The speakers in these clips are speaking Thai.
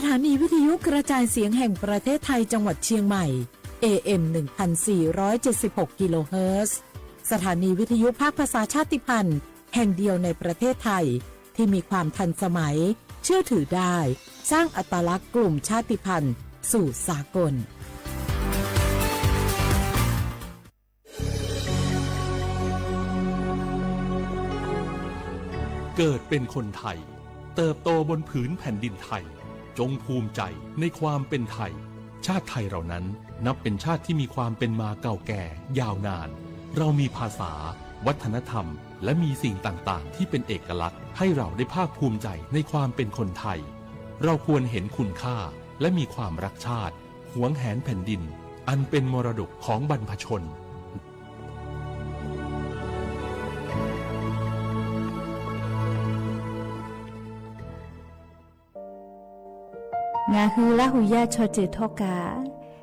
ถานีวิทยุกระจายเสียงแห่งประเทศไทยจังหวัดเชียงใหม่ AM 1476 กิโลเฮิรตซ์สถานีวิทยุภาคภาษาชาติพันธุ์แห่งเดียวในประเทศไทยที่มีความทันสมัยเชื่อถือได้สร้างอัตลักษณ์กลุ่มชาติพันธุ์สู่สากลเกิดเป็นคนไทยเติบโตบนผืนแผ่นดินไทยจงภูมิใจในความเป็นไทยชาติไทยเรานั้นนับเป็นชาติที่มีความเป็นมาเก่าแก่ยาวนานเรามีภาษาวัฒนธรรมและมีสิ่งต่างๆที่เป็นเอกลักษณ์ให้เราได้ภาคภูมิใจในความเป็นคนไทยเราควรเห็นคุณค่าและมีความรักชาติหวงแหนแผ่นดินอันเป็นมรดกของบรรพชนงาฮือละหุยาชอจิทอกา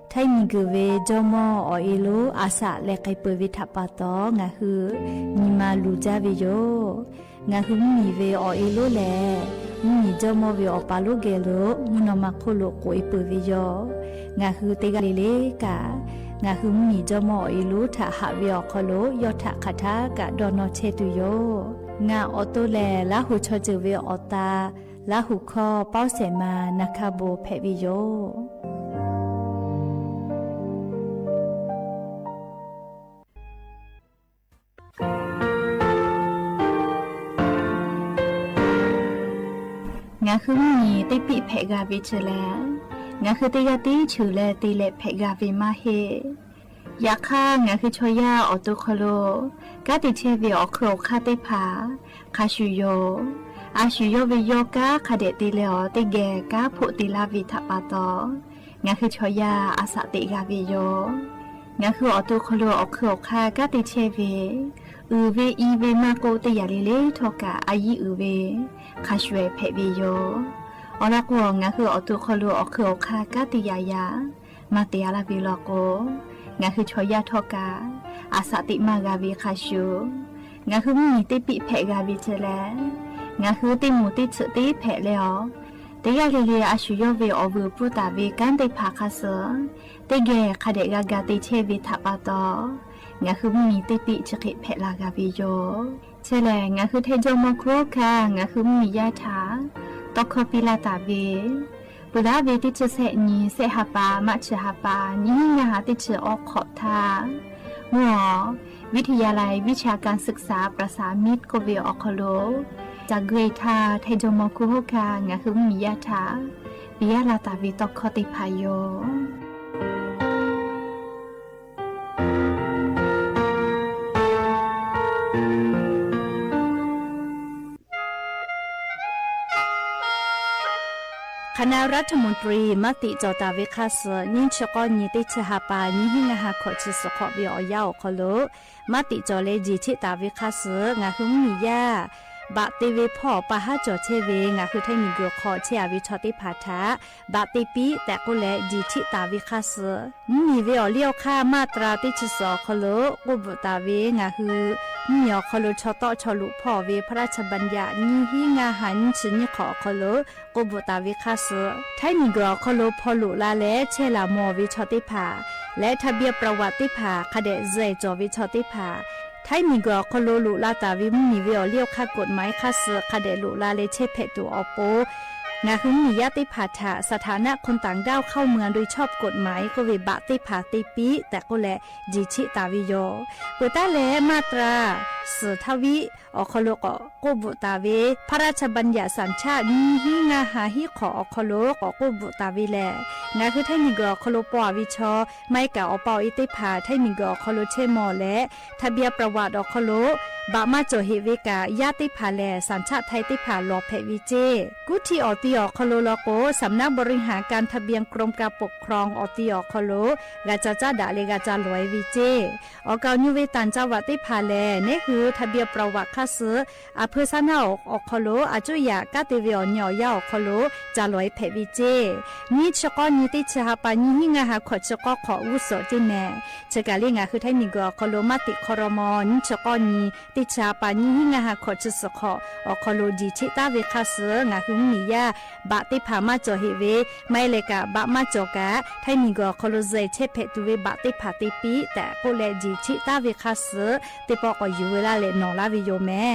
ไทมีกเวจอมออเอโลอาสะเลไกเปวิทัปปะตองาฮือมีมาลูจาเวโยงาฮือมีเวอเอโลแลมีจอมอเวอปาโลเกโลมุนมาโคโลโกเอเปเวโยงาฮือเตกะเลเลกางาฮือมีจอมอเอโลทะหะเวอคโลยอทะคทากะดอนอเชตุโยงาออโตแลละหุชอจิเวอตาละหุคอเป้าเสมานาคาโบเพวิโยงาคือมีติปิเพกาวิชแลงาคือติกาติชูแลติเลเพกาวิมาเฮยาค่างาคือชอยาออตุคโลกาติเชวิออโครคาติผาคาชุโยอาชุโยวิโยกาคาเดติเลอติเกกาโพติลาวิทัปปะตองาคือชอยาอาสะติกาวิโยงาคือออตุคโลออโครคากาติเชวิอือเวอีเวมาโกติยาลิเลทอกาอายีอือเวคาชเวเพวิโยอลักวงาคือออตุคโลออโครคากาติยายามาเตียลาวิโลโกงาคือชอยาทอกาอาสะติมากาวิคาชูงาคือมีติปิเพกาวิเจแลงาคือติมูติสึติเพเลอติยาเลเลอาชุโยเวอวูปุตาเวกันติภาคาเสติเกคาเดกากาติเชวิทัปปะตองาคือมีติปิชกิเพลากาวิโยเชแลงาคือเทโจมโครคางาคือมียาถาตอคปิลาตาเวปุดาเวติชเสนีเสหปามัชหปานิงาติชออกขอบทาหมอวิทยาลัยวิชาการศึกษาประสานมิตรโกเวออคโลจากเกรธาไทโจมคุโฮกางาคือมียาถาปิยาลาตาวิตอคติพายโยคณะรัฐมนตรีมติจอตาเวคาสนิชกอนิติชหปานิหิงาหาขอชิสขอวิอยาวคโลมติจอเลจิชิตาเวคาสงาคือมียาบะติเวพ่อปะหาจอเชเวงาคือไทมีกรขอเชอวิชอติพาทาบะติปีแต่ก็แลจิชิตาเวคาสมีเวอเลี้ยวค่ามาตราติชิสอคโลกุบตาเวงาคือมีอคโลชอตอชอลุพ่อเวพระราชบัญญัตินิหิงาหันชินิขอคโลกุบตาเวคาสไทมีกรคโลพอลุลาเลเชลามอวิชอติพาและทะเบียนประวัติพาคเดเจจอวิชอติพาไทยมีกรคโลลุลาตาวิมีเวอเลี้ยวค่ากฎหมายค่าเสือคเดลุลาเลเชเพตัวอโปงาคือมียติพาถาสถานะคนต่างด้าวเข้าเมืองโดยชอบกฎหมายก็เวบะติพาติปีแต่ก็แลจิชิตาวิโยเปตาเลมาตราสือทวิอคโลกโกบุตาเวพระราชบัญญัติสัญชาติมีหิงาหาหิขออคโลกโกบุตาวิแลงาคือไทยมีกรคโลปววิชอไม่กะอปออิติพาไทยมีกรคโลเชมอและทะเบียนประวัติอคโลบะมาโจเฮเวกายาติพาแลสัญชาติไทยติพาลอเพวิเจกุทิออติอคโลโลโกสำนักบริหารการทะเบียนกรมการปกครองออติอคโลกาจาจาดาเลกาจาลอยวิเจออกานิเวตันจาวติพาแลนี่คือทะเบียนประวัติค่าซื้ออเพซานาอคโลอาจุยากาติเวอญอยาอคโลจาลอยเพวิเจนี่ชกอนี นี่ติชาปานี่งาหาขอชกขออุโสจิแน่จะกะลิงาคือไทยมีก็คโลมาติคอรมอนชกนี่ติชาปานี่งาหาขอชสขอคโลดีชิตาเวคาเสงาคือมียาบะติพามาจอเฮเวไม่เลกะบะมาจอกะไทยมีก็คโลเซเชเพตุเวบะติพาติปีแต่โปเลดีชิตาเวคาเสติปอกก็อยู่เวลาเลนอลาวิโยแม่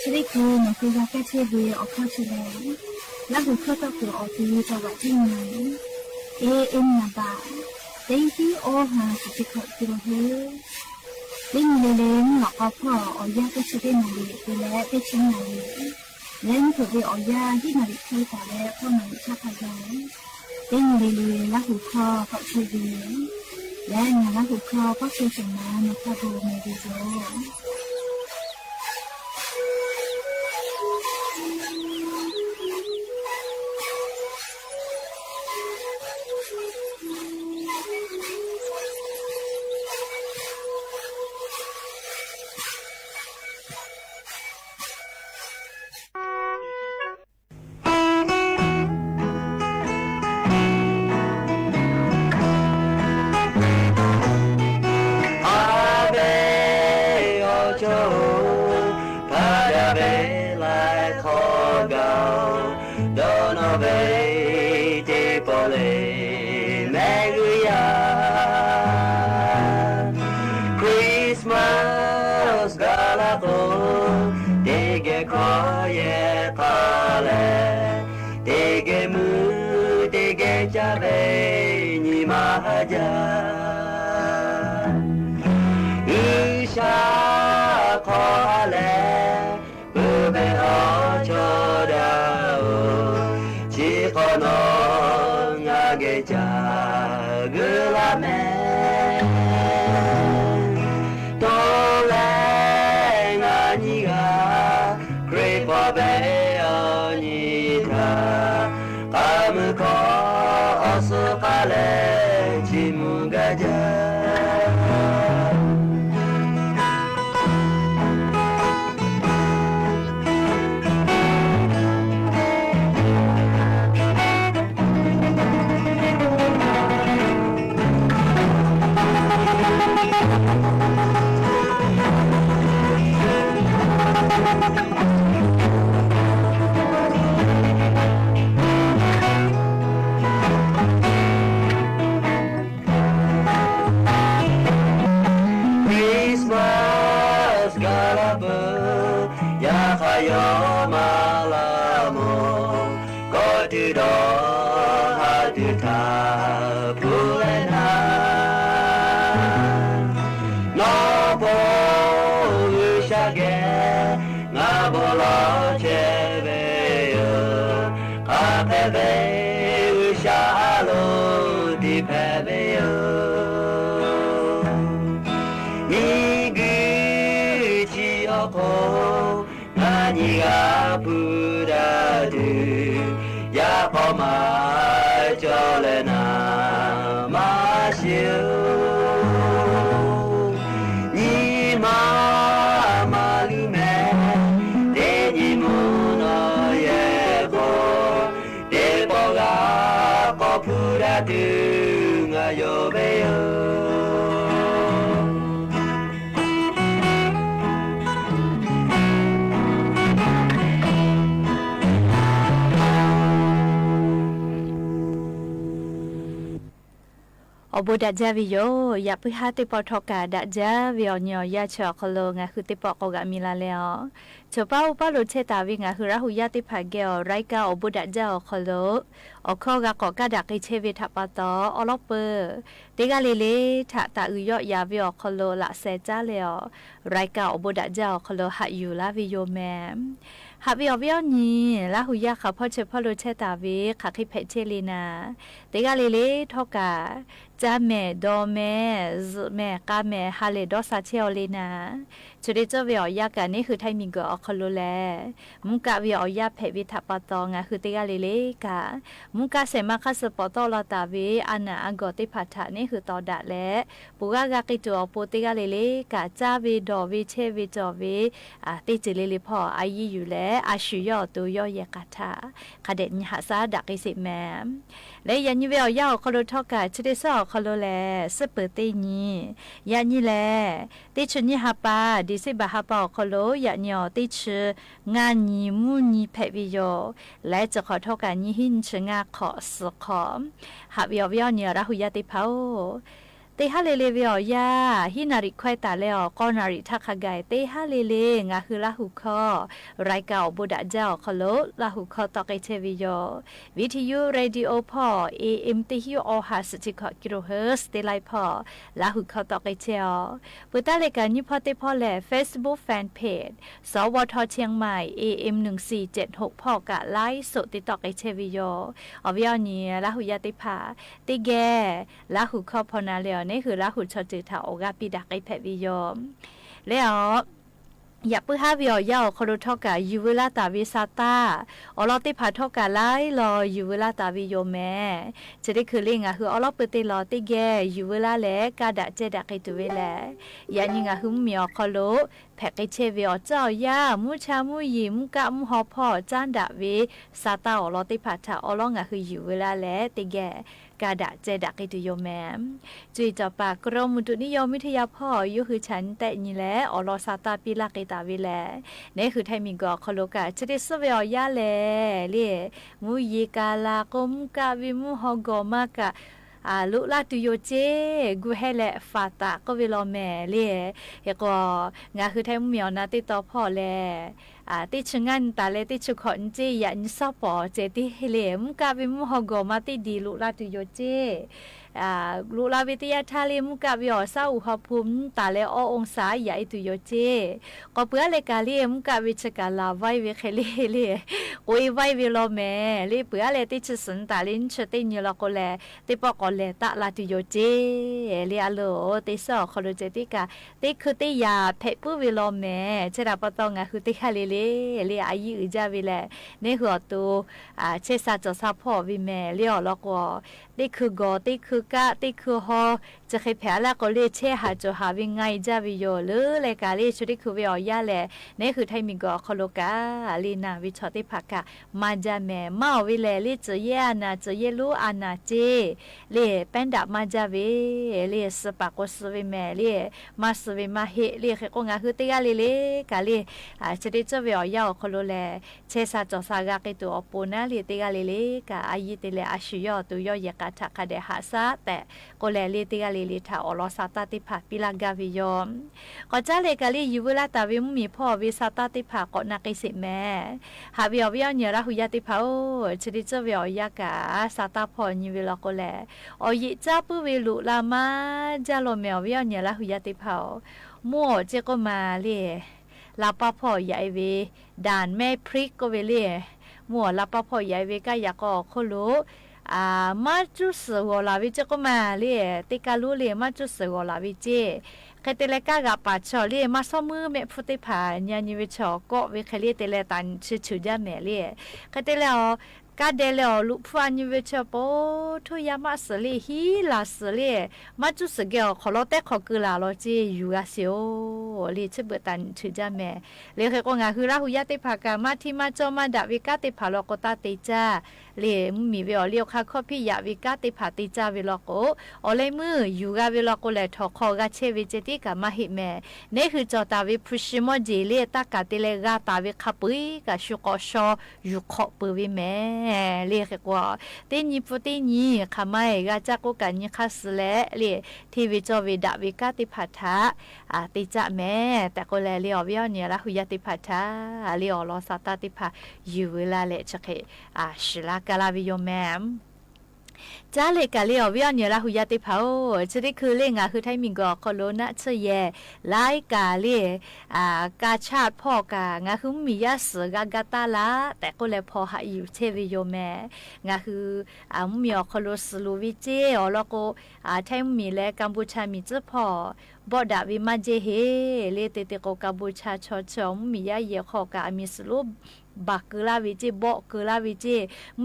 这里可能会要改车位而考出来，那个考到过奥地在外境内，AM 那吧，等于我哈是去考这个后，另外人老高跑我呀在这边那里，回来在去那里，人可别我呀在那里开打来，跑那里下跑来，另外人那个考考车位，人那个考考车什么那考不没得做。อบูดัจจาวิโยอย่าเพิ่งหาติปอทอกาดัจจาวิโอเนียยาชอคโลงะคือติปอกกะมีลาแล้วจป้าอุปาโลเชตาวิงะคือราหุยาติภาเกอไรกาอบูดัจจาคโลอคอกะกอกะดักอิเชวิทัปตออลอเปเตกาเลเลทะตาอุยอยาวิโอคโลละเซจาเลอไรกาอบูดัจจาคโลหะอยู่ลาวิโยแมหาวิอวิอนี้ลาหุยาค่ะพ่อเชพ่อโลเชตาวิค่ะคิเพเชลีนาเตกาเลเลทอกา จ้าแม่ดอแม่แม่กาแม่ฮาเลดอซาเชลเลยนะจุดเจ้าเวียยากันนี่คือไทยมิงก็อคโลแลมุกะเวียยาเพวิทัปตองะคือเตกาเลเลกะมุกะเสมาคัสปอตอลาตาเวอานาอังกอติพัทธะนี่คือตอดะแลปุกะกะกิตัวโปเตกาเลเลกะจ้าเวดอเวเชเวจอเวติจิเลเลพ่ออายีอยู่แลอาชุยอตัวยอยกะทาคเดญหาซาดักอิสิแมและยันยี่เวียยาคโลทอกะชเดซอคโลแลสเปเตญียันยี่แลติชนี่ฮาปาดิสิบาฮาปาคโลยันยอติชงานญีมูญีเพวิโยและจะขอทอกะญีหินชงาขอสขอหาเวียเวียเนี่ยราหุยาติเผาเตฮาเลเลเวียยาฮินาริควายตาแล้วก็นาริทักขกายเตฮาเลเลงาคือลาหุคอรายเก่าบุดะเจ้าคโลลาหุคอตอกไอเทวิโยวิทยุเรดิโอพอ AM ติฮิโอหาสจิกกิโลเฮิรตซ์เตไลพอลาหุคอตอกไอเชอปุตตะเลกานิพอเตพอแล Facebook Fan Page สวทเชียงใหม่ AM 1476พอกะไลฟ์สดติดต่อไอเทวิโยอวิยานีลาหุยาติภาติแกลาหุคอพอนาเลนี่คือละหุชจิตาโอกาปิดักไอแพวิยมแล้วอย่าปื้อห้าวิอยาวคโรทอกะยูเวลาตาวิซาตาอลอติพาทอกะไลรอยูเวลาตาวิโยแม่จะได้คือเล่งอ่ะคืออลอเปติลอติแกยูเวลาแลกาดะเจดักไอตัวเวแลยานิงอ่ะคือมีอคโลแพกไอเชวิอเจ้ายามูชามูยิมกะมูฮอพ่อจานดะเวซาตาอลอติพาทาอลองอ่ะคือยูเวลาแลติแกกาดะเจดักไอตุโยแมมจุยจอปากกรมอุตุนิยมวิทยาพ่อยุคือฉันแต่นี่แหละอลอซาตาปิลากิตาวิแลนี่คือไทมิงกอคโลกะจะได้สเวียยาแลเล่มูยีกาลากมกาวิมูฮอกอมากะลุลาตุโยเจกูให้แหละฟาตาก็เวลาแม่เล่เฮก็งาคือไทมิวนาติต่อพ่อแลติชงันตาเลติชุขอนเจยันซอปอเจติเฮเลมกาวิมุฮอกอมาติดีลุลาตุโยเจลุลาวิทยาทาเลมุกาวิอซาอุฮภูมิตาเลอองศาใหญ่ตุโยเจก็เพื่อเลกาเลมุกาวิชกาลาไวเวเคเลเลโอยไวเวโลแม่เลเพื่อเลติชสันตาลินชตินิลโกเลติปอกเลตะลาตุโยเจเลอโลติสอคโลเจติกาติคือติยาเพปุเวโลแม่เจราปตองะคือติคาเลเลอายุอุจาวิเลในหัวตูเชซาจอซาพ่อวิแม่เลี้ยวแล้วก็ติคือกอติคือกะติคือฮอจะเคยแพ้แล้วก็เลเชหาจอหาวิไงจาวิโยหรือเลกาเลชุดิคือวิอยาแลนี่คือไทมิงกอคโลกาลีนาวิชอติภักกะมาจาแม่มาวิเลเลจะเยอานาจะเยลูอานาเจเลเป็นดามาจาเวเลสปากสวิแม่เลมาสวิมาเฮเลเคก็งาคือติกาเลกาเลจะได้จะวิอยาคโลแลเชซาจอซากะกิตัวอปูนาเลติกาเลกาอายิติเลอาชิยอตุยอยกะทักคาเดหาซาแต่ก็แลเลติกาเลทาอลอซาตาติภาปิลากาวิยอมก็จะเลกาเลยูเวลาตาวิมมีพ่อวิซาตาติภาก็นักสิแม่หาวิอวิอเนราหุยาติภาโอชดิจะวิอยากาซาตาพ่อนิเวลก็แลอยิจ้าปุเวลุลามาจาโลเมวิอเนราหุยาติภามั่วเจก็มาเลลาปาพ่อใหญ่เวด่านแม่พริกก็เวเลมั่วลาปาพ่อใหญ่เวก็อยากก็โคโลมาจุสวลาวิเจก็มาเล่ติกาลุเล่มาจุสวลาวิเจใครเตเลกากะปาชอเล่มาซ้อมือเมฟุติผาญาณิวิชอก็วิเคเลเตเลตันชื่อยาแม่เล่ใครเตเลกาเดเลลุพวานิเวชโปทุยามาสเลฮีลาสเลมาจุสเกลขอลอเตขอกุลาลอเจยูอาเซียวเลชเบตันชื่อยาแม่เลเคก็งาคือราหุยาติภากามาที่มาจอมาดาวิกาติภาลอกตาติจาเลมีเวอเลียวคาคอพี่ยาวิกาติภาติจาเวลโกอเลมือยูกาเวลโกเลทอคอกาเชวิเจติกามาหิแม่นี่คือจอตาวิพุชิโมเจเลตากาติเลกาตาวิคาปุยกาชุกอชอยูขอปุวิแม่เรียกว่าเตนิปุตินีขมายกาจากกุกันยิคัสเลเรียทีวิจวิดาวิกาติพัทธะติจะแม่แต่ก็แลเรียวิอเนี่ยละหุยติพัทธะเรียลอสตาติภายูเวลาเลชเคชลากาลาวิโยแมม จ้าเลยกะเลียววิญญาณหุยาติเผาจะได้คือเล่งคือไทยมิงก็โคโลนะเชยไลกาเลีกาชาติพ่อกางาคือมียาสกากาตาละแต่ก็เลยพอหาอยู่เทวิโยแม่งาคือมีโคโลสลูวิเจอแล้วก็ไทยมีและกัมพูชามีเจ้าพ่อบอดาวิมาเจเฮเลเตเตโกกัมพูชาชอชอมมียาเยขอกามีสลูบักกลาวิจิบอกกลาวิจิ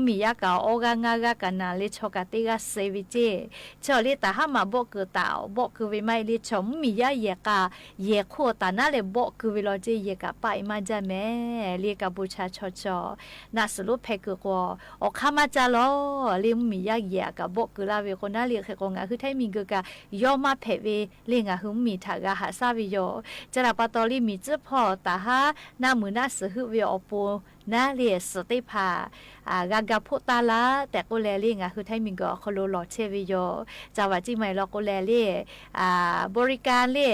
มียากาโอกางากากันนาเลชอกาติกาเซวิจิชอลิตาหามาบอกกตาวบอกกวิไม่ลิชอมมียาเยกาเยโคตานาเลบอกกวิโลเจเยกาไปมาจาแม่เลกาบูชาชอชอนาสรุปเพกกออคามาจาโลลิมมียาเยกาบอกกลาวิคนนาเลเคกงาคือไทมีกกายอมาเพเวเลงาหุมีทากาหาซาวิโยจราปตอลิมีเจพอตาหานามือนาสหุวิอปูนาเลียสติภากากาพุตาละแต่ก็แลลี่งาคือไทยมิงก็คโลลอเชวิโยจาวาจิไม่ลอก็แลลี่บริการเล่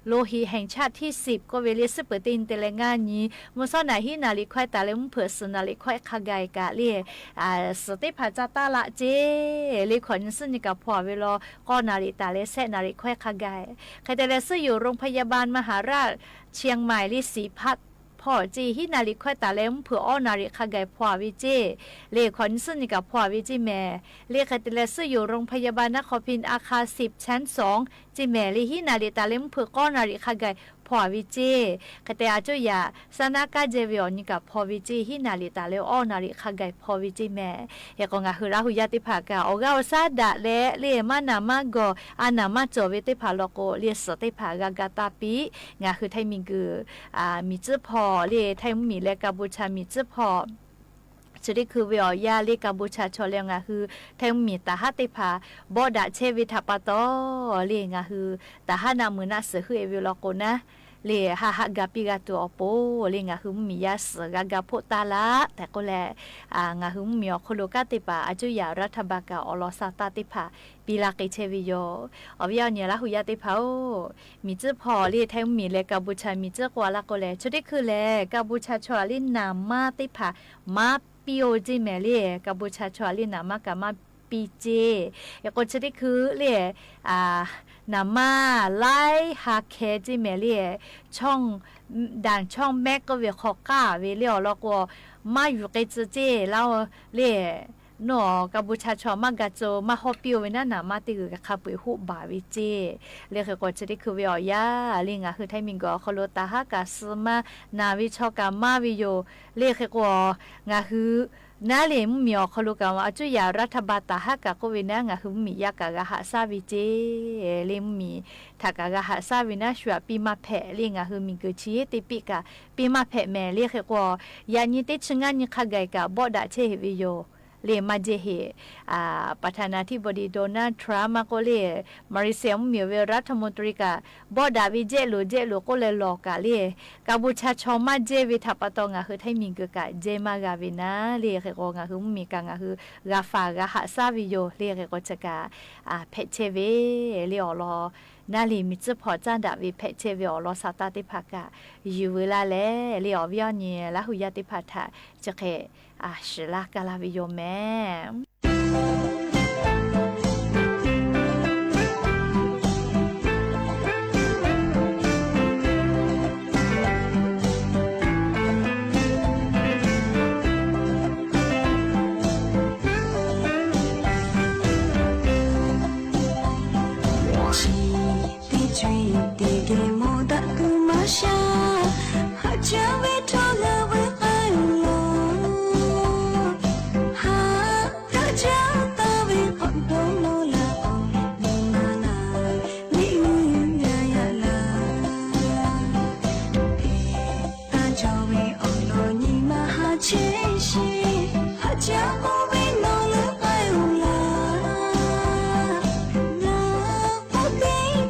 โลหิแห่งชาติที่10ก็เวลิสเปตินเตเลงานี้มุสนาฮินาลิควายตาเลมเพอร์สนาลิควายคากายกะเล่สติภาจาตาละเจลิขอนซึ่งกับพอเวลาก็นาลิตาเลเซนาลิควายคากายใครแต่เลซึ่งอยู่โรงพยาบาลมหาราชเชียงใหม่ลิสีพัฒพ่อจีฮินาลิควายตาเลมเผื่ออ้อนาลิคากายพ่อวิเจเลขอนซึ่งกับพ่อวิจิแม่เลขแต่เลซึ่งอยู่โรงพยาบาลนครพินอาคาร10ชั้น2จิแม่ลิฮินาลิตาเลมเผื่อก้อนาลิคากายพ่อวิจิคแต่อาจุยาสนากาเจวิอนิกับพ่อวิจิฮินาลิตาเลอ้อนาลิคากายพ่อวิจิแม่เฮกงาคือราหุยาติภากาโอกาซาดะเลเลมานามาโกอานามาโจวิติภาโลโกเลสติภากากาตาปิงาคือไทมิงกือมีจื้อพ่อเลไทยมีและกัมพูชามีจื้อพอจะได้คือวิอยาเลกัมพูชาชอเลงาคือไทยมีตาฮัติพาบอดาเชวิทัปโตเลงาคือตาฮานามือนาเสือคือเอวิลโกนะเลฮาฮากาปิกาตัวโปเลงาคือมียาสกากาโพตาละแต่ก็แลงาคือมีอโคโลกาติปาอาจุยารัฐบากาอลอซาตาติพาปีลาเกเชวิโยอวิยาเนี่ยละหุยาติพามีจื้อพอเลไทยมีเลกัมพูชามีจื้อกว่าละก็แลชุดนี้คือแลกัมพูชาชอลินนามาติพามาปิโอจิเมเลกัมพูชาชอลินนามากามาปีเจยก็จะได้คือเลนามาไลฮาเคจิเมเลช่องด่านช่องแม็กก็เวขอก้าเวเลียวแล้วก็มาอยู่ใกล้เจแล้วเลนอกัมพูชาชอมากาโจมาฮอปิโอเวนั่นน่ะมาติกะคาปุยหุบาวิเจเลขก็จะได้คือเวียลิงอ่ะคือไทมิงก็คโลตาฮากาสมานาวิชอกามาวิโยเลขก็งาคือนาเลมมีอคลุกาว่าจุยารัฐบาลตาฮักกะก็เวนะงะคือมียากะกะหาซาวิเจเลมมีทากะกะหาซาวินะชัวปีมาแผ่เลงะคือมีกะชีติปิกะปีมาแผ่แม่เลขก็ยานิติชงานิคาไกกะบ่ดาเชวิโยเลมาเจเฮประธานาธิบดีโดนัลด์ทรัมป์ก็เลมาริเซียมมีเวรัฐมนตรีกะบอดาวิเจโลก็เลยหลอกกะเลกัมพูชาชอมาเจวิทัปตองะคือไทยมีกะกะเจมากาวินะเลเคก็งะคือมีกังะคือกาฟากะหาซาวิโยเลเคก็จะกะเพเชเวเลอลอนาลีมิจพอจันดาวิเพเชเวอลอซาตาติภากะอยู่เวลาเลอวิญญาณละหุยาติภาทะจะเค是啦，嘎啦维有咩？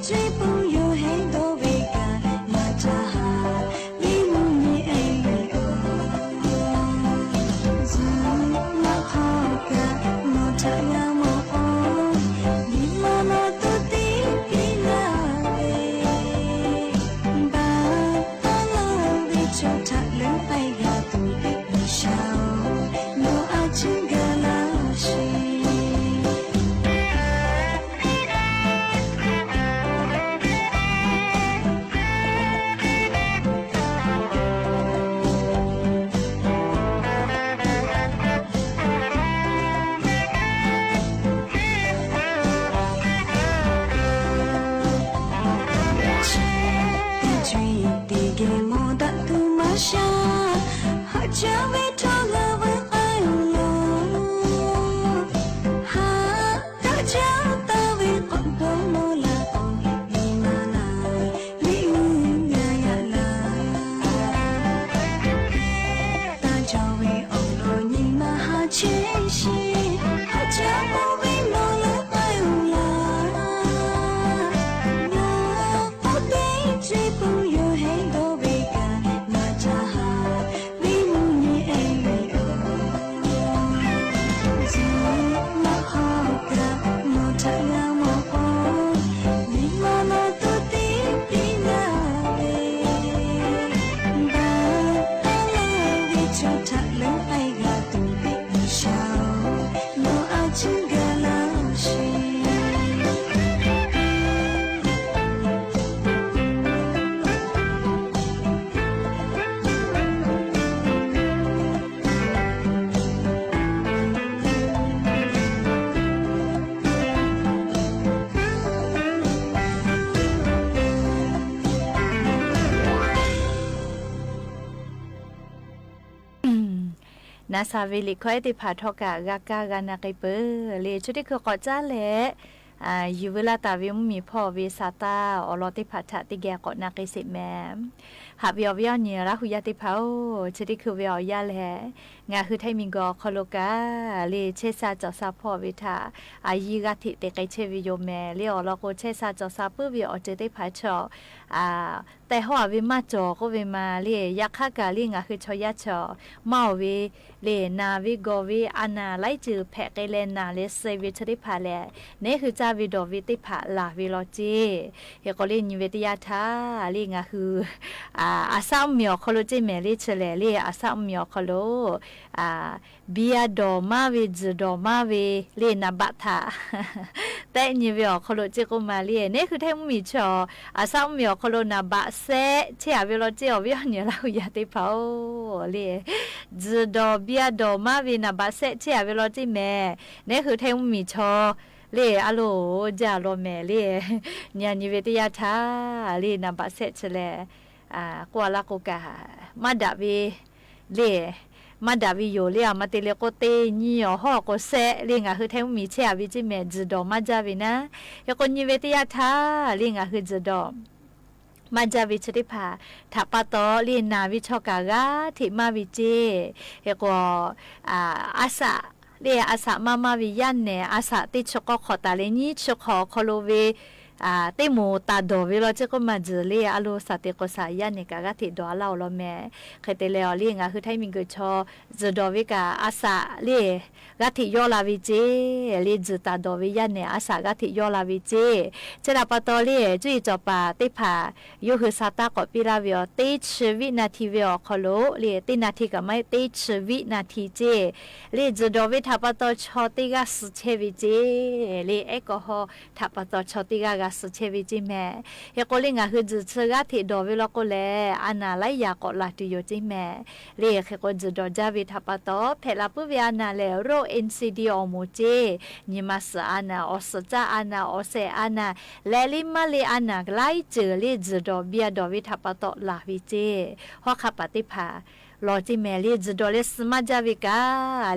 追不要起到比較，那就係你唔易。นาซาวิลิคอยติพาทอกะกากากานาไกเปเลชุดที่คือก็จ้าแหละยูเวลาตาวิมมีพ่อวิสาตาอลอติพัทติแกก็นาไกสิแมหาวิอวิอเนี่ยละหุยาติพาวชุดที่คือวิอยาแหละงาคือไทมิงก็คอโลกาเลเชซาจอซาพ่อวิทาอายีกาติเตไกเชวิโยแมเลอลอโกเชซาจอซาปื้อวิอเจติพาชอแต่หัววิมาจอก็วิมาเลยักขากาลิงาคือชอยาชอเมาวิเลนาวิโกวิอานาไลจือแพะไกเลนาเลเซวิชริพาเลนี่คือจาวิโดวิติพาลาวิโลจีเฮก็เลนิเวติยาทาลิงาคืออาซามิอคโลจิเมลิเชเลเลอาซามิอคโลเบียดอมาวิจดอมาวิเลนาบัตาแต่นิเวอคโลจิกุมาเลนี่คือแท้มีชออาซามิอคโลนาบะเซเชียวิโลจิอวิเนี่ยเราอยากติพาเลจดอเบียดอมาวินาบะเซเชียวิโลจิเมนี่คือแท้มีชอเลอะโลจาโลเมเลญาณิเวติยาทาเลนาบะเซเชเลกัวลาโกกามาดาวิเลมาดาวิโยเลียมาเตเลโกเตนี่อ๋อฮอโกเซเลงาคือแท้มีเชียวิจิเมจดอมาจาวินะยกนิเวติยาทาเลงาคือจดอมาจาวิชริพาถ้าปะตอลีนาวิชอกากาทิมาวิเจเฮก็อาสะเรียอาสะมาวิยันเนอาสะติชกขอตาเลนี่ชกขอคโลเวเตโมตาดอวิโลเจก็มาเจเลอโลสติโกสายันเนกากาติดอลาโลแม่เคยเตเลอลีงาคือไทมิงกชอจดอวิกาอาสะเลกาติยอลาวิเจเลจตาดอวิยันเนอาสะกาติยอลาวิเจเจราปะตอเลจุยจอปาติพายูคือซาตากอปิราวิโอติชวินาทีวิโอคโลเลตินาทีก็ไม่ติชวินาทีเจเลจดอวิทาปะตอชอติกาสุเชวิเจเลเอโกโฮทาปะตอชอติกาสุเชวิจิแม่เฮโกลิงาคือจุดกาติดอวิโลโกเลอานาไลยากอลาติโยจิแม่เลเฮโกจุดจาวิทาปะตอเพลาปุวิอานาเลโรเอ็นซีดีอโมเจนิมัสอานาออสจาอานาออเซอานาเลลิมาเลอานาไลเจเลจุดเบียดอวิทาปะตอลาวิเจฮอคาปฏิภาลอจิเมลีจดอเลสมาจาวิกา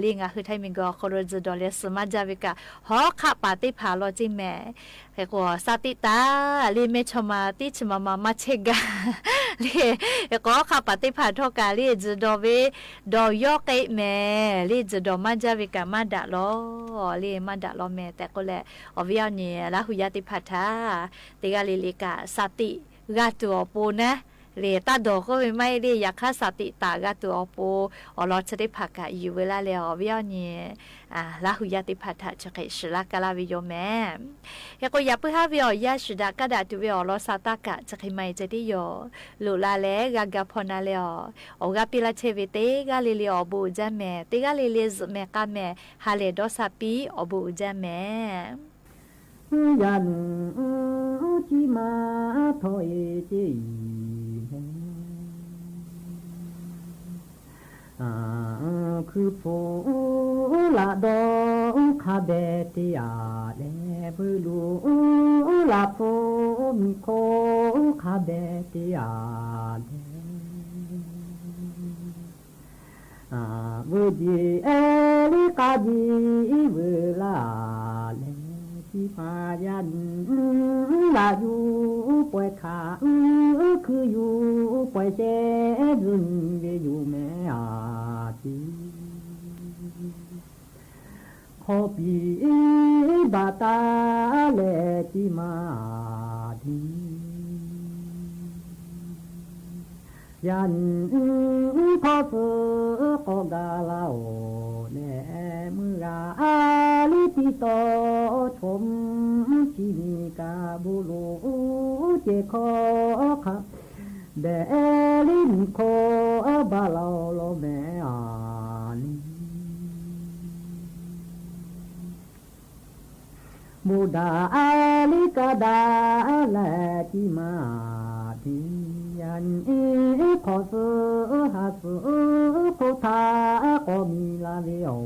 ลิงาคือไทมิงกอคโรจดอเลสมาจาวิกาฮอคาปฏิภาลอจิเมเฮกว่าสติตาลิเมชมาติชมามาเชกาลิเฮกว่าคาปฏิภาทอกาลิจดอเวดอยอเกเมลิจดอมาจาวิกามาดะลอลิมาดะลอเมแต่ก็แลอวิยานี่ละหุยติพัทธาติกาลิลิกาสติกาตัวปูนะเลตาดอกก็ไม่ได้อยากฆ่าสติตากาตัวโปอลอชได้ผักกะอยู่เวลาแล้ววิญญาณละหุยติพัทธะจะเกิดสละกาลาวิโยแม่ยาก็อยากเพื่อวิอยาสุดากระดาษตัววิอลอสตากะจะเกิดไม่จะได้โยลุลาเลกากาพนาเลอโอกาปิลาเชวิเตกาลิเลอบูจาแม่เตกาลิเลสแม่กาแม่ฮาเลดอซาปีอบูจาแม่ยันจิมาถอยจีคือโฟละดองคาเบติอาเลบุลูละโฟมิโคคาเบติอาเลบุจีเอลิกาจีเวลาเลพายันลาอยู่ป่วยขาคืออยู่ป่วยเจดุนเวอยู่แม่อาทีขอปีบาตาเลจิมาดียันขอเสือขอกาลาโอเนเมื่ออาลิปิโตชมชินิกาบุรุเจขอขับเดลินโคบาลาโลเมอาลีมุดาอาลิกาดาเลจิมาดียันขอสือหาสือโคทาก็มีลาเลียว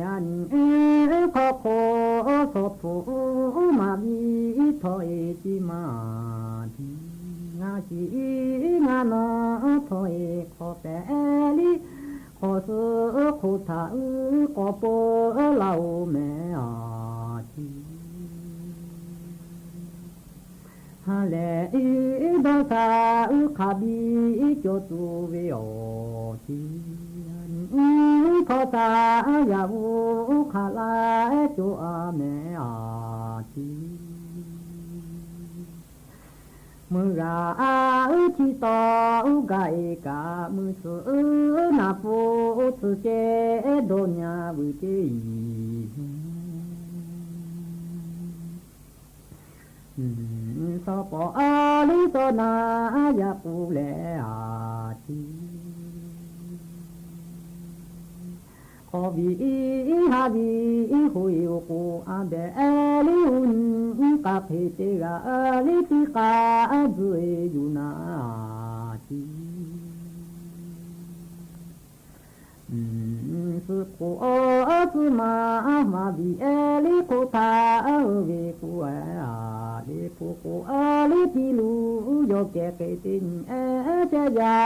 ยันขอโคสดผูมาบีถอยจิมาดีงาชี เหล่าแม่ทีฮาเลอีดาซาขาบีโจตูเวโอทีขอตายาวูขาลาโจอาแม่ทีมือราชีตอกาเอกามือสือนาฟูสุเจโดญาวิเจสปออาลิโซนายาปูเลอาทีขอบีฮาบีหุยกูอาเบลิอุนกาเพเตกาลิปิกาจุเอยูนาทีสุโขสุมามาบีเอลิโคทาเวกูอาลิโกลิปิลูโยเกเกตินเอเจยา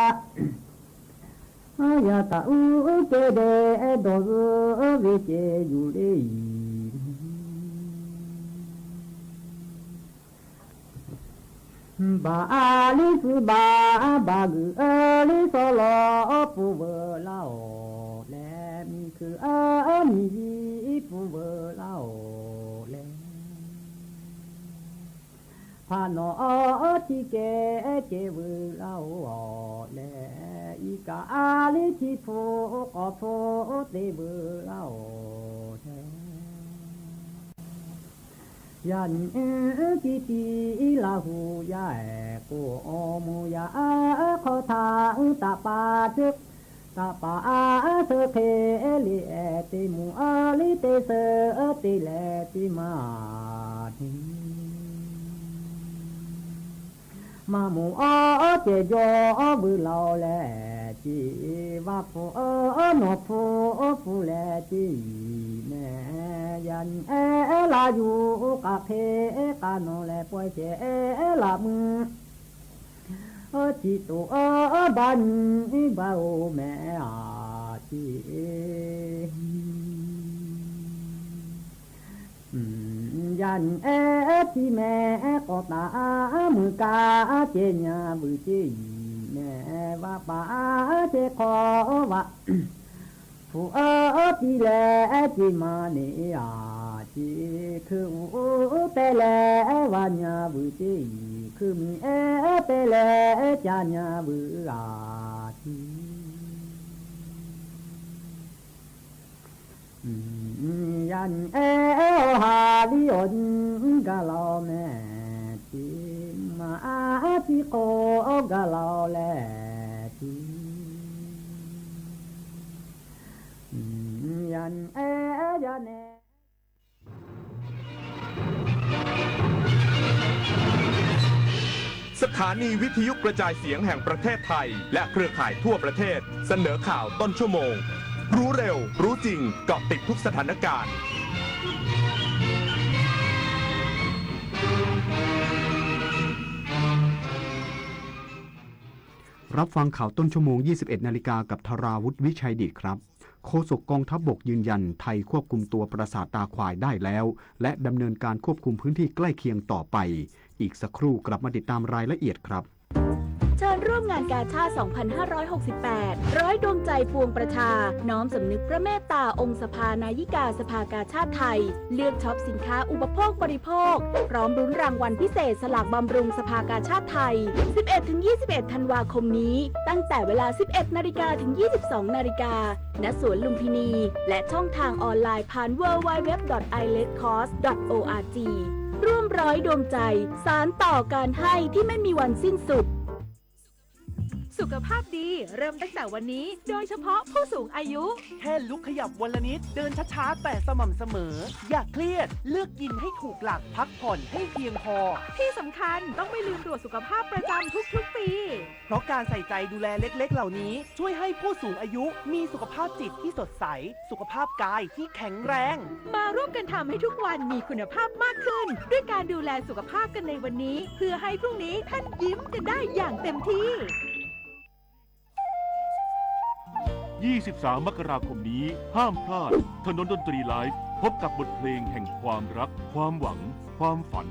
ya ta u ke de do ve che yu le ba li su ba gu li so lo pu ve la o le mi ku mi pu ve la o le pa no ti ke ve la o leอีกาลิชิโฟก็โฟเตเบลาโอยันจิติลาหูยาโกโอมูยาขอทาตาปาจึกตาปาเสเคลิเอติมูลิเตเสติเลติมาทิมามูเจโยบุลาเลจีวาฟูโนฟูฟูเลจีแม่ยันลาอยู่กาเพกาโนเลป่วยเจลามือจิตุบันบาโอแม่จียันที่แม่ก็ตามือกาเจญาบุจีแม่ว่าป่าเจขอว่าผู้ปีแลจีมาเนียจีคือแต่แลวันยาบุจีคือมีแต่แลจาญาบุอาจียันฮาลิออนกาลาแม่ทีมาที่โกกาลาแลทียันยันสถานีวิทยุกระจายเสียงแห่งประเทศไทยและเครือข่ายทั่วประเทศเสนอข่าวต้นชั่วโมงรู้เร็วรู้จริงเกาะติดทุกสถานการณ์รับฟังข่าวต้นชั่วโมง 21 นาฬิกากับธราวุฒิวิชัยดิษฐ์ครับโฆษกกองทัพบกยืนยันไทยควบคุมตัวปราสาทตาควายได้แล้วและดำเนินการควบคุมพื้นที่ใกล้เคียงต่อไปอีกสักครู่กลับมาติดตามรายละเอียดครับ เชิญร่วมงานกาชาด 2568 ร้อยดวงใจปวงประชาน้อมสำนึกพระเมตตาองค์สภานายิกาสภากาชาดไทยเลือกช็อปสินค้าอุปโภคบริโภคพร้อมรุ้นรางวัลพิเศษสลากบำรุงสภากาชาดไทย 11-21 ธันวาคมนี้ตั้งแต่เวลา 11 นาฬิกาถึง 22 นาฬิกาณสวนลุมพินีและช่องทางออนไลน์ผ่าน www.iletcos.org ร่วมร้อยดวงใจสานต่อการให้ที่ไม่มีวันสิ้นสุด สุขภาพดีเริ่มตั้งแต่วันนี้โดยเฉพาะผู้สูงอายุแค่ลุกขยับวันละนิดเดินช้าๆแต่สม่ำเสมออย่าเครียดเลือกกินให้ถูกหลักพักผ่อนให้เพียงพอที่สำคัญต้องไม่ลืมตรวจสุขภาพประจำทุกๆปีเพราะการใส่ใจดูแลเล็กๆเหล่านี้ช่วยให้ผู้สูงอายุมีสุขภาพจิตที่สดใสสุขภาพกายที่แข็งแรงมาร่วมกันทำให้ทุกวันมีคุณภาพมากขึ้นด้วยการดูแลสุขภาพกันในวันนี้เพื่อให้พรุ่งนี้ท่านยิ้มกันได้อย่างเต็มที่ 23 มกราคมนี้ห้ามพลาดถนนดนตรีไลฟ์พบกับบทเพลงแห่งความรักความหวังความฝัน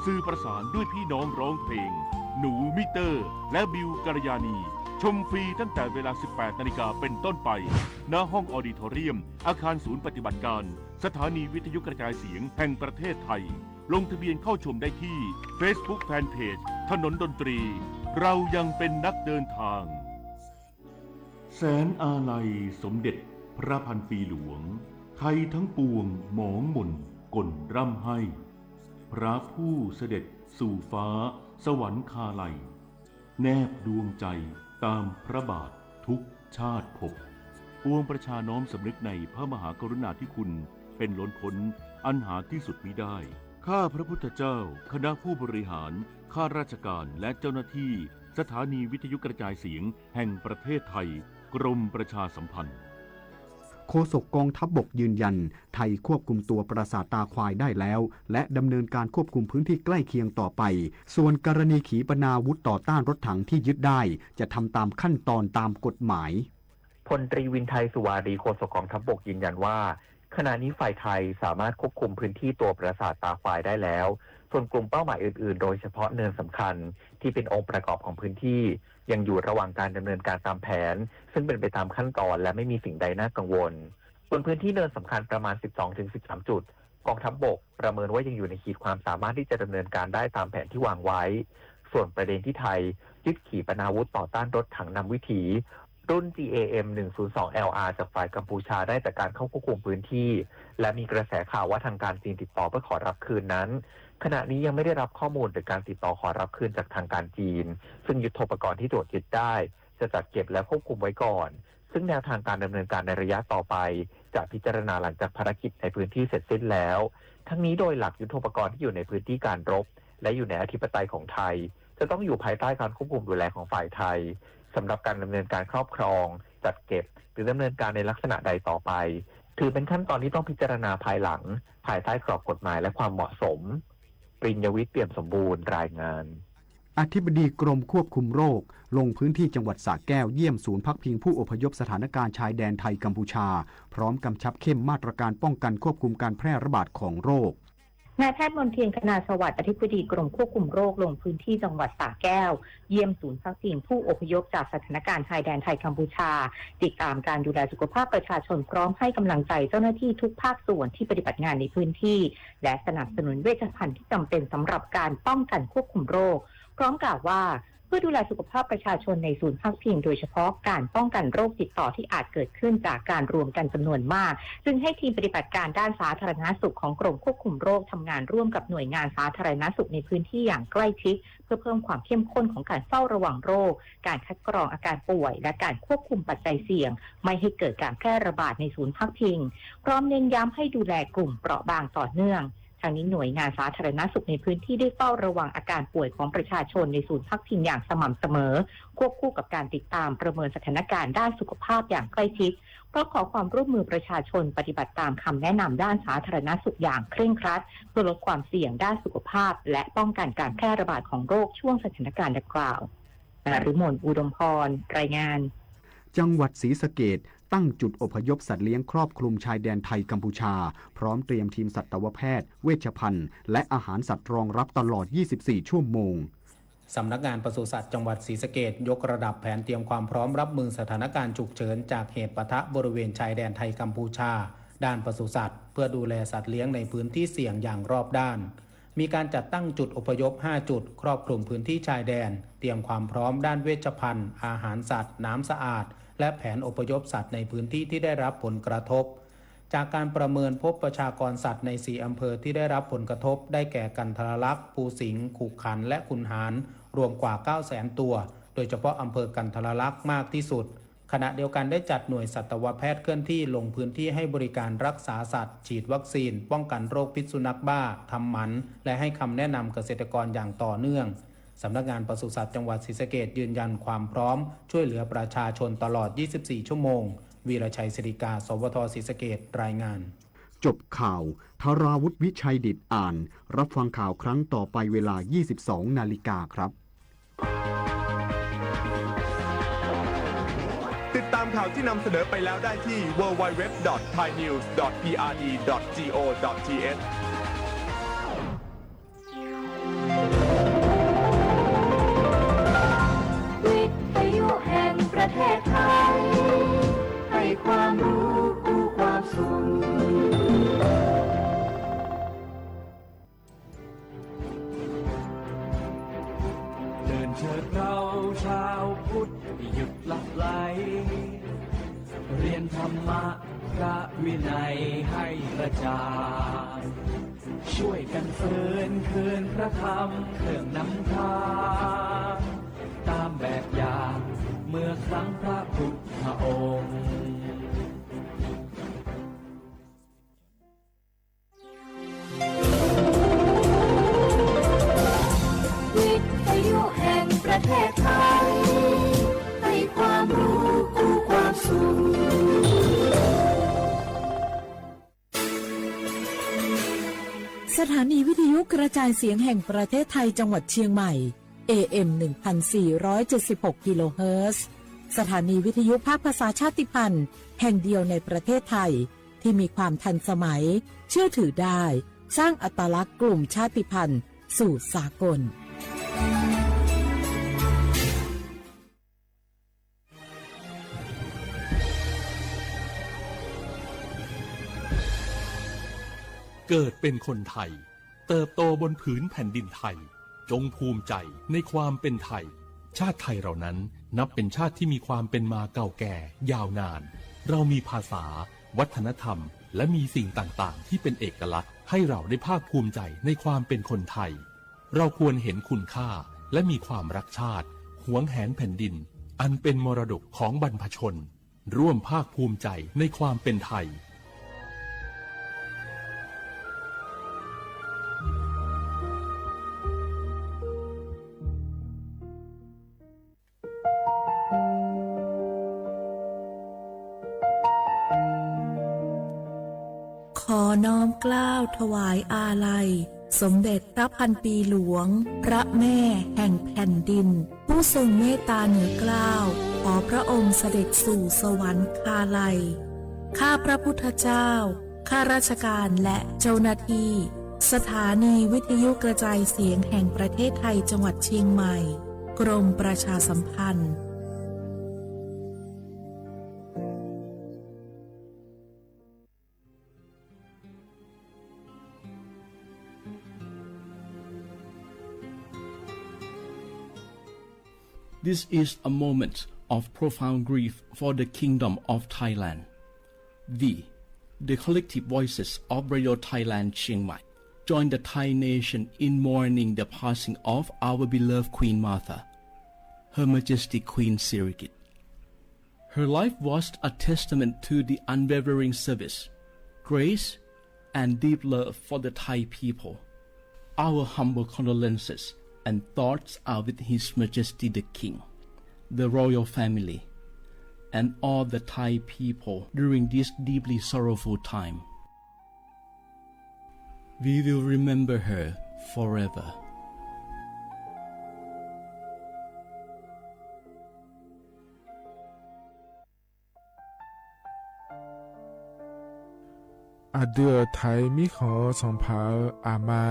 สื่อประสานด้วยพี่น้องร้องเพลงหนูมิเตอร์และบิวกัลยาณีชมฟรีตั้งแต่เวลา 18 นาฬิกาเป็นต้นไปณห้องออดิทอเรียมอาคารศูนย์ปฏิบัติการสถานีวิทยุกระจายเสียงแห่งประเทศไทยลงทะเบียนเข้าชมได้ที่ Facebook Fanpage ถนนดนตรีเรายังเป็นนักเดินทางแสนอาลัยสมเด็จพระพันปีหลวงไทยทั้งปวงหมองหม่นก่นร่ำให้พระผู้เสด็จสู่ฟ้าสวรรคาลัยแนบดวงใจตามพระบาททุกชาติภพปวงประชาน้อมสำนึกในพระมหากรุณาธิคุณเป็นล้นพ้นอันหาที่สุดมิได้ข้าพระพุทธเจ้าคณะผู้บริหารข้าราชการและเจ้าหน้าที่สถานีวิทยุกระจายเสียงแห่งประเทศไทยกรมประชาสัมพันธ์โฆษกกองทัพบกยืนยันไทยควบคุมตัวปราสาทตาควายได้แล้วและดำเนินการควบคุมพื้นที่ใกล้เคียงต่อไปส่วนกรณีขีปนาวุธต่อต้านรถถังที่ยึดได้จะทำตามขั้นตอนตามกฎหมายพลตรีวินไทยสุวารีโฆษกกองทัพบกยืนยันว่าขณะนี้ฝ่ายไทยสามารถควบคุมพื้นที่ตัวปราสาทตาควายได้แล้วส่วนกลุ่มเป้าหมายอื่นๆโดยเฉพาะเนินสำคัญที่เป็นองค์ประกอบของพื้นที่ยังอยู่ระหว่างการดำเนินการตามแผนซึ่งเป็นไปตามขั้นตอนและไม่มีสิ่งใดน่ากังวลส่วนพื้นที่เนินสำคัญประมาณ 12-13 จุดกองทัพบกประเมินว่ายังอยู่ในขีดความสามารถที่จะดำเนินการได้ตามแผนที่วางไว้ส่วนประเด็นที่ไทยยึดขีปนาวุธต่อต้านรถถังนำวิถีรุ่น GAM 102 LR จากฝ่ายกัมพูชาได้จากการเข้าควบคุมพื้นที่และมีกระแสข่าวว่าทางการจีนติดต่อเพื่อขอรับคืนนั้นขณะนี้ยังไม่ได้รับข้อมูลหรือการติดต่อขอรับคืนจากทางการจีนซึ่งยุทโธปกรณ์ที่ตรวจยึดได้จะจัดเก็บและควบคุมไว้ก่อนซึ่งแนวทางการดำเนินการในระยะต่อไปจะพิจารณาหลังจากภารกิจในพื้นที่เสร็จสิ้นแล้วทั้งนี้โดยหลักยุทโธปกรณ์ที่อยู่ในพื้นที่การรบและอยู่ในอธิปไตยของไทยจะต้องอยู่ภายใต้การควบคุมดูแลของฝ่ายไทยสำหรับการดำเนินการครอบครองจัดเก็บหรือดำเนินการในลักษณะใดต่อไปถือเป็นขั้นตอนที่ต้องพิจารณาภายหลังภายใต้กรอบกฎหมายและความเหมาะสมปริญญวิทย์เปี่ยมสมบูรณ์รายงานอธิบดีกรมควบคุมโรคลงพื้นที่จังหวัดสระแก้วเยี่ยมศูนย์พักพิงผู้อพยพสถานการณ์ชายแดนไทยกัมพูชาพร้อมกำชับเข้มมาตรการป้องกันควบคุมการแพร่ระบาดของโรคนายแพทย์มนเทียนคณาสวัสดิ์อธิบดีกรมควบคุมโรคลงพื้นที่จังหวัดสระแก้วเยี่ยมศูนย์พักพิงผู้อพยพจากสถานการณ์ชายแดนไทยกัมพูชาติดตามการดูแลสุขภาพประชาชนพร้อมให้กำลังใจเจ้าหน้าที่ทุกภาคส่วนที่ปฏิบัติงานในพื้นที่และสนับสนุนเวชภัณฑ์ที่จำเป็นสำหรับการป้องกันควบคุมโรคพร้อมกล่าวว่าเพื่อดูแลสุขภาพประชาชนในศูนย์พักพิงโดยเฉพาะการป้องกันโรคติดต่อที่อาจเกิดขึ้นจากการรวมกันจำนวนมากจึงให้ทีมปฏิบัติการด้านสาธารณสุขของกรมควบคุมโรคทำงานร่วมกับหน่วยงานสาธารณสุขในพื้นที่อย่างใกล้ชิดเพื่อเพิ่มความเข้มข้นของการเฝ้าระวังโรคการคัดกรองอาการป่วยและการควบคุมปัจจัยเสี่ยงไม่ให้เกิดการแพร่ระบาดในศูนย์พักพิงพร้อมเน้นย้ำให้ดูแลกลุ่มเปราะบางต่อเนื่องทางนี้หน่วยงานสาธารณสุขในพื้นที่ได้เฝ้าระวังอาการป่วยของประชาชนในศูนย์พักพิงอย่างสม่ำเสมอควบคู่กับการติดตามประเมินสถานการณ์ด้านสุขภาพอย่างใกล้ชิดเพราะขอความร่วมมือประชาชนปฏิบัติตามคำแนะนำด้านสาธารณสุขอย่างเคร่งครัดเพื่อลดความเสี่ยงด้านสุขภาพและป้องกันการแพร่ระบาดของโรคช่วงสถานการณ์ดังกล่าวนฤมลอุดมพรรายงานจังหวัดศรีสะเกษตั้งจุดอพยพสัตว์เลี้ยงครอบคลุมชายแดนไทยกัมพูชาพร้อมเตรียมทีมสัตวแพทย์เวชภัณฑ์และอาหารสัตว์รองรับตลอด 24 ชั่วโมงสำนักงานปศุสัตว์จังหวัดศรีสะเกษยกระดับแผนเตรียมความพร้อมรับมือสถานการณ์ฉุกเฉินจากเหตุปะทะบริเวณชายแดนไทยกัมพูชาด้านปศุสัตว์เพื่อดูแลสัตว์เลี้ยงในพื้นที่เสี่ยงอย่างรอบด้านมีการจัดตั้งจุดอพยพ 5 จุดครอบคลุมพื้นที่ชายแดนเตรียมความพร้อมด้านเวชภัณฑ์อาหารสัตว์น้ำสะอาดและแผนอพยพสัตว์ในพื้นที่ที่ได้รับผลกระทบจากการประเมินพบประชากรสัตว์ใน4อำเภอที่ได้รับผลกระทบได้แก่กันทรลักษณ์ภูสิงห์ขุขันธ์และขุนหารรวมกว่า 900,000 ตัวโดยเฉพาะอำเภอกันทรลักษณ์มากที่สุดขณะเดียวกันได้จัดหน่วยสัตวแพทย์เคลื่อนที่ลงพื้นที่ให้บริการรักษาสัตว์ฉีดวัคซีนป้องกันโรคพิษสุนัขบ้าทำหมันและให้คำแนะนำเกษตรกรอย่างต่อเนื่องสำนักงานปศุสัตว์จังหวัดศรีสะเกษยืนยันความพร้อมช่วยเหลือประชาชนตลอด 24 ชั่วโมงวีรชัยศิริกาสวทศรีสะเกษรายงานจบข่าวธาราวุฒิวิชัยดิษฐ์อ่านรับฟังข่าวครั้งต่อไปเวลา 22 นาฬิกาครับติด ตามข่าวที่นำเสนอไปแล้วได้ที่ www.thainews.prd.go.th วิทยุแห่งประเทศไทยให้ความรู้คู่ความสุขเดินเชิดเราชาวพุทธหยุดหลับไหลเรียนธรรมะพระวินัยให้กระจ่างช่วยกันฝืนคืนพระธรรมเครื่องนำทางตามแบบอย่างเมื่อครั้งพระพุทธองค์วิทยุแห่งประเทศไทยให้ความรู้คู่ความสุขสถานีวิทยุกระจายเสียงแห่งประเทศไทยจังหวัดเชียงใหม่ AM 1476 กิโลเฮิรตซ์สถานีวิทยุภาคภาษาชาติพันธุ์แห่งเดียวในประเทศไทยที่มีความทันสมัยเชื่อถือได้สร้างอัตลักษณ์กลุ่มชาติพันธุ์สู่สากลเกิดเป็นคนไทยเติบโตบนผืนแผ่นดินไทยจงภูมิใจในความเป็นไทยชาติไทยเรานั้นนับเป็นชาติที่มีความเป็นมาเก่าแก่ยาวนานเรามีภาษาวัฒนธรรมและมีสิ่งต่างๆที่เป็นเอกลักษณ์ให้เราได้ภาคภูมิใจในความเป็นคนไทยเราควรเห็นคุณค่าและมีความรักชาติหวงแหนแผ่นดินอันเป็นมรดกของบรรพชนร่วมภาคภูมิใจในความเป็นไทยขอน้อมเกล้าถวายอาลัยสมเด็จพระพันปีหลวงพระแม่แห่งแผ่นดินผู้ทรงเมตตาเหนือเกล้าขอพระองค์เสด็จสู่สวรรคาลัยข้าพระพุทธเจ้าข้าราชการและเจ้าหน้าที่สถานีวิทยุกระจายเสียงแห่งประเทศไทยจังหวัดเชียงใหม่กรมประชาสัมพันธ์This is a moment of profound grief for the Kingdom of Thailand. We, the collective voices of Radio Thailand Chiang Mai, join the Thai nation in mourning the passing of our beloved Queen Martha, Her Majesty Queen Sirikit. Her life was a testament to the unwavering service, grace, and deep love for the Thai people. Our humble condolences and thoughts are with His Majesty the King, the royal family, and all the Thai people during this deeply sorrowful time. We will remember her forever. Adua Thai มิขอส่งเผาอามา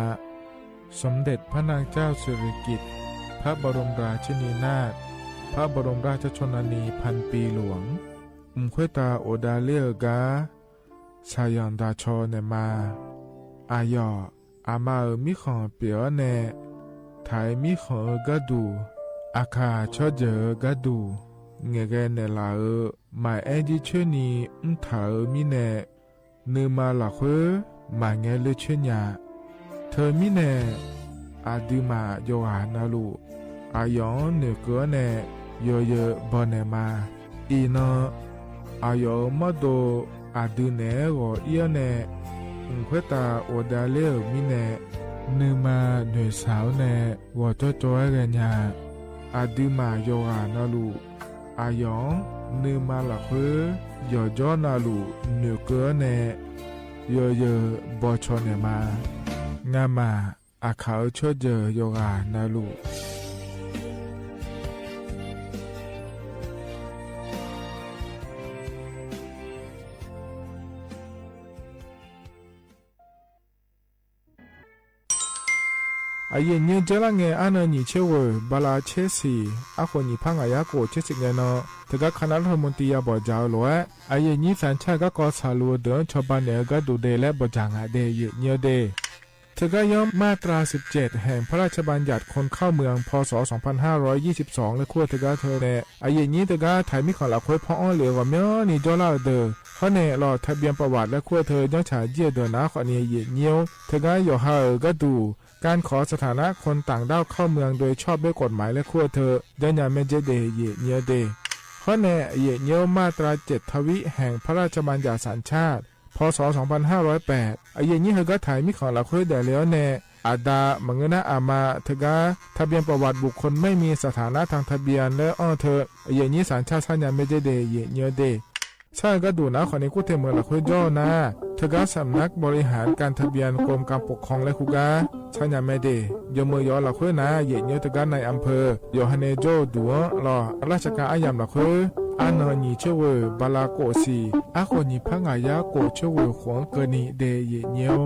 สมเด็จพระนางเจ้าสิริกิติ์พระบรมราชินีนาถพระบรมราชชนนีพันปีหลวงควยตาโอดาเลียกาชายันดาชอเนมาอายออามามิขอเปียวเนไทยมิขอกะดูอาคาชอเจอกะดูเงเกเนลามาเอดิเชนีถามิเนนืมาหลักมาเงเลเชญาเธอมิเนอาดิมาโยหานาลูอายองเนเกเนโยเยบอเนมาอีนอายอมโดอาดูเนโอเอียเนควยตาโอดาเลมิเนนืมาเนสาวเนวอจอจอยเรญาอาดิมาโยหานาลูอายองนืมาหลักยอจอนาลูเนเกเนโยเยบอชอเนมางามาอาเขาชดเจอโยกานาลู အရင်ညကြလာငယ်အနညီချေဝဘလာချေစီအခုညီဖငါရကိုချစ်စငယ်နော်တကခဏလမတီယာဘောကြောလောအရင်ညီစန်ချကကောဆာလိုဒချဘနေကဒူဒေလဲဘောဂျာငါဒေယညဒေทกยอมมาตรา17แห่งพระราชบัญญัติคนเข้าเมืองพศ2522และขั้วทกเธอแน่อายุนี้ทกไทยมีขอหลักคุยพ่อเหลือว่าเมื่อนี่จอลาเดอเพราะแน่รอทะเบียนประวัติและขั้วเธอยังฉายเยี่ยเดินนะขอนี้เยี่ยเงี้ยวทกอยู่ห่างก็ดูการขอสถานะคนต่างด้าวเข้าเมืองโดยชอบด้วยกฎหมายและขั้วเธอยังไม่เจเดเยี่ยเงี้ยเดเพราะแน่เยี่ยเงี้ยวมาตรา7ทวิแห่งพระราชบัญญัติสัญชาติพศ2508อายุนี้เฮก็ถ่ายมีของหลักคุยได้แล้วแน่อาดามังนะอามาเธอกาทะเบียนประวัติบุคคลไม่มีสถานะทางทะเบียนและอ้อเธออายุนี้สัญชาติสัญญาไม่ได้เดยเยอะเดใช่ก็ดูนะขอในคู่เทเมืองหลักคุยย่อนะเธอกาสำนักบริหารการทะเบียนกรมการปกครองและคุกาสัญญาไม่ได้ยมือยอหลักคุยนะเยอะเยอะเธอกาในอำเภอยอฮันเนโจดัวรอราชการอายามหลักคุยอันนี้เชื่อว่าบาลาโกสีอาคนนี้พังอายาโกเชื่อว่าขวงเกินีเดยเนียว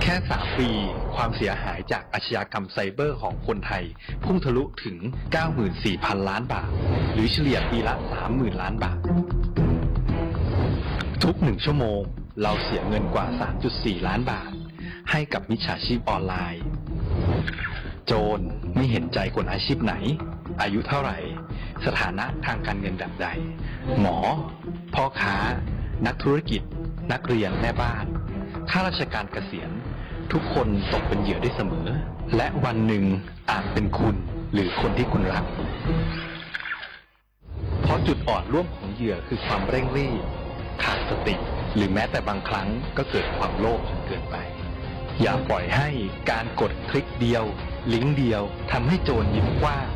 แค่3 ปีความเสียหายจากอาชญากรรมไซเบอร์ของคนไทยพุ่งทะลุถึง 94,000 ล้านบาทหรือเฉลี่ยปีละ 30,000 ล้านบาททุก1 ชั่วโมงเราเสียเงินกว่า 3.4 ล้านบาทให้กับมิจฉาชีพออนไลน์โจรไม่เห็นใจคนอาชีพไหนอายุเท่าไหร่สถานะทางการเงินแบบใดหมอพ่อค้านักธุรกิจนักเรียนแม่บ้านข้าราชการเกษียณทุกคนตกเป็นเหยื่อได้เสมอและวันหนึ่งอาจเป็นคุณหรือคนที่คุณรักเพราะจุดอ่อนร่วมของเหยื่อคือความเร่งรีบขาดสติหรือแม้แต่บางครั้งก็เกิดความโลภจนเกินไปอย่าปล่อยให้การกดคลิกเดียวลิงก์เดียวทำให้โจรยิ้มกว้าง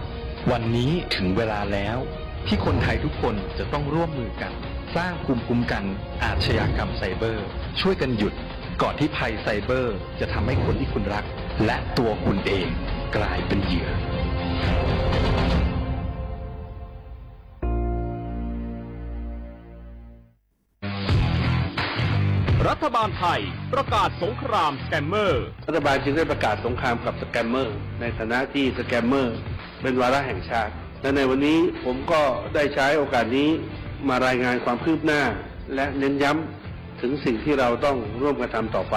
วันนี้ถึงเวลาแล้วที่คนไทยทุกคนจะต้องร่วมมือกันสร้างภูมิคุ้มกันอาชญากรรมไซเบอร์ช่วยกันหยุดก่อนที่ภัยไซเบอร์จะทำให้คนที่คุณรักและตัวคุณเองกลายเป็นเหยื่อรัฐบาลไทยประกาศสงครามสแกมเมอร์รัฐบาลจึงได้ประกาศสงครามกับสแกมเมอร์ในฐานะที่สแกมเมอร์เป็นวาระแห่งชาติและในวันนี้ผมก็ได้ใช้โอกาสนี้มารายงานความคืบหน้าและเน้นย้ำถึงสิ่งที่เราต้องร่วมกันทำต่อไป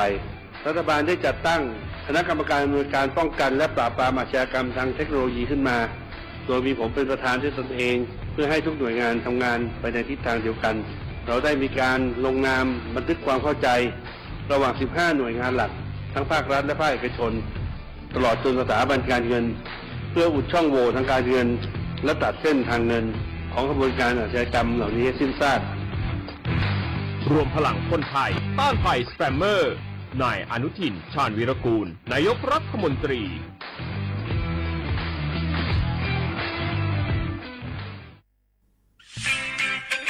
รัฐบาลได้จัดตั้งคณะกรรมการอำนวยการป้องกันและปราบปรามอาชญากรรมทางเทคโนโลยีขึ้นมาโดยมีผมเป็นประธานด้วยตนเองเพื่อให้ทุกหน่วยงานทำงานไปในทิศทางเดียวกันเราได้มีการลงนามบันทึกความเข้าใจระหว่าง15 หน่วยงานหลักทั้งภาครัฐและภาคเอกชนตลอดจนสถาบันการเงินเพื่ออุดช่องโหว่ทางการเงินและตัดเส้นทางเงินของกระบวนการอาชญากรรมเหล่านี้ให้สิ้นซากรวมพลังคนไทยต้านภัยสแกมเมอร์นายอนุทินชาญวีรกูลนายกรัฐมนตรี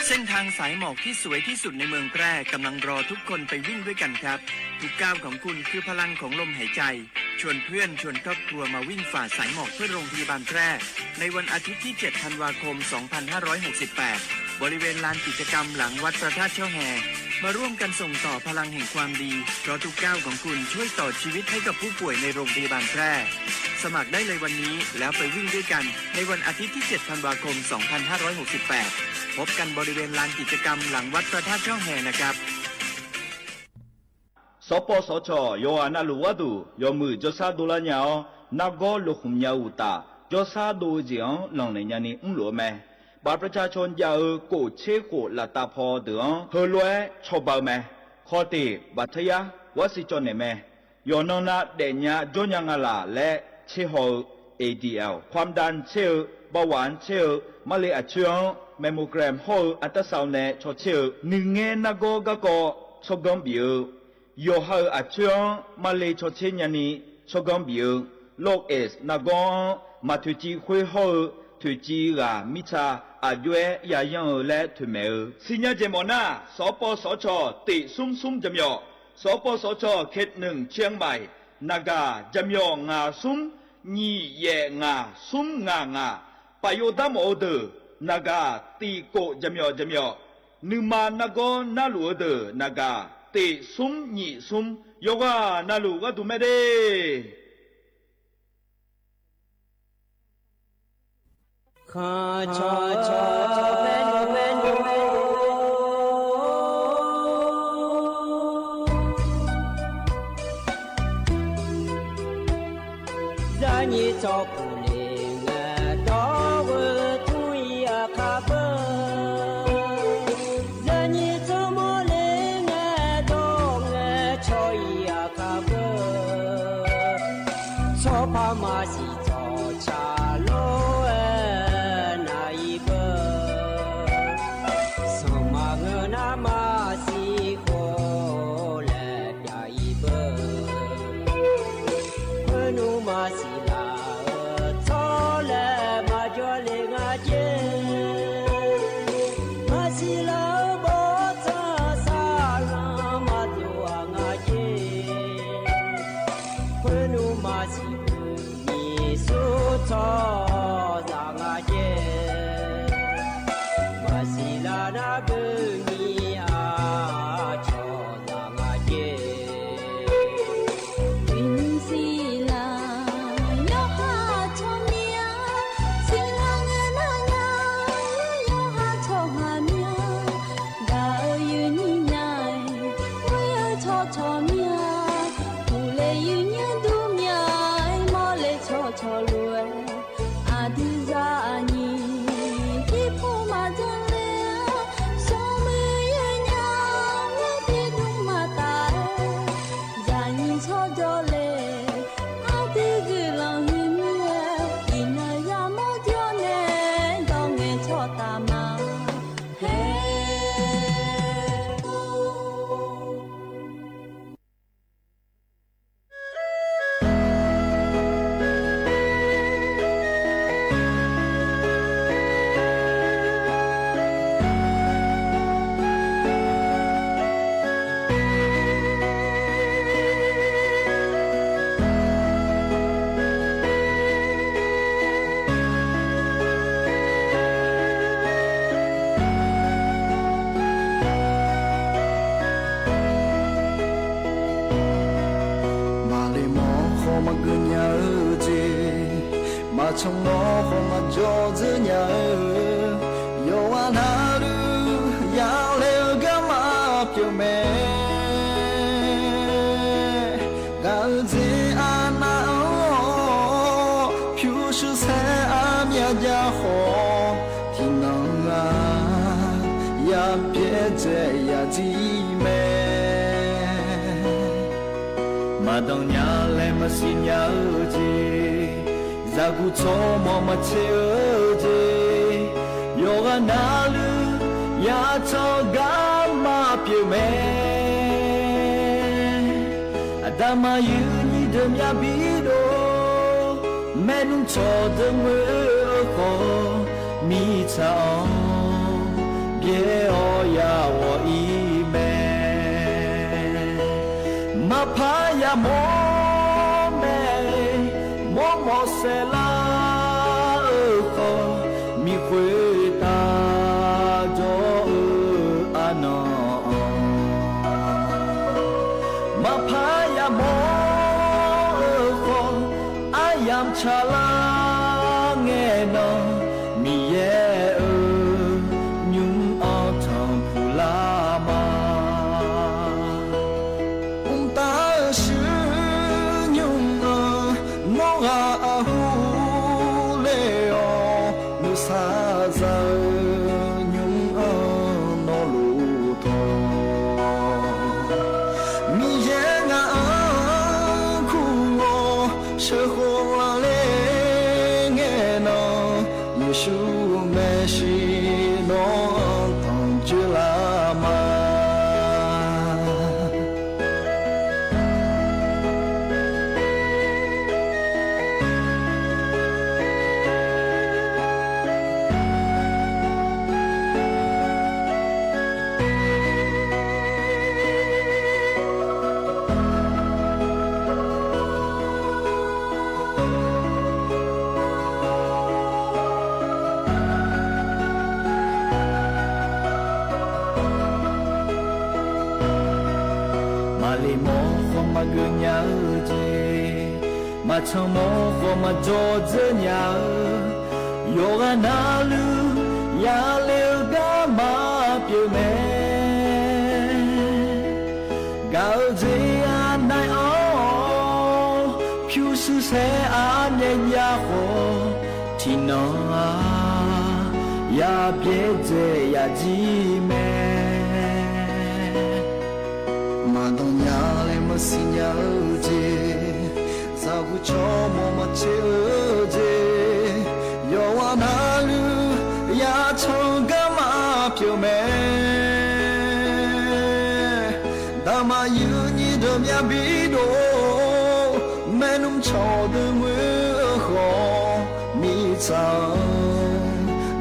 เส้นทางสายหมอกที่สวยที่สุดในเมืองแพร่กำลังรอทุกคนไปวิ่งด้วยกันครับทุกก้าวของคุณคือพลังของลมหายใจชวนเพื่อนชวนครอบครัวมาวิ่งฝ่าสายหมอกเพื่อโรงพยาบาลแพร่ในวันอาทิตย์ที่7 ธันวาคม 2568บริเวณลานกิจกรรมหลังวัดพระธาตุช่อแฮมาร่วมกันส่งต่อพลังแห่งความดีเพราะทุกก้าวของคุณช่วยต่อชีวิตให้กับผู้ป่วยในโรงพยาบาลแพร่สมัครได้เลยวันนี้แล้วไปวิ่งด้วยกันในวันอาทิตย์ที่7 ธันวาคม 2568พบกันบริเวณลานกิจกรรมหลังวัดพระธาตุช่อแฮนะครับสปสชโยอานาลูวาดูโยมือจซาดูลาเนียวนักกอลุคุมยาอุตาจซาดูเจียงหลังในยานีหลัวแม่บาประชาชนยาโกเชโกลาตาพอเดืองเฮลวยชอบาแม่ขอตีบัทยาวสิจนเนแม่ยอนนาเดญาจยังาลาและเชโฮ ADL ความดันเชลเบาหวานเชลมาเลอาเชียงแมมโมแกรมโฮอัตราซาวน์เนชเชลหนึ่งเงนักกะกอชกอมบิโยฮาอาเชียงมาเลชเชญานีชกอมบิโลกเอสนักกอมาทุจีคุยโฮทุจีรามิชาอายุยายังและทุเมอสิญญาเจมอนาสปสชติซุมจำยอสปสชเขต1เชียงใหม่นากาจำยองาซุมนี่เยงาซุมงาปโยดามโอเดนากาตีโกจำยอ นึมานากอนาลัวเดนากาเตซุมหนีซุมโยกานาลูกาตุเมเดข้าชอชอเมนูเมนูเมนูรานีจอผู้เลี้ยงดอกทุยอาคาเบรานีจอมเลี้ยงดอกชอยอาคาเบชอบพามาสิจอชาโล从我和我做子女，有啊那路要了个嘛表妹，儿子啊那哦，就是才啊面家伙，听能啊呀别这呀姊妹，马东娘来嘛是娘子。Zagu tomo mateoje yoga nalu ya toga ma piume adama yuni dem ya bido menun chodem ko mi chao bie o ya wo ime ma pa ya mo mo se la ko mi khue ta jo ano ma pha ya mo ko ayam chala nge no mi ye nhung o thong phula ma ta shu 里莫和嘛个鸟子，嘛唱莫和嘛做子鸟，有个那路呀留个嘛表妹，高子啊奈哦，就是谁啊年呀火，听侬啊呀别这呀姊妹。mà xin nhớ gì sao cứ cho mà chịu gì yo ana lu ya chong ga ma pyo me da ma yu ni do mya bi do me num cho de mưa ho mi chang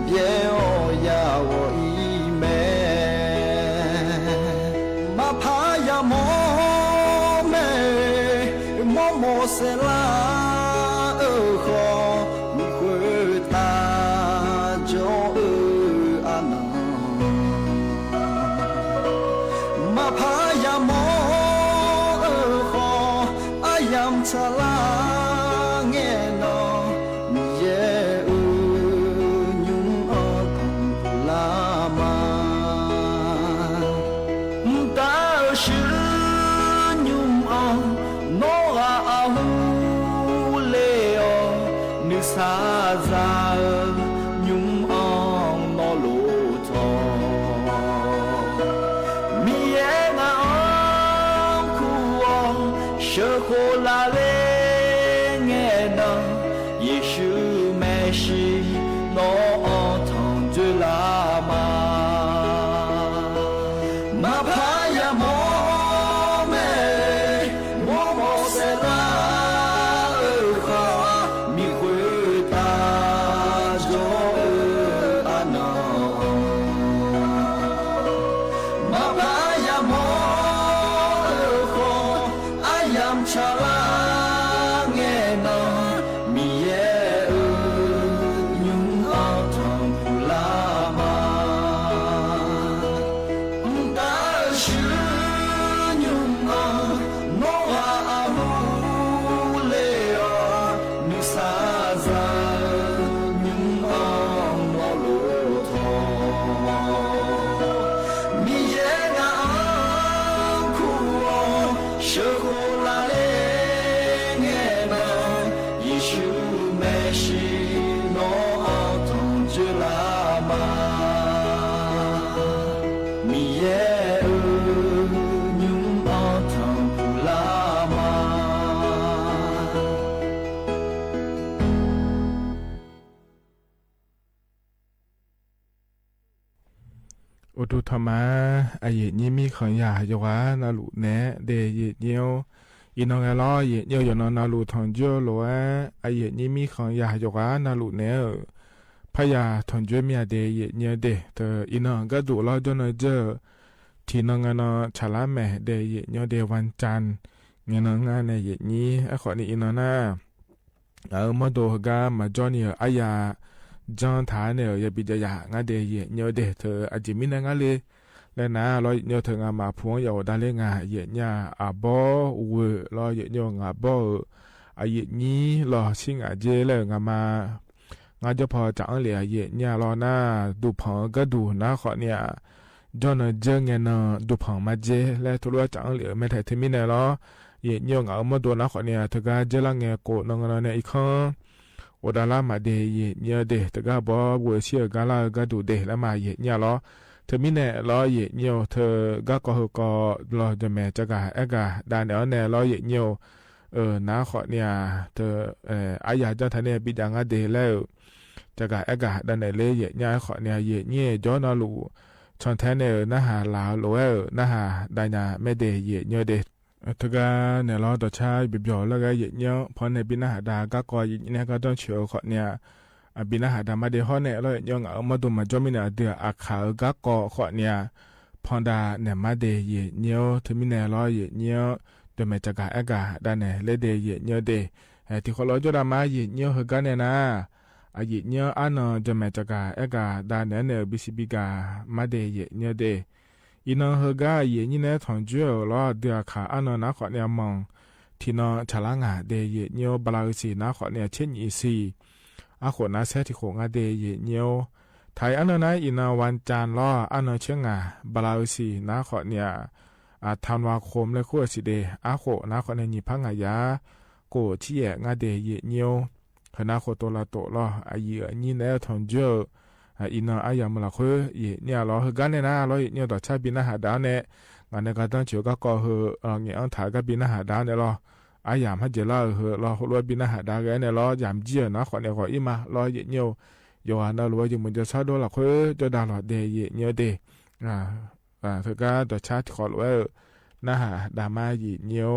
bie o ya wo i me ma pa ya mo mô sẽ la ở kho khơi ta cho an mà phá ya mô ở kho ayam cha la nghe nó ye nhung ở thằng la ma ta sư nhung ông nó xa ra nhung ong nó lũ thò mi em ong khu ong sơ khô la lê nghe nó Giêsu mẹ si nó thằng dưới la mà phá ya mô mẹ mô mô sẽ laอุตุธรรมะอาเยนี้มีขันยาจวานาลุเนเดเยเนียวอินองเอลอเยเนียวยนนาลุทองเจอโลอาเยนี้มีขันยาจวานาลุเนพยาทองเจมีเดเยเนียเดเธออินองก็ดูลอจนเจอที่นองนชาลาแม่เดเยเนียวเดวันจันเงินงานในเยนี้ขอนี้อินองนามาดูกามาจอนี่อายาจอนฐานเนี่ยอย่าปิดอย่างงั้นเดียเนียวเดเธออาจจะมีนั่งอะไรแล้วนะเราเนียวเธองามาพวงอยู่ด้านเล่งาเยเนี่ยอาบอเวเราเยเนียงาบออาเยนี้เราชิงอาเจเลยงามางาจะพอจังเลยเยเนี่ยเราหน้าดูผังก็ดูนะขอเนี่ยจอนเจอเงินดูผังมาเจแล้วทุกจังเลยไม่ถ่ายที่มีเนี่ยเราเยเนี่ยงามาดูนะขอเนี่ยเธอก็เจลังเงโกนงเนี่ยอีกครั้งโอดาลามาเดเยเนี่ยเดแต่ก็บอกว่าเชื่อกาลาก็ดูเดแล้วมาเยเนี่ยล้อเธอมีเนี่ยล้อเยเนี่ยเธอก็ล้อจะแม่จะกะเอกะดานเนี่ยล้อเยเนี่ยน้าขอเนี่ยเธออายาเจ้าท่านเนี่ยปิดางเดแล้วจะกะเอกะดานเนี่ยเลยเยเนี่ยขอเนี่ยเยเนี่ยย้อนลูชอนแทนเนี่ยน่าหาลาวโลน่าหาดานาไม่เดเยเนี่ยเดทกาเนี่ยเราต่อชายบิบยอแล้วก็เยเนี่ยพอในบินาหาดาก็เนี่ยก็ต้องเชื่อขอเนี่ยบินาหาดามาเดฮอเนี่ยเรายังเอามาดูมาจอมินาเดืออาขาวก็ขอเนี่ยพอดาเนี่ยมาเดเยเนี่ยถึงมิเนี่ยเราเยเนี่ยเดี๋ยวแม่จะกะเอกะดาเนี่ยเลเดเยเนี่ยเดที่เขาเราจะรามาเยเนี่ยเฮกันเนี่ยนะอาเยเนี่ยอันเดี๋ยวแม่จะกะเอกะดาเนี่ยบิสิบิกามาเดเยเนี่ยเด อีนอเฮกาเยนี่แน่ทองเจ้าล้อเดือขาอันนอขอเนี่ยมองที่นอฉลางาเดเยเนียวบลาสีนาขอเนี่ยเช่นอีซีอาขนาเซติโขงาเดเยเนียวไทยอันนั้นอีนาวันจานล้ออันนอเชื่องาบลาสีนาขอเนี่ยธันวาคมและคู่สิเดอาโขนาขอเนี่ยหยิบพังอายาโกที่แยงาเดเยเนียวคณะโคตัวละโตล้ออาเยนี่แน่ทองเจ้าอีนาอายามละคือเยเนี่ยล้อเฮกันเนี่ยนะล้อเนี่ยต่อชาบินหาดาวเนี่ยงานในการตั้งเฉียวก็ก่อเฮเนี่ยอันถ่ายก็บินหาดาวเนี่ยล้ออายามให้เจล่าเฮล้อล้อบินหาดาวกันเนี่ยล้อยามเจียนะขอเนี่ยขออีมาล้อเยเนี่ยโยฮันน่ะล้อยังมันจะชาดูละคือจะดาล้อเดเยเนี่ยเดเธอก็ต่อชาขอล้อนะฮะดามาเยเนี่ย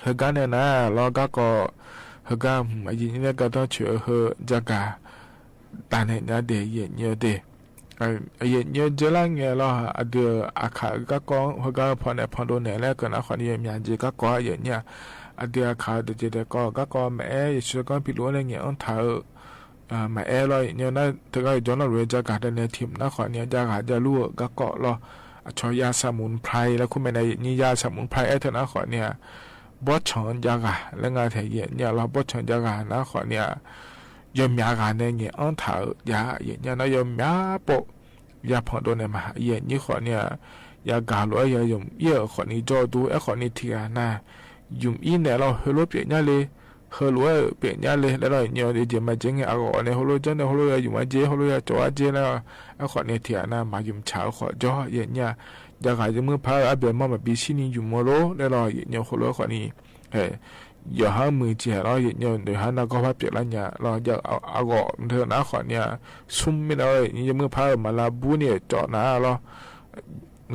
เฮกันเนี่ยนะเราก็เฮกันอายุเนี่ยก็ต้องเชื่อเฮจักาตาเนี่ยเดียเยอะเดเยอะเจริญเงี้ยเราเดืออาคาก็เฮกันพอเนี่ยพอโดนเนี่ยแล้วก็นะคนนี้มีอันจีก็เยอะเนี่ยเดืออาคาเดือเด็กก็แม่ช่วยก็พิลุอะไรเงี้ยอันเธอมาเลยเนี่ยนะถึงก็ย้อนเรื่องจากการเดินทีมนะขอเนี่ยจากจะรู้ก็รอชอยาสมุนไพรแล้วคุณแม่ในนิยาสมุนไพรเท่านะขอเนี่ยบดชอนจากาแล้วงานเทียเนี่ยเราบดชอนจากานะขอเนี่ยยมยาการเนี่ยอันเธอยาเนี่ยนะยมยาปกยาพอโดนเนี่ยมาเนี่ยขอเนี่ยยากาลอยยมเยอะขอนี่จอดูขอนี่ทีนะยมอินเนี่ยเราเฮโลเปียเนี่ยเลยเฮโลเปียเนี่ยเลยแล้วเราเนี่ยเดี๋ยวมาเจงเอาก่อนเนี่ยเฮโลจังเนี่ยเฮโลอยู่มาเจเฮโลจ่อเจแล้วขอเนี่ยทีนะมายุมเช้าขอจ่อเนี่ยอยากจะมือพาอาเบลมาบีชินีอยู่มโลแล้วเราเนี่ยเฮโลขอนี่อย่าหามือเจเราเนี่ยเดี๋ยวหานักก็พับเปียแล้วเนี่ยเราอยากเอาก่อนเธอนะขอเนี่ยซุ่มไม่ได้เนี่ยมือพามาลาบูเนี่ยจ่อนะเรา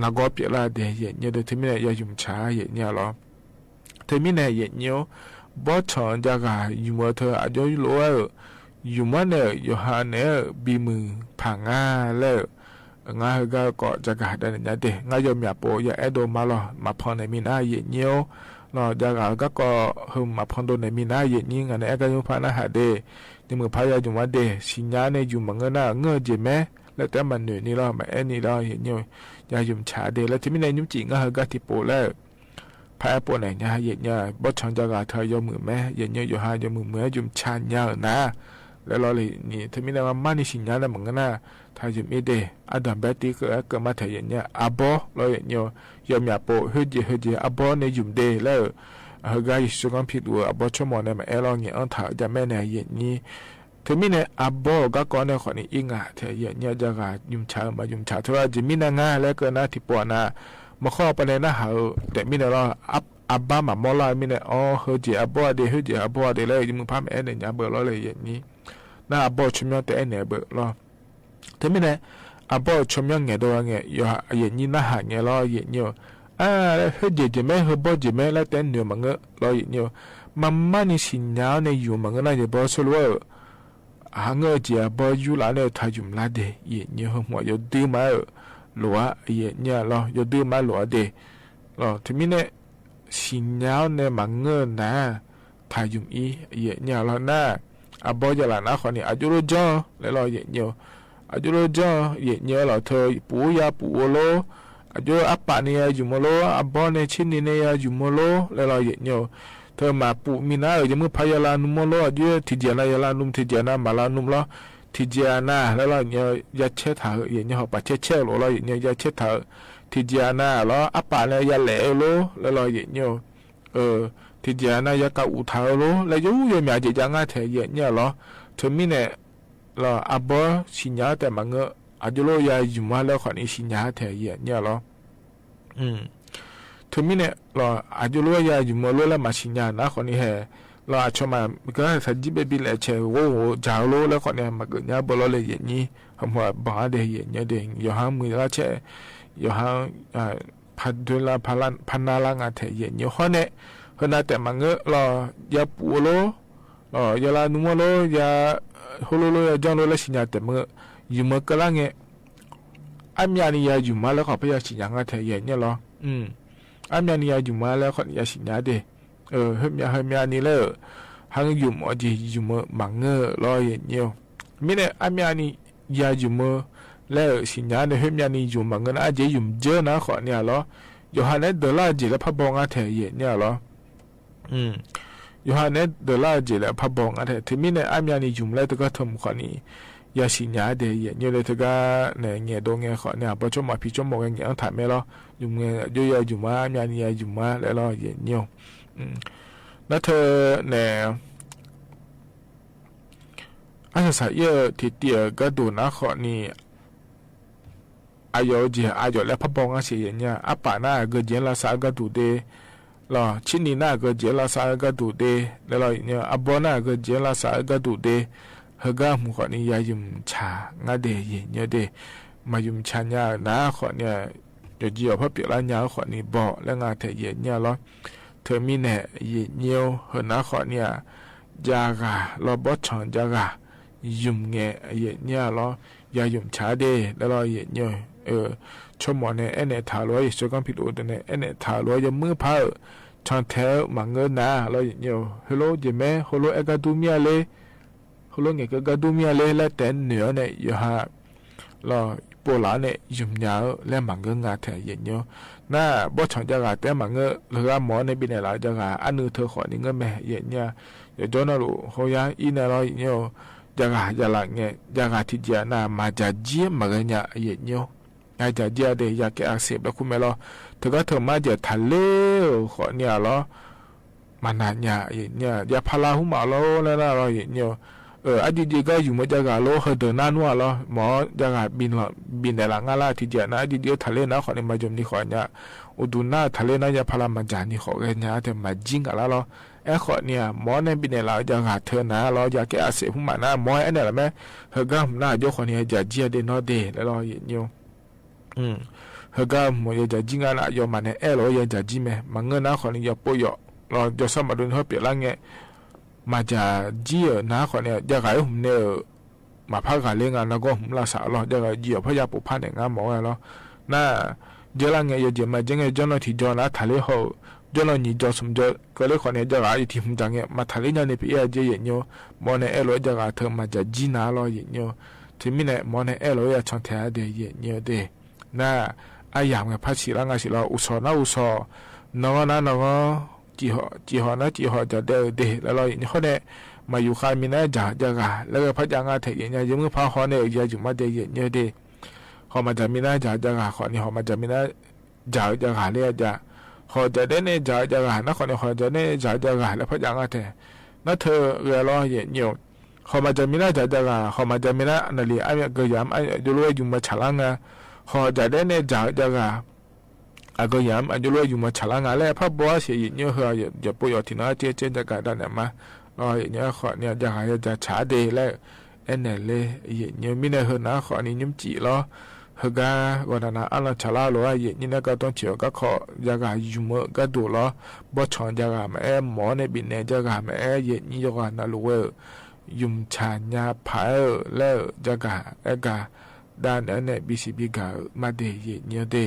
นักก็เปียละเดี๋ยวเนี่ยเดี๋ยวที่ไม่ได้ยายุมเช้าเนี่ยเราที่ไม่ได้เนี่ยบอชอนจากาอยู่มาเธออาจจะรู้ว่าอยู่มาเนี่ยอยู่หาเนี่ยบีมือผังงาแล้วงาก็จากาได้เนี่ยเด็กงายอมอย่าโปอย่าแอดโดมาหรอมาพอในมีหน้าเย็นเนียวเราจากาก็หืมมาพอโดนในมีหน้าเย็นนี้งานในแอดก็ยุ่งพานะหาเดในมือพายาอยู่มาเดสิญญาเนี่ยอยู่มังเงินหน้าเงื่อเจแม่แล้วแต่มันเหนื่อยนี่เรามาแอดนี่เราเห็นเนียวยายุ่มชาเดแล้วที่ไม่ในยุ่มจีงก็ที่โปแล้วพายปนไหนเนี่ยเย็นเนี่ยบดชอนจากาเธอยอมือแม่เย็นเนี่ยอยู่หายอมือเมื่อยุ่มชาเนี่ยนะแล้วเราเลยนี่ถ้ามีอะไรมานี่สิญญาเนี่ยเหมือนกันนะถ้ายุ่มเดอดัมเบติก็มาเธอเย็นเนี่ยอาบอเราเย็นเนี่ยยอมอย่าโปเฮจิอาบอเนี่ยยุ่มเดแล้วเฮกายสุกันผิดว่าอาบอชั่วโมงเนี่ยมาเราเนี่ยอันถ่าจะแม่เนี่ยเย็นนี้ถ้ามีเนี่ยอาบอก็ก่อนเนี่ยคนนี้อิงอ่ะเธอเย็นเนี่ยจากายุ่มชามายุ่มชาเท่าจะมีนางาแล้วก็นะที่ปวนะมาข้อไปเลยนะฮะแต่มีเนี่ยเราอับบามามอลามีเนี่ยอ๋อเฮจิอับบอเดเฮจิอับบอเดเลยมึงพามเนี่ยเนี่ยเบอร์เราเลยอย่างนี้น่าอับบอชุมยองแต่เนี่ยเบอร์เราแต่มีเนี่ยอับบอชุมยองเนี่ยตัวเนี่ยอย่างนี้น่าหาเนี่ยเราอย่างนี้เฮจิจะไม่เฮบอจะไม่แล้วแต่เนี่ยมันก็เราอย่างนี้มันนี่สิญญาเนี่ยอยู่มันก็น่าจะบอสรู้ว่าหางเงยจะบออยู่แล้วเนี่ยทายุมลาเดอย่างนี้หัวอยู่ดีมาหลัวเนี่ยเราอยู่ดีมาหลัวเดเราที่มีเนี่ยสิญญาเนี่ยมันเงินนะทายุมอีเนี่ยเราหน้าอับบอจะละนะคนนี้อายุรู้จักแล้วเราเนี่ยอายุรู้จักเนี่ยเราเธอปู่ยาปู่โลอายุอัปปะเนี่ยอยู่มโลอับบอเนี่ยชิ้นนี้เนี่ยอยู่มโลแล้วเราเนี่ยเธอมาปู่มีนะจะมือพายาลานุมโลอายุที่เจนายาลานุมที่เจนามาลานุมละที่เจนาแล้วเราเนี่ยยาเช็ดเท้าเนี่ยเขาปะเช็ดเราเนี่ยยาเช็ดเท้าที่เจนาแล้วอัปปะเนี่ยยาเหลวโลแล้วเราเนี่ยที่เจนายากาอุทาโลแล้วอยู่มีอาจจะยังไงเธอเนี่ยเหรอเธอมีเนี่ยเราอับบอสิญญาแต่มันก็อายุโลยาอยู่มาแล้วคนนี้สิญญาเธอเนี่ยเหรอถึงมีเนี่ยเราอายุโลยาอยู่มาโลแล้วมาสิญญานะคนนี้เราอาจจะมาก็สัจจิเบบิเลเชโว้จาวโลแล้วคนนี้มาเกิดเนี่ยบอลเลยอย่างนี้ผมว่าบ้าเดียเนี่ยเดียอยู่ห้างมือละเชอยู่ห้างพันดุลาพันนาลังอาเทียอยู่ห้องเนี่ยขณะแต่มันก็เราอย่าปูโลอย่าลานุโมโลอย่าโฮโลโลอย่าจังโลแล้วสิญญาแต่มันอยู่มาก็ลังเนี่ยอันยานี่ยาอยู่มาแล้วเขาพยายามสิญญาเทียเนี่ยหรออันยานี่ยาอยู่มาแล้วเขาอยากสิญญาเดเฮิมยานี่แล้วหังอยู่มาจีอยู่มามังเงอรอเนี่ยมีเนี่ยอันยานี่ยาอยู่มาแล้วสิญญาเนี่ยเฮิมยานี่อยู่มังเงออาจจะอยู่เจอนะเขาเนี่ยหรออยู่หันเนี่ยเดลาจีแล้วพับบองอาเทียเนี่ยหรออยู่หันเนี่ยเดลาจีแล้วพับบองอาเทียที่มีเนี่ยอันยานี่อยู่แล้วตัวก็ทำคนนี้ยาสิญญาเดียเนี่ยเลยตัวก็เนี่ยดงเนี่ยเขาเนี่ยพอชมมาพิจมองเนี่ยอันถามไม่หรออยู่เนี่ยอยู่มาอันยานี่อยู่มาแล้วเราเนี่ยแล้วเธอเนี่ยอาจจะใส่เยอะที่เดียก็ดูนะขอนี่อายุเจียอายุแล้วพับบองอาเสียเนี่ยอาป่าหน้าก็เจริญสาก็ดูเดหรอชิ้นนี้หน้าก็เจริญสาก็ดูเดแล้วเราเนี่ยอาบอหน้าก็เจริญสาก็ดูเดเฮก้ามุขนี่ยายุมชางาเดยเนี่ยเดมายุมชาญาหน้าขอเนี่ยจะเจียวพระเปียรญาขอนี่บ่แล้วงาเทยเนี่ยหรอท ธอมีแน่เยเนียวเหินนะขอเนี่ยยากาเราบดช่องยากายุ่มเงะเยเนี่ยเราอย่ายุ่มช้าเดแล้วเราเยเนียวชั่วโมงเนี่ยเนี่ยถาล้อยช่วยกันผิดอุดเนี่ยถาล้อยยังมือพาช่างแถวมังเงินนะเราเยเนียวฮัลโหลเจแม่ฮัลโหลเอกาดูเมียเลยฮัลโหลเงะก็ดูเมียเลยแล้วแต่เหนือเนี่ยอยู่ฮะเราปวดหลังเนี่ยยุ่มยาวแล้วมังเงินงาแถวเยเนียวน่าบ่ช่างจะกาแต่มังเงินหรือหมอในบินเนี่ยเราจะกาอันนึงเธอขอนี่เงินแม่เยเนี่ยอย่าจนนะลูกเขายังอีเนี่ยเราเยเนี่ยจะกาจะละเงี้ยจะกาที่จะน่ามาจะเจียมังเงินเนี่ยเยเนี่ยไอ้จะเจียเดียกแกอักเสบแล้วคุณแม่เราเธอก็เธอมาจะทะเลขอเนี่ยเรามันนานเนี่ยเนี่ยอย่าพาราหุมาเราแล้วเราเนี่ยอดีตก็อยู่มาจากการโลกเดินหน้านัวเราหมอจากการบินแต่ละงานละที่เดียนะอดีตทะเลนะขอในมาจมนี่ขอเนี่ยอุดุน่าทะเลนะอย่าพารามันจานี่ขอกันเนี่ยแต่มาจิงกันแล้วขอเนี่ยหมอในบินแต่ละจากการเธอนะเราอยากแก้อาเสบหุมานะหมอเนี่ยแหละแม่เฮก็หน้าโยขอเนี่ยจะเจียเดนอเดแล้วเราเนี่ยเฮก็หมอจะจิงกันละยอมมันเนี่ยเราอยากจะจิงไหมมันเงินนะขอเนี่ยปอยเราจะสมัครดูเขาเปลี่ยนละเงี้ยมาจากจีนะขอเนี่ยจะขายหุ่นเนี่ยมาพักกันเลี้ยงกันแล้วก็หุ่นละสาวเราจะขายจีพยาปุพันเนี่ยงานหมอเราน่าเจริญเงี้ยจะมาจังเงี้ยจนเราที่จอนะทะเลเขาจนเราหนีจอสมจก็เลยขอเนี่ยจะขายที่หุ่นจังเงี้ยมาทะเลเนี่ยในปีเจเงี้ยหมอเนี่ยเราจะขายเธอมาจากจีน่าเราเงี้ยที่มีเนี่ยหมอเนี่ยเราอยากช่างแท้เดียเงี้ยเดน่าไอ้ยามกับพัชริลางาสิเราอุศนะอุศน้องนะน้องจีหอนะจีหอจะเดแล้วเราอย่างนี้เขาเนี่ยมาอยู่ใครมีน่าจะกะแล้วก็พัฒนาเถียงยังมือพาเขาเนี่ยจะอยู่มาเดียเดเขามาจะมีน่าจะกะเขาเนี่ยเขามาจะมีน่าจะกะเนี่ยจะเขาจะได้เนี่ยจะกะนะเขาเนี่ยเขาจะเนี่ยจะกะแล้วพัฒนาเถียงนั่นเธอเรือเราอย่างนี้เขามาจะมีน่าจะกะเขามาจะมีน่าอันนี้ไอ้เกยามไอ้ดูรู้อยู่มาฉลางอ่ะเขาจะได้เนี่ยจะกะอาก็ยามอันจุลอยู่มาฉลางอะไรพระบัวเสียยิ่งเยอะเหรออย่าป่วยที่น่าเจ๊จะการได้เนี่ยมาเนี่ยขอเนี่ยจะหายจะช้าเดย์แล้วเนี่ยเลยเนี่ยมีเนี่ยเหรอนะขอนี่ยิ้มจีล้อเฮก้าวันนั้นอันละฉลาล้อเนี่ยก็ต้องเชื่อก็ขอจะหายยุ่งก็ดูล้อบ่ชอนจะหายแม่หมอในบินเนี่ยจะหายแม่เนี่ยจะหายน่ารู้ว่ายุ่งชาญาพายแล้วจะหายกาด้านเนี่ยบีซีบีกามาเดย์เนี่ยเด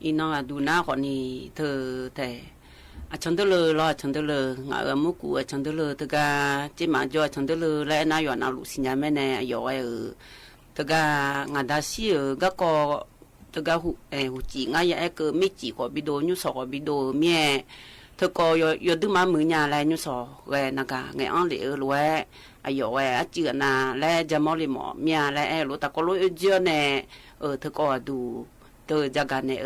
อีน้องดูหน้าคนนี้เธอแต่ฉันเตลือรอฉันเตลืองามุกูฉันเตลือตะกาจิมาจ่อฉันเตลือและนายอนาลุสิญญาแม่แน่ยอตะกางาดาซีก็ก็ตะกาหูจีงายก็ไม่จีกว่าบิโดยุสอบิโดเมียเธอก็ยอดึมามือญาแลยุสอแวนักไงอันเหลือรวยยอจือนาและจะมอลิหมอเมียและรู้ตะก็รู้เจอแน่เธอก็ดูตัวจากการเนี่ย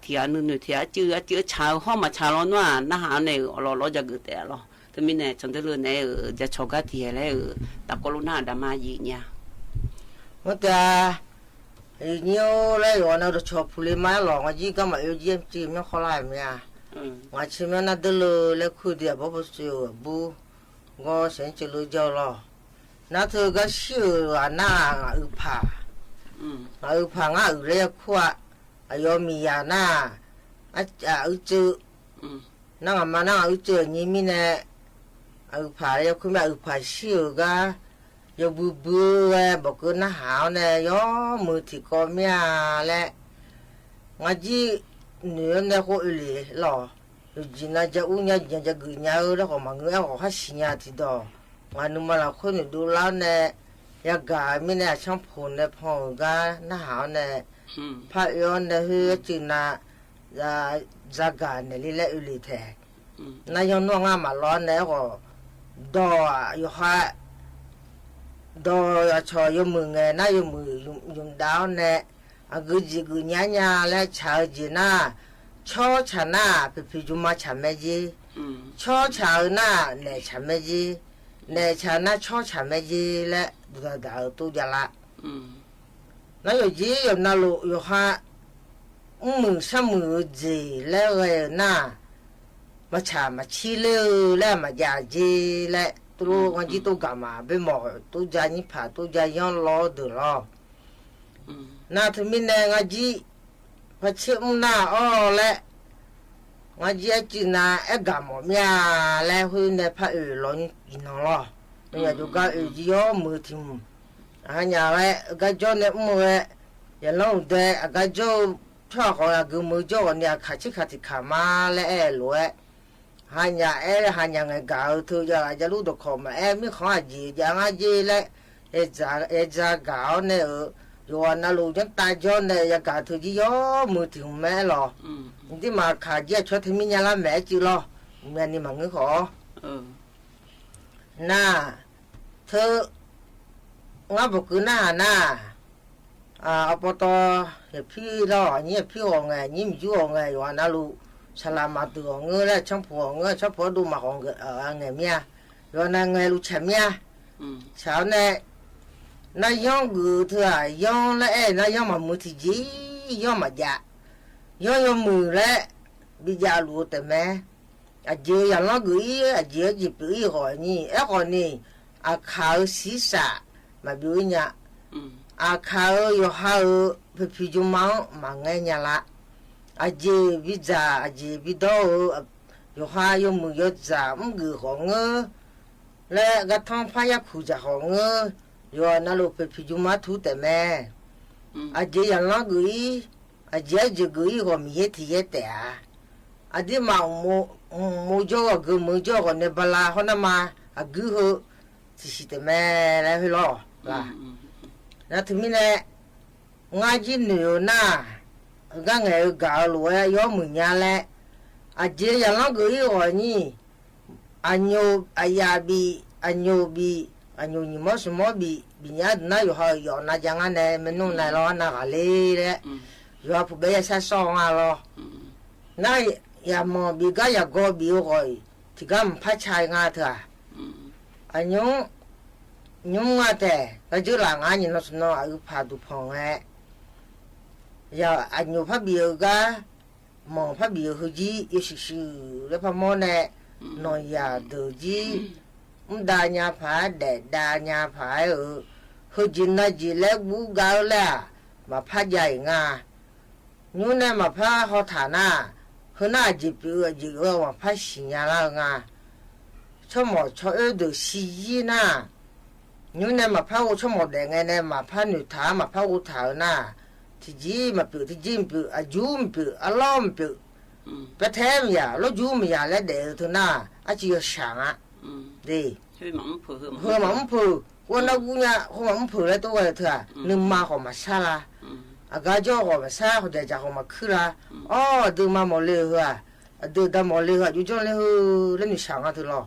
ที่อันนู้นที่จื้อชาวห้องมาชาวล้วนน่าหาเนี่ยเราจะเกิดแต่เราแต่ไม่เนี่ยฉันจะเลือกเนี่ยจะชกกันที่อะไรตะโกนน่าดำมาอีกเนี่ยเมื่อแต่เนี่ยเลยวันนั้นเราชอบพูดมาหลอกว่าจีก็มาเอาจีมจีไม่ขอไล่เมียว่าชิมนั่นเดือดเลยคุยเดียวบ่บ่สิบูก็เสียงจะรู้เจ้าหรอนั่นเธอก็เชื่อว่าน่าอึผาผางอึเรียกขวาอยมียาน่าจือนั่งมานั่งจือนี่มีเนี่ยผาเรียกคุณแม่ผาเชื่อก็ยบูบูบอกก็น่าหาวเนี่ยยอมือที่ก็มีอะไรงั้นจีเนื้อเนี่ยก็อุลีหรอจีน่าจะอุ้งยาจะกุญยาแล้วก็มังเงาเขาสิญญาที่ดอกงั้นมาเราคนดูแล้วเนี่ยยากาไม่เนี่ยช่างพูนเนี่ยพอก็น่าหาวเนี่ยพระยอนเนี่ยคือจีน่าจาการเนี่ยลิเลอุลีแท้นายยนว่ามาร้อนเนี่ยก็ดอยู่ฮะดชอยมือไงนายมือยุงดาวเนี่ยกุจิกุญญาและชาวจีน่าชอชนะพิจุมาฉันไม่จีชอชาวน่าเนี่ยฉันไม่จีเนี่ยฉันน่าชอฉันไม่จีและบุตรดาวตัวจละนั่นอยู่จีอยู่นั่นลูกอยู่ฮะมือซ้ำมือจีแล้วเลยน่ามาฉันมาชี้เลี้ยวและมาอยากจีและตัววันจีตัวกามาไปหมอตัวใจนี่ผ่าตัวใจย้อนล้อเดือดล้อน่าถึงมีแนงจีพอเชื่อมหน้าอ้อและจีจีน่ากามอเมียและหุ่นในพระหลอนกินล้อเนี่ยดูก็จีอ้อมือทิ้งอันนี้และก็จนเนี่ยมือยันลงเดะก็จนชอบเขาละกูมือจนเนี่ยขัดที่ขามาและรวยฮันยาฮันยังไงก็ถือจะรู้ตัวเขามาไม่ขอจีอย่างจีและจะก็เนี่ยอยู่นั่นลูกฉันตายจนเนี่ยยังก็ถือจีอ้อมือถึงแม่หรอที่มาขาดเยอะช่วยที่มีอย่างละแม่จีหรอแม่นี่มันก็ขอน่าเธองั้นบอกคือหน้าเอาปตพี่เราเนี่ยพี่ว่าไงนี่มีจู่ว่าไงอยู่นั่นลูกฉลาดมาตัวเงยแล้วช่างผัวเงยช่างผัวดูมาของไงเมียอยู่นั่นไงลูกฉันเมียเช้าเนี่ยนายย่องกูเธอย่องแล้วนายย่องมามือที่จีย่องมาจ่าย่องมือแล้วบิจาลูแต่แม่เจียอย่างนั้นกูเจียจีบอีกคนนี้คนนี้ข่าวศีรษะมาดูเนี่ยข่าวอยู่ข่าวพี่จุมังมาไงเนี่ยละจีบิจาจีบิดอยู่ข่าวอยู่มืออยู่จ่ามือของเงยและกระทั่งพายาคู่จ่าของเงยอยู่นั่นลูกพี่จุมาทุแต่แม่จีอย่างนั้นกูจีกูก็มีเหตุแต่ดีมามูจ่อกูมูจ่อคนเนี่ยบลาคนนั้นมากูเหรอที่แต่แม่แล้วเหรอล่ะนั่นถึงมีเนี่ยงานจีนอยู่น่ะก็ไงก็รู้ว่าย้อมมือเนี่ยแหละจีอย่างนั้นกูคนนี้อันยาบีนี่มั้งสมอบีเนี่ยน่าอยู่หอยน่าจังอันเนี่ยมันนู่นน่ะร้อนน่ะก็เลยแหละอยู่ผู้เบี้ยใช้ซองอ่ะหรอน่ายามอบีก็อยากgoบีหอยที่ก็มันพัดชายงาเถอะอันยุ่งอ่ะแต่ก็จะหลังอันนี้เราสนอพาดูพองอย่าอันยุ่งพับบีก็มองพับบีคือจีอยู่ชิวๆแล้วพอมอเนี่ยนอยาดูจีดาญาผาเด็ดดาญาผาคือจีน่าจีเล็กบูกาแล้วมาพัดใหญ่งายุ่งเนี่ยมาพัดเขาฐานะคือน่าจีปีจีก็มาพัดสิญญาละงาชอบหมดชอบดูซีน่ะยุ่งเนี่ยมาพัดชอบหมดแดงไงเนี่ยมาพัดหนูถามาพัดอุถาน่ะ ที่จีมาเปิดที่จีมเปิดอายุมเปิดอารมณ์เปิดไปแทมอย่าแล้วยูมอย่าแล้วเดี๋ยวถึงหน้าอาจจะสั่งอ่ะดีเฮ้ยมันผูวันนั้นกูเนี่ยเขามันผูแล้วตัวเถอะนึกมาเขามาซาละอากาศเขามาซาเขาจะเขามาขึ้นละอ๋อดูมาหมดเลยเหรอดูดำหมดเลยเหรออยู่จนเลยแล้วนี่สั่งอ่ะถึงหรอ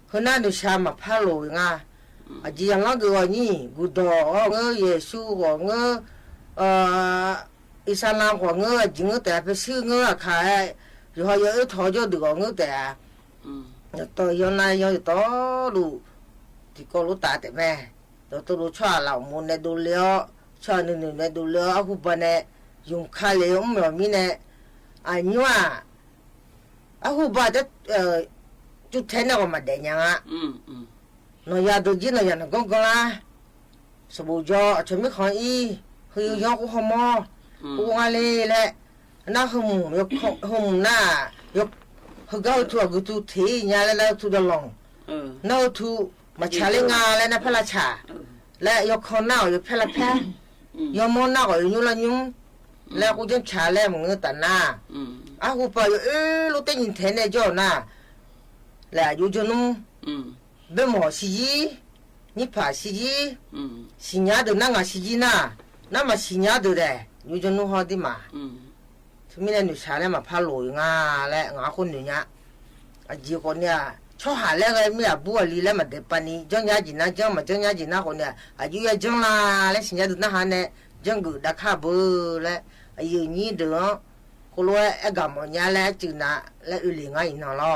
เขาหน้านี่สั่งมาพาโลงอ่ะอาจจะยังงั้นก็ว่านี่กูดอเงยเยซูของเงยอิสลามของเงยจริงแต่ไปซื้อเงยขายอยู่เขาเยอะถอยจะดูของเงยแต่ตัวย้อนนายย้อนตัวดูที่ก็รู้ตาแต่แม่ตัวรู้ชอบเหล่ามูลในดูเลี้ยวชอบหนึ่งในดูเลี้ยวเอาหุบเนี่ยยุงขาเลี้ยวไม่มีเนี่ยอันนี้ว่าเอาหุบจะจุดเทนก็มาเดียงอ่ะนายดูจีนายนก็กล้าสบู่จอฉันไม่ขออีคือยกหัวมอกูอะไรแหละน่าหุ่มยกหุ่มหน้ายกเขาเก้าทั่วกูทุทีเนี่ยแล้วทุดลงน่าทุมาชาเลงาแล้วนะพระราชาและยกคนหน้ายกพระแพ้ยกมอหน้าก็ยุ่งละยุ่งแล้วกูจะชาแล้วมึงแต่หน้ากูไปลูกเต้นยินเทนเนี่ยจ้าหน้าแล้วอยู่จนุ่มเบื้องหมอสีนี่ผ่าสีสีเนี้ยเดินนั่งสีน่ะนั่นมาสีเนี้ยเดินเลยอยู่จนุ่มหอดีมาทุกมีเนี่ยหนูชาแล้วมาพาโหลยงาและงาคนหนึ่งเนี่ยจีคนเนี่ยชอบหาแล้วไงไม่อยากบัวลีแล้วมาเด็ดปานีจังยาจีน่าจังมาจังยาจีน่าคนเนี่ยอายุยังจังละแล้วสีเนี้ยเดินนั่งหาเนี่ยจังกูดักข้าเบอร์และอายุนี้เดินคนรวยไอ้กำมันเนี่ยแล้วจีน่าและอุลิงาอินนอล้อ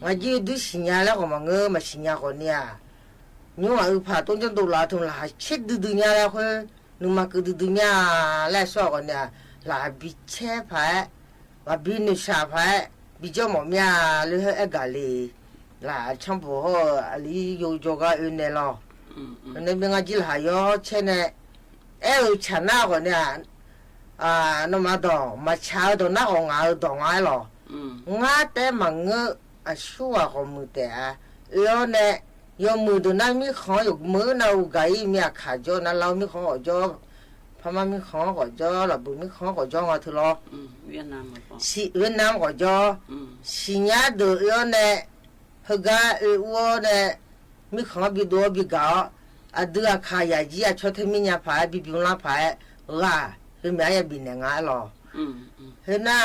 มาจีดูสีเนี้ยแล้วก็มาเงื้อมาสีเนี้ยคนเนี่ยนี่ว่าผ่าต้นจนตัวลาทุนลาเช็ดดูเนี่ยแล้วคนนึกมาคือดูเนี่ยแล้วสอบคนเนี่ยลาบิเช่พายว่าบินชาพายบิจอมอมียหรือเอกาลีลาช่างผู้ฮอลีโยโจกาอุนเนลอในเมืองจิลหายอเช่นชนะคนเนี่ยนมาดอมาชาวดอนักองอาดองไอหรองาแต่มังเงอชัวของมือแต่ย้อนเนี่ยย้อนมือดอนักมีของอยู่มือนาไกมีขาจอนั่นเรามีของจอพม่ามีของก็จอหลับบุญมีของก็จอมาทุลอเวียดนามก็จอสิญญาเดือดเนี่ยฮกาวัวเนี่ยมีของบิดบิกาอเดือขายจีชดที่มีญาพายบิบุลาพายว่าเห็นไหมยังบินยังไงหรอเห็นน่ะ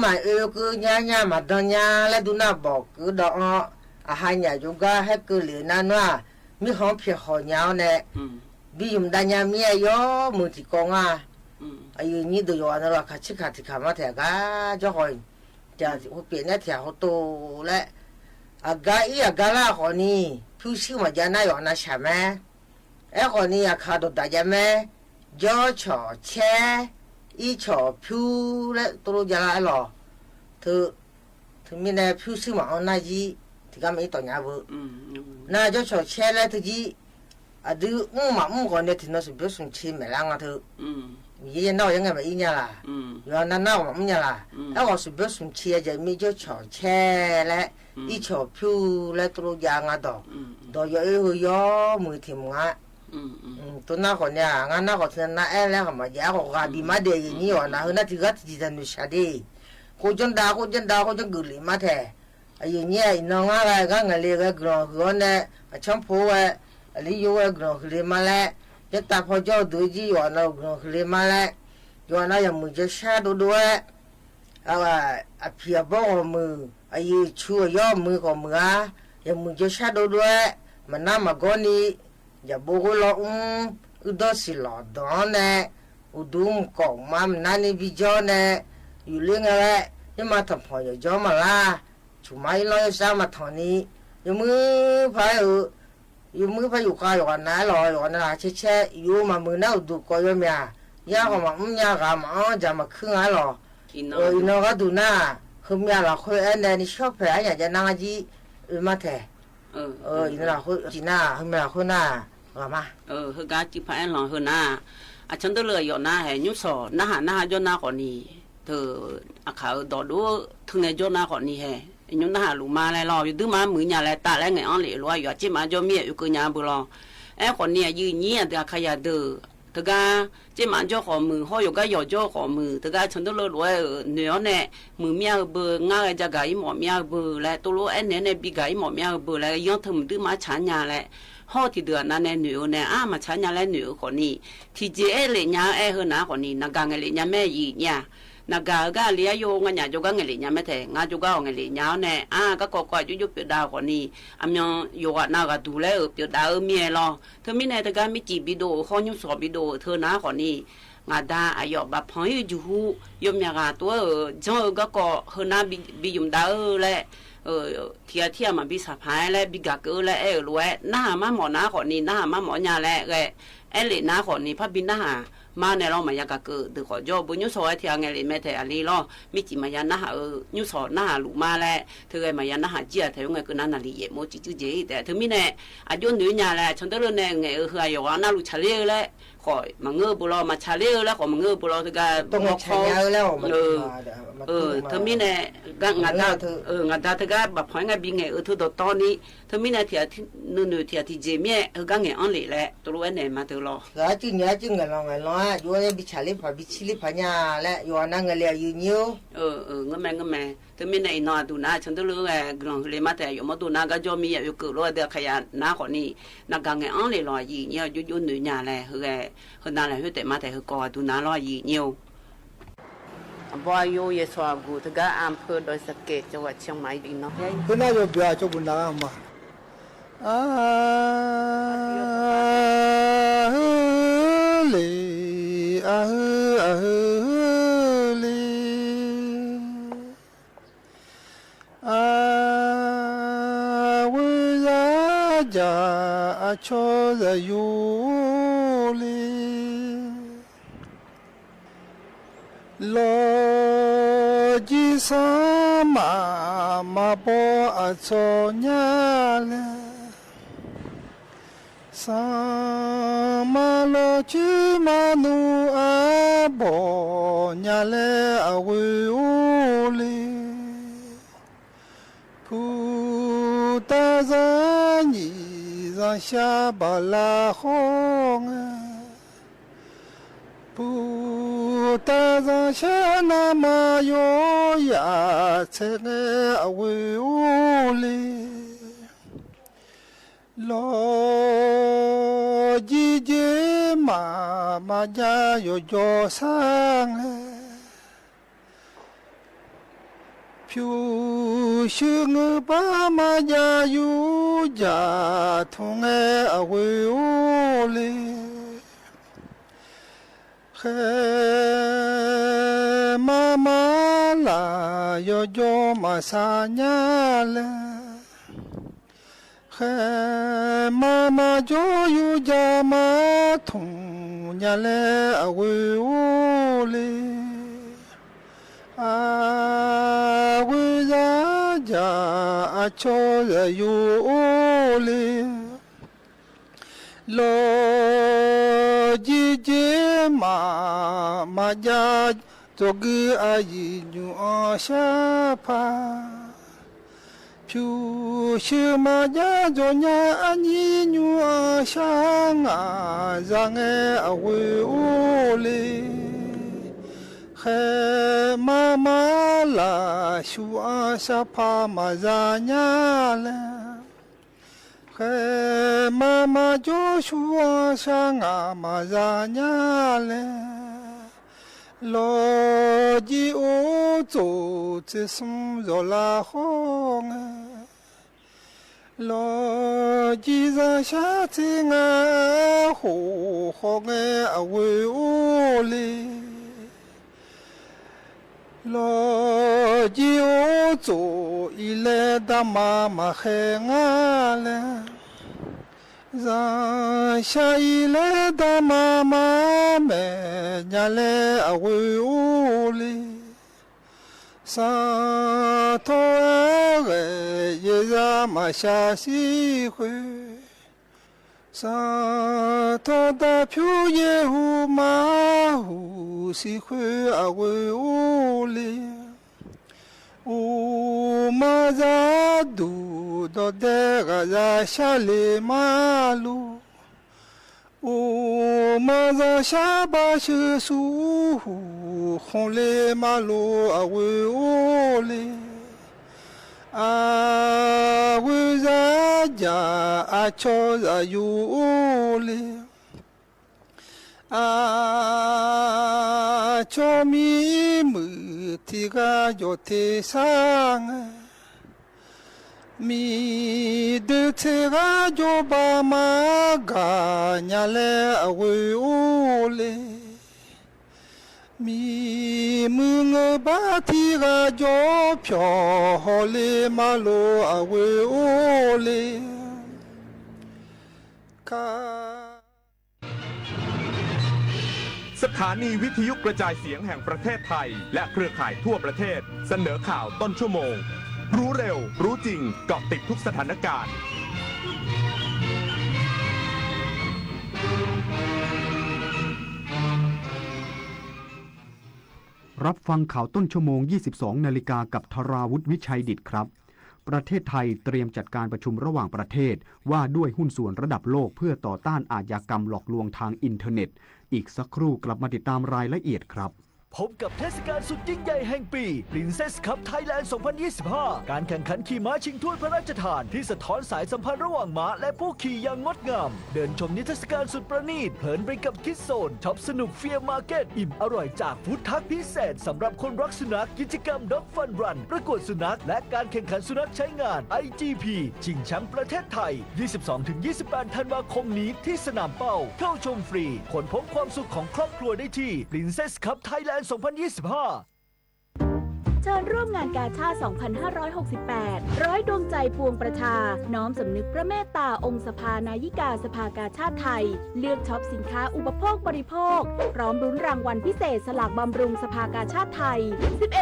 มาคือญามาดอนญาและดูน่าบอกคือดอกอาหารญาจุกาให้คือเหลือนั่นว่ามีของเพียหอยาวเนี่ยบิยุมดาญามียอมือที่กงอายุนี้ดูอยู่อันนั้นข้าชิขาที่ขามาแถกาจะคอยจะเปลี่ยนเนี่ยแถวโตและอากาอีอากาล่าคนนี้ผู้ชื่อมาจานาอยู่นะใช่ไหมคนนี้อาคาโดดได้ไหมยอชอเชอีชอผู้และตัวจาราหรอเธอมีเนี่ยผู้ชื่อมาเอาหน้าจีที่ก็ไม่ต่อหน้าบุน่ายอชอเชและทุจีดูมาคนเนี่ยที่น่าสุดเป็นสิ่งที่ไม่ล้างอ่ะเธอยี่น่ายังไงแบบนี้ล่ะย้อนน่าว่ามันล่ะแล้วก็สุดเป็นสิ่งที่จะมีจะชอแช่และอีชอผิวและตัวยางอ่ะดอยยอมือถิ่มงะตัวน่าคนเนี่ยงานน่าคนนั้นน่าแล้วก็มาอยากก็บีมาเดียนี่ว่าน่าเห็นที่ก็ที่จะนุ่งชาดีกูจันดากูจังกุลีมาแท้ไอ้เนี่ยน้องอะไรก็เงลีก็กรองหัวเนี่ยช่างผู้ลีโยกรองเลยมาแล้วจะตาพอเจ้าดูจีอยู่นะกรองเลยมาแล้วอยู่นะยังมือจะชาดูด้วยเพียบมือไอ้ชั่วยอมือของมือยังมือจะชาดูด้วยมันน่ามาก่อนนี้อย่าบอกว่าอุดสิหลอดอนเนี่ยอุดุมกองมันนั่นนี่บิจอนเนี่ยอยู่เรื่องอะไรยังมาทำพออย่าจอมาละชุมายลอยสามาทอนี้ยังมือพายอยู่มือพายุกายอยู่กันนะรออยู่กันนะเช่อยู่มามือน่าดูก็ยังมียาก็มาอยากมาจะมาขึ้นอะไรหรออินก็ดูหน้าคือมีอะไรคุยอันนี้นี่ชอบแผลอยากจะนั่งจีมาแทอินเราคุยจีน่าคือมีอะไรคุยหน้าว่ามาคือกาจีพายหลงคือหน้าฉันตัวเลยอยู่หน้าเห็นยุสอหน้าจนหน้าก่อนนี้เธอเขาดอดูถึงในจนหน้าก่อนนี้เฮยุนหาลูมาเลยรออยู่ดื้อมามือหยาเลยตาแล้วไงอ๋อเหลืออยู่จีมาจอมีอยู่คือหยาบุรอคนนี้ยืนเงี้ยแต่ขยะเดือ这个这嘛叫好มือ好有个要叫好มือ这个成都了罗鸟呢มือเมีย不俺个这个一毛面不来多罗安年呢比个一毛面不来养他们都嘛产呀来好ที่เดือนนั้นเนี่ยหนูเนี่ยมาฉันยังแล้วหนูคนนี้ที่เจ๊เลยเนี่ยเฮนะคนนี้นักการเงินเลยเนี่ยแม่ยีเนี่ยนักการก็เลี้ยโยงเนี่ยจุกเงินเลยเนี่ยไม่แทงงานจุกเอาเงินเลยเนี่ยเนี่ยก็ก็จุกเปียดาวคนนี้อันยังโยกนักก็ดูแลเปียดาวเมียรอเธอไม่แน่แต่ก็ไม่จีบิโดข้อยุ่งสอบบิโดเธอนะคนนี้งาดาอายอบพังยูจูฮูยมยากาตัวจังก็เฮนะบิยมดาวแหละเทียมาบิสะพายและบิกะเกอและรวยหน้ามาหมอหน้าขอนี้หน้ามาหมอญาและเลยหน้าขอนี้พระบินหน้ามาในเรามายากะเกอดือขอจอบุญยุสอเทียงเลยแม่แต่อันนี้ล้อมิจิมายาหน้ายุสอหน้าลูมาและเธอมายาหน้าเจียเธอไงก็นั่นน่ะลีเยโมจิจุเจแต่เธอมีเนี่ยอายุหนึ่งญาและฉันต้องเรียนไงเฮียว่าน่ารู้เฉลี่ยและขอมาเงือบุรอมาเฉลี่ยแล้วขอมาเงือบุรอเธอก็ต้องมาขอเธอมีเนี่ยงานดางานดาเธอก็แบบพอยไงบิไงเธอตอนนี้เธอมีเนี่ยที่นู่นที่เจมี่ก็ไงอันเลยแหละตัวรู้เนี่ยมาตัวรอแล้วจริงเนี่ยจริงกันเราไงเนาะอยู่ในบิชาลิพาบิชิลิพาญาและอยู่นั่งเงลียยืนยิ้วงั้นแม่เธอมีเนี่ยนอดูนะฉันต้องรู้ไงกลางเลยมาแต่อยู่มาดูนะก็จะมีอยู่เกิดว่าเดือดขยันน้าคนนี้นักการเงินอันเลยรอยีเนี่ยยุ่หนึ่งญาเลยเฮ้ยนั่นแหละเฮ้ยแต่มาแต่เฮ้ยก็ดูนะรอยีเนี่ยบอยโยเยสวากูตะกะอำเภอดอยสะเก็ดจังหวัดเชียงใหม่ดีเนาะเพิ่นน่าจะเปียจบุญนามาลีลีวะจาชอซะยูลีโลจิสามาปออัศญาเลสามาโลจิมานุอาบอญาเลอวิโอลีพุทธะญิสัชาบาลาฮงพุทธะชนะมาโยยาเทเนอวิโอลีโลจิเจมาจาโยโยสังพิวชิงปามาจายุจาทุงอวิโอลีมาลาโยโยมาสาญาเลมาโยยุจามาทุงญาเลอวิโอลีอาวิจาจาโชยูโอลีโลจิเจมาจาจกีอายิญูอาชาพาพิวชิมาจาจญาอันยิญูอาชางาจังอวิโอลีมาลาชูอาชาพามาจาญาเลมาโจชัวช่างมาจาญาเลโลจิโอโจจิสมโจลาฮงโลจิซาชาติงาหูฮงอวิโอลีโลจิโอโจอิเลดามาเฮงาเลซาชาอิเลดามาเมญาเลอวิโอลีซาโตเอเยซามาชาซิคุ sa to da pyu ye hu ma hu si khue a we u li u ma za du do de ga za sha le ma lu 马上下把学书，红嘞马路啊为我嘞，啊为啥家啊吵啊有嘞，啊吵咪么提个要提上啊。mi de tera jo ba ma ga nyale awe ole mi mung ba ti ga jo pyo hole malo awe ole ka สถานีวิทยุกระจายเสียงแห่งประเทศไทยและเครือข่ายทั่วประเทศเสนอข่าวต้นชั่วโมงรู้เร็วรู้จริงเกาะติดทุกสถานการณ์รับฟังข่าวต้นชั่วโมง 22 นาฬิกากับธราวุฒิวิชัยดิษฐ์ครับประเทศไทยเตรียมจัดการประชุมระหว่างประเทศว่าด้วยหุ้นส่วนระดับโลกเพื่อต่อต้านอาชญากรรมหลอกลวงทางอินเทอร์เน็ตอีกสักครู่กลับมาติดตามรายละเอียดครับพบกับเทศกาลสุดยิ่งใหญ่แห่งปี Princess Cup Thailand 2025 การแข่งขันขี่ม้าชิงถ้วยพระราชทานที่สะท้อนสายสัมพันธ์ระหว่างม้าและผู้ขี่อย่างงดงามเดินชมนิทรรศการสุดประณีตเพลินไปกับคิดโซนช็อปสนุกเฟียร์มาร์เก็ตอิ่มอร่อยจากฟู้ดทักพิเศษสำหรับคนรักสุนัขกิจกรรม Dog Fun Run ประกวดสุนัขและการแข่งขันสุนัขใช้งาน IGP ชิงแชมป์ประเทศไทย 22-28 ธันวาคมนี้ที่สนามเป้าเข้าชมฟรีค้นพบความสุขของครอบครัวได้ที่ Princess Cup Thailand 2025เชิญร่วมงานกาชาด 2568 ร้อยดวงใจพวงประชาน้อมสำนึกพระเมตตาองค์สภานายิกาสภากาชาดไทยเลือกช็อปสินค้าอุปโภคบริโภคพร้อมรุ้นรางวัลพิเศษสลากบำรุงสภากาชาดไทย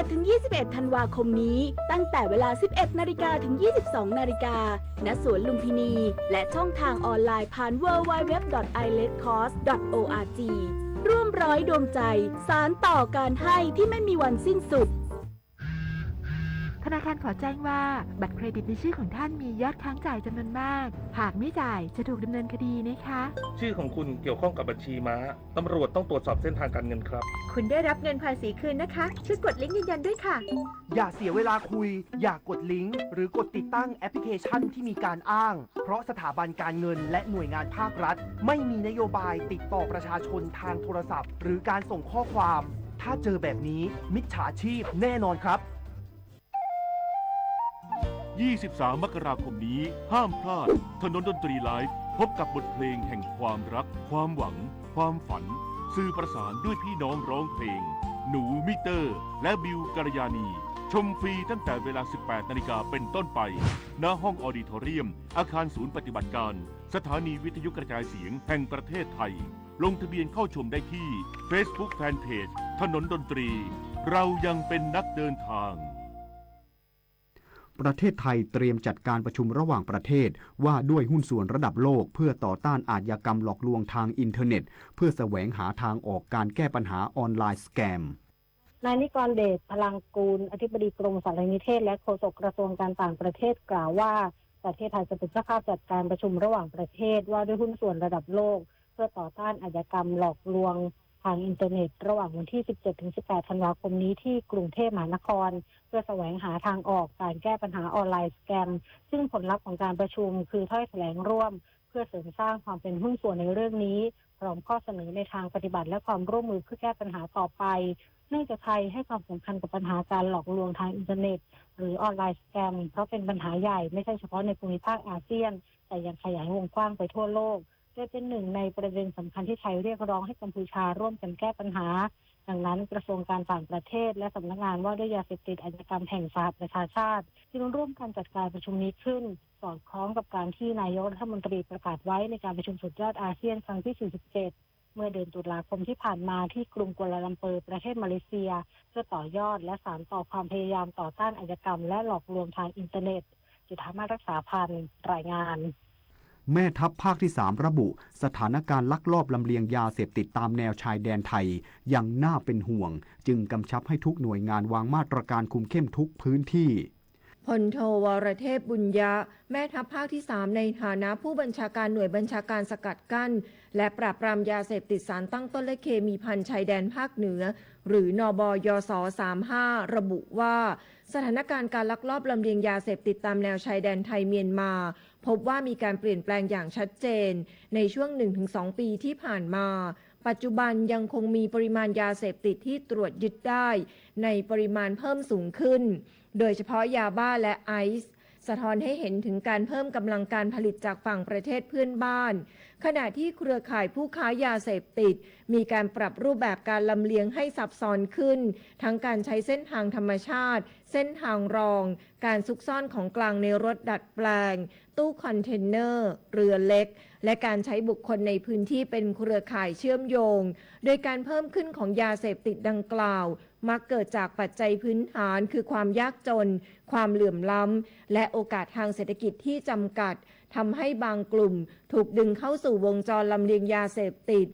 11-21 ธันวาคมนี้ตั้งแต่เวลา 11 นาฬิกาถึง 22 นาฬิกาณสวนลุมพินีและช่องทางออนไลน์ผ่าน www.iletcos.org ร่วมร้อยดวงใจสานต่อการให้ที่ไม่มีวันสิ้นสุดธนาคารขอแจ้งว่าบัตรเครดิตในชื่อของท่านมียอดค้างจ่ายจำนวนมากหากไม่จ่ายจะถูกดำเนินคดีนะคะชื่อของคุณเกี่ยวข้องกับบัญชีม้าตำรวจต้องตรวจสอบเส้นทางการเงินครับคุณได้รับเงินภาษีคืนนะคะช่วยกดลิงก์ยืนยันด้วยค่ะอย่าเสียเวลาคุยอย่ากดลิงก์หรือกดติดตั้งแอปพลิเคชันที่มีการอ้างเพราะสถาบันการเงินและหน่วยงานภาครัฐไม่มีนโยบายติดต่อประชาชนทางโทรศัพท์หรือการส่งข้อความถ้าเจอแบบนี้มิจฉาชีพแน่นอนครับ23 มกราคมนี้ห้ามพลาดถนนดนตรีไลฟ์พบกับบทเพลงแห่งความรักความหวังความฝันสื่อประสานด้วยพี่น้องร้องเพลงหนูมิเตอร์และบิวกัลยาณีชมฟรีตั้งแต่เวลา 18 นาฬิกาเป็นต้นไปณห้องออดิทอเรียมอาคารศูนย์ปฏิบัติการสถานีวิทยุกระจายเสียงแห่งประเทศไทยลงทะเบียนเข้าชมได้ที่ Facebook Fanpage ถนนดนตรีเรายังเป็นนักเดินทางประเทศไทยเตรียมจัดการประชุมระหว่างประเทศว่าด้วยหุ้นส่วนระดับโลกเพื่อต่อต้านอาชญากรรมหลอกลวงทางอินเทอร์เน็ตเพื่อแสวงหาทางออกการแก้ปัญหาออนไลน์สแกมนายนิกรเดชพลังกูลอธิบดีกรมสารนิเทศและโฆษกกระทรวงการต่างประเทศกล่าวว่าประเทศไทยจะเป็นเจ้าภาพจัดการประชุมระหว่างประเทศว่าด้วยหุ้นส่วนระดับโลกเพื่อต่อต้านอาชญากรรมหลอกลวงทางอินเทอร์เน็ตระหว่างวันที่ 17-18 ธันวาคมนี้ที่กรุงเทพมหานครเพื่อแสวงหาทางออกการแก้ปัญหาออนไลน์สแกมซึ่งผลลัพธ์ของการประชุมคือถ้อยแถลงร่วมเพื่อเสริมสร้างความเป็นหุ้นส่วนในเรื่องนี้พร้อมข้อเสนอในทางปฏิบัติและความร่วมมือเพื่อแก้ปัญหาต่อไปเนื่องจากไทยให้ความสำคัญกับปัญหาการหลอกลวงทางอินเทอร์เน็ตหรือออนไลน์สแกมเพราะเป็นปัญหาใหญ่ไม่ใช่เฉพาะในภูมิภาคอาเซียนแต่ยังขยายวงกว้างไปทั่วโลกโดยเป็นหนึ่งในประเด็นสำคัญที่ไทยเรียกร้องให้กัมพูชาร่วมกันแก้ปัญหาดังนั้นกระทรวงการต่างประเทศและสำนักงานว่าด้วยยาเสพติดอาชญากรรมแห่งสหประชาชาติจึงร่วมกันจัดการประชุมนี้ขึ้นสอดคล้องกับการที่นายกรัฐมนตรีประกาศไว้ในการประชุมสุดยอดอาเซียนครั้งที่ 47 เมื่อเดือนตุลาคมที่ผ่านมาที่กรุงกัวลาลัมเปอร์ประเทศมาเลเซียเพื่อต่อยอดและสานต่อความพยายามต่อต้านอาชญากรรมและหลอกลวงทางอินเทอร์เน็ตจุฑามาศรักษาพันธ์รายงานแม่ทัพภาคที่ 3 ระบุสถานการณ์ลักลอบลำเลียงยาเสพติดตามแนวชายแดนไทยยังน่าเป็นห่วงจึงกำชับให้ทุกหน่วยงานวางมาตรการคุมเข้มทุกพื้นที่ พลโทวรเทพบุญยะแม่ทัพภาคที่ 3ในฐานะผู้บัญชาการหน่วยบัญชาการสกัดกั้นและปราบปรามยาเสพติดสารตั้งต้นและเคมีภัณฑ์ชายแดนภาคเหนือหรือนบยศ35ระบุว่าสถานการณ์การลักลอบลำเลียงยาเสพติดตามแนวชายแดนไทยเมียนมาพบว่ามีการเปลี่ยนแปลงอย่างชัดเจนในช่วง 1-2 ปีที่ผ่านมาปัจจุบันยังคงมีปริมาณยาเสพติดที่ตรวจยึดได้ในปริมาณเพิ่มสูงขึ้นโดยเฉพาะยาบ้าและไอซ์สะท้อนให้เห็นถึงการเพิ่มกำลังการผลิตจากฝั่งประเทศเพื่อนบ้านขณะที่เครือข่ายผู้ค้ายาเสพติดมีการปรับรูปแบบการลำเลียงให้ซับซ้อนขึ้นทั้งการใช้เส้นทางธรรมชาติเส้นทางรองการซุกซ่อนของกลางในรถดัดแปลงตู้คอนเทนเนอร์เรือเล็กและการใช้บุคคลในพื้นที่เป็นเครือข่ายเชื่อมโยงโดยการเพิ่มขึ้นของยาเสพติดดังกล่าวมักเกิดจากปัจจัยพื้นฐานคือความยากจนความเหลื่อมล้ำและโอกาสทางเศรษฐกิจที่จำกัดทำให้บางกลุ่มถูกดึงเข้าสู่วงจรลำเลียงยาเสพติด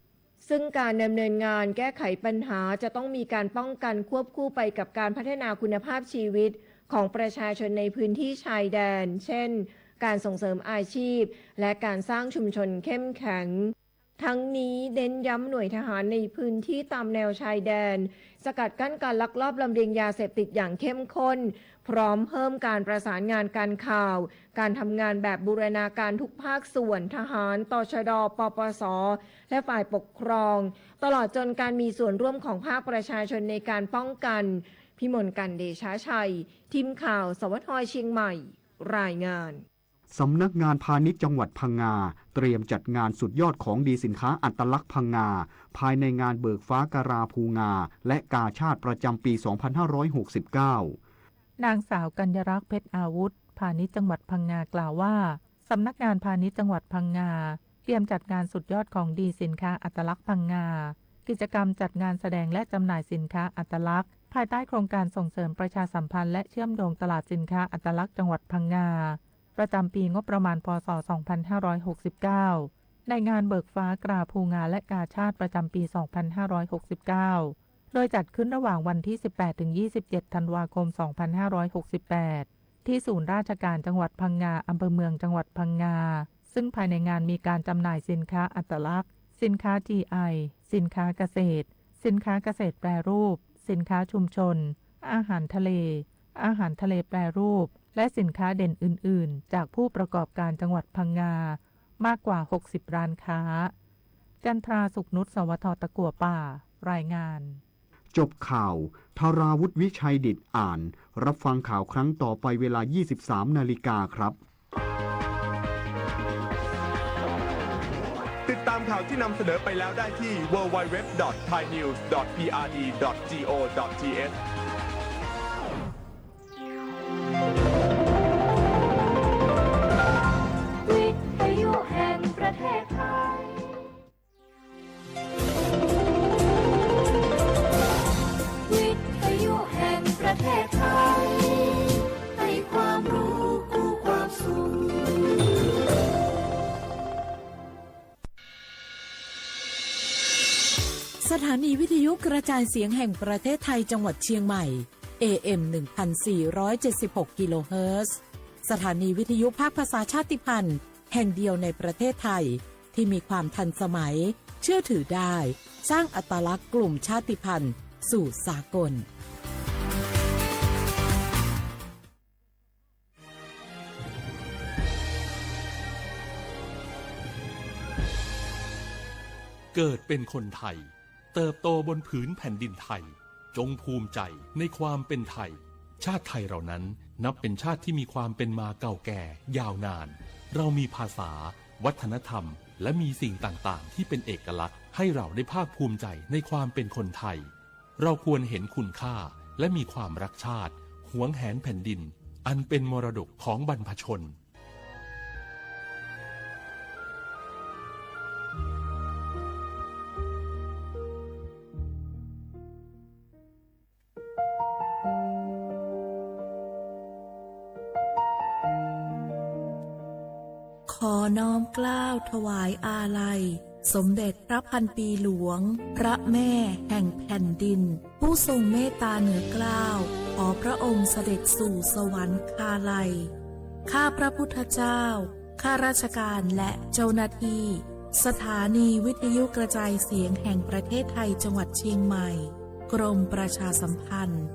ซึ่งการดำเนินงานแก้ไขปัญหาจะต้องมีการป้องกันควบคู่ไปกับการพัฒนาคุณภาพชีวิตของประชาชนในพื้นที่ชายแดนเช่นการส่งเสริมอาชีพและการสร้างชุมชนเข้มแข็งทั้งนี้เน้นย้ำหน่วยทหารในพื้นที่ตามแนวชายแดนสกัดกั้นการลักลอบลำเลียงยาเสพติดอย่างเข้มข้นพร้อมเพิ่มการประสานงานการข่าวการทำงานแบบบูรณาการทุกภาคส่วนทหารตชด.ปปส.และฝ่ายปกครองตลอดจนการมีส่วนร่วมของภาคประชาชนในการป้องกันพิมลกันเดชาชัยทีมข่าวสวทเชียงใหม่รายงานสำนักงานพาณิชย์จังหวัดพังงาเตรียมจัดงานสุดยอดของดีสินค้าอัตลักษณ์พังงาภายในงานเบิกฟ้าการาภูงาและกาชาติประจำปี 2569 นางสาวกัญญรักษ์เพชรอาวุธพาณิชย์จังหวัดพังงากล่าวว่าสำนักงานพาณิชย์จังหวัดพังงาเตรียมจัดงานสุดยอดของดีสินค้าอัตลักษณ์พังงากิจกรรมจัดงานแสดงและจำหน่ายสินค้าอัตลักษณ์ภายใต้โครงการส่งเสริมประชาสัมพันธ์และเชื่อมโยงตลาดสินค้าอัตลักษณ์จังหวัดพังงาประจำปีงบประมาณพ.ศ. 2569ในงานเบิกฟ้ากราภูงาและกาชาติประจำปี 2569โดยจัดขึ้นระหว่างวันที่ 18-27 ธันวาคม 2568ที่ศูนย์ราชการจังหวัดพังงาอำเภอเมืองจังหวัดพังงาซึ่งภายในงานมีการจำหน่ายสินค้าอัตลักษณ์สินค้า GI สินค้าเกษตรสินค้าเกษตรแปรรูปสินค้าชุมชนอาหารทะเลแปรรูปและสินค้าเด่นอื่นๆจากผู้ประกอบการจังหวัดพังงามากกว่า60ร้านค้าจันทราสุขนุชสวทตะกั่วป่ารายงานจบข่าวธาราวุฒิวิชัยดิษฐ์อ่านรับฟังข่าวครั้งต่อไปเวลา 23 นาฬิกาครับติดตามข่าวที่นำเสนอไปแล้วได้ที่ www.thainews.prd.go.thวิทยุแห่งประเทศไทยวิทยุแห่งประเทศไทยให้ความรู้คู่ความสุขสถานีวิทยุกระจายเสียงแห่งประเทศไทยจังหวัดเชียงใหม่ AM 1476 กิโลเฮิรตซ์สถานีวิทยุภาคภาษาชาติพันธุ์แห่งเดียวในประเทศไทยที่มีความทันสมัยเชื่อถือได้สร้างอัตลักษณ์กลุ่มชาติพันธุ์สู่สากลเกิดเป็นคนไทยเติบโตบนผืนแผ่นดินไทยจงภูมิใจในความเป็นไทยชาติไทยเรานั้นนับเป็นชาติที่มีความเป็นมาเก่าแก่ยาวนานเรามีภาษาวัฒนธรรมและมีสิ่งต่างๆที่เป็นเอกลักษณ์ให้เราได้ภาคภูมิใจในความเป็นคนไทยเราควรเห็นคุณค่าและมีความรักชาติหวงแหนแผ่นดินอันเป็นมรดกของบรรพชนขอน้อมเกล้าถวายอาลัย สมเด็จพระพันปีหลวงพระแม่แห่งแผ่นดินผู้ทรงเมตตาเหนือเกล้าขอพระองค์เสด็จสู่สวรรคาลัยข้าพระพุทธเจ้าข้าราชการและเจ้าหน้าที่สถานีวิทยุกระจายเสียงแห่งประเทศไทยจังหวัดเชียงใหม่กรมประชาสัมพันธ์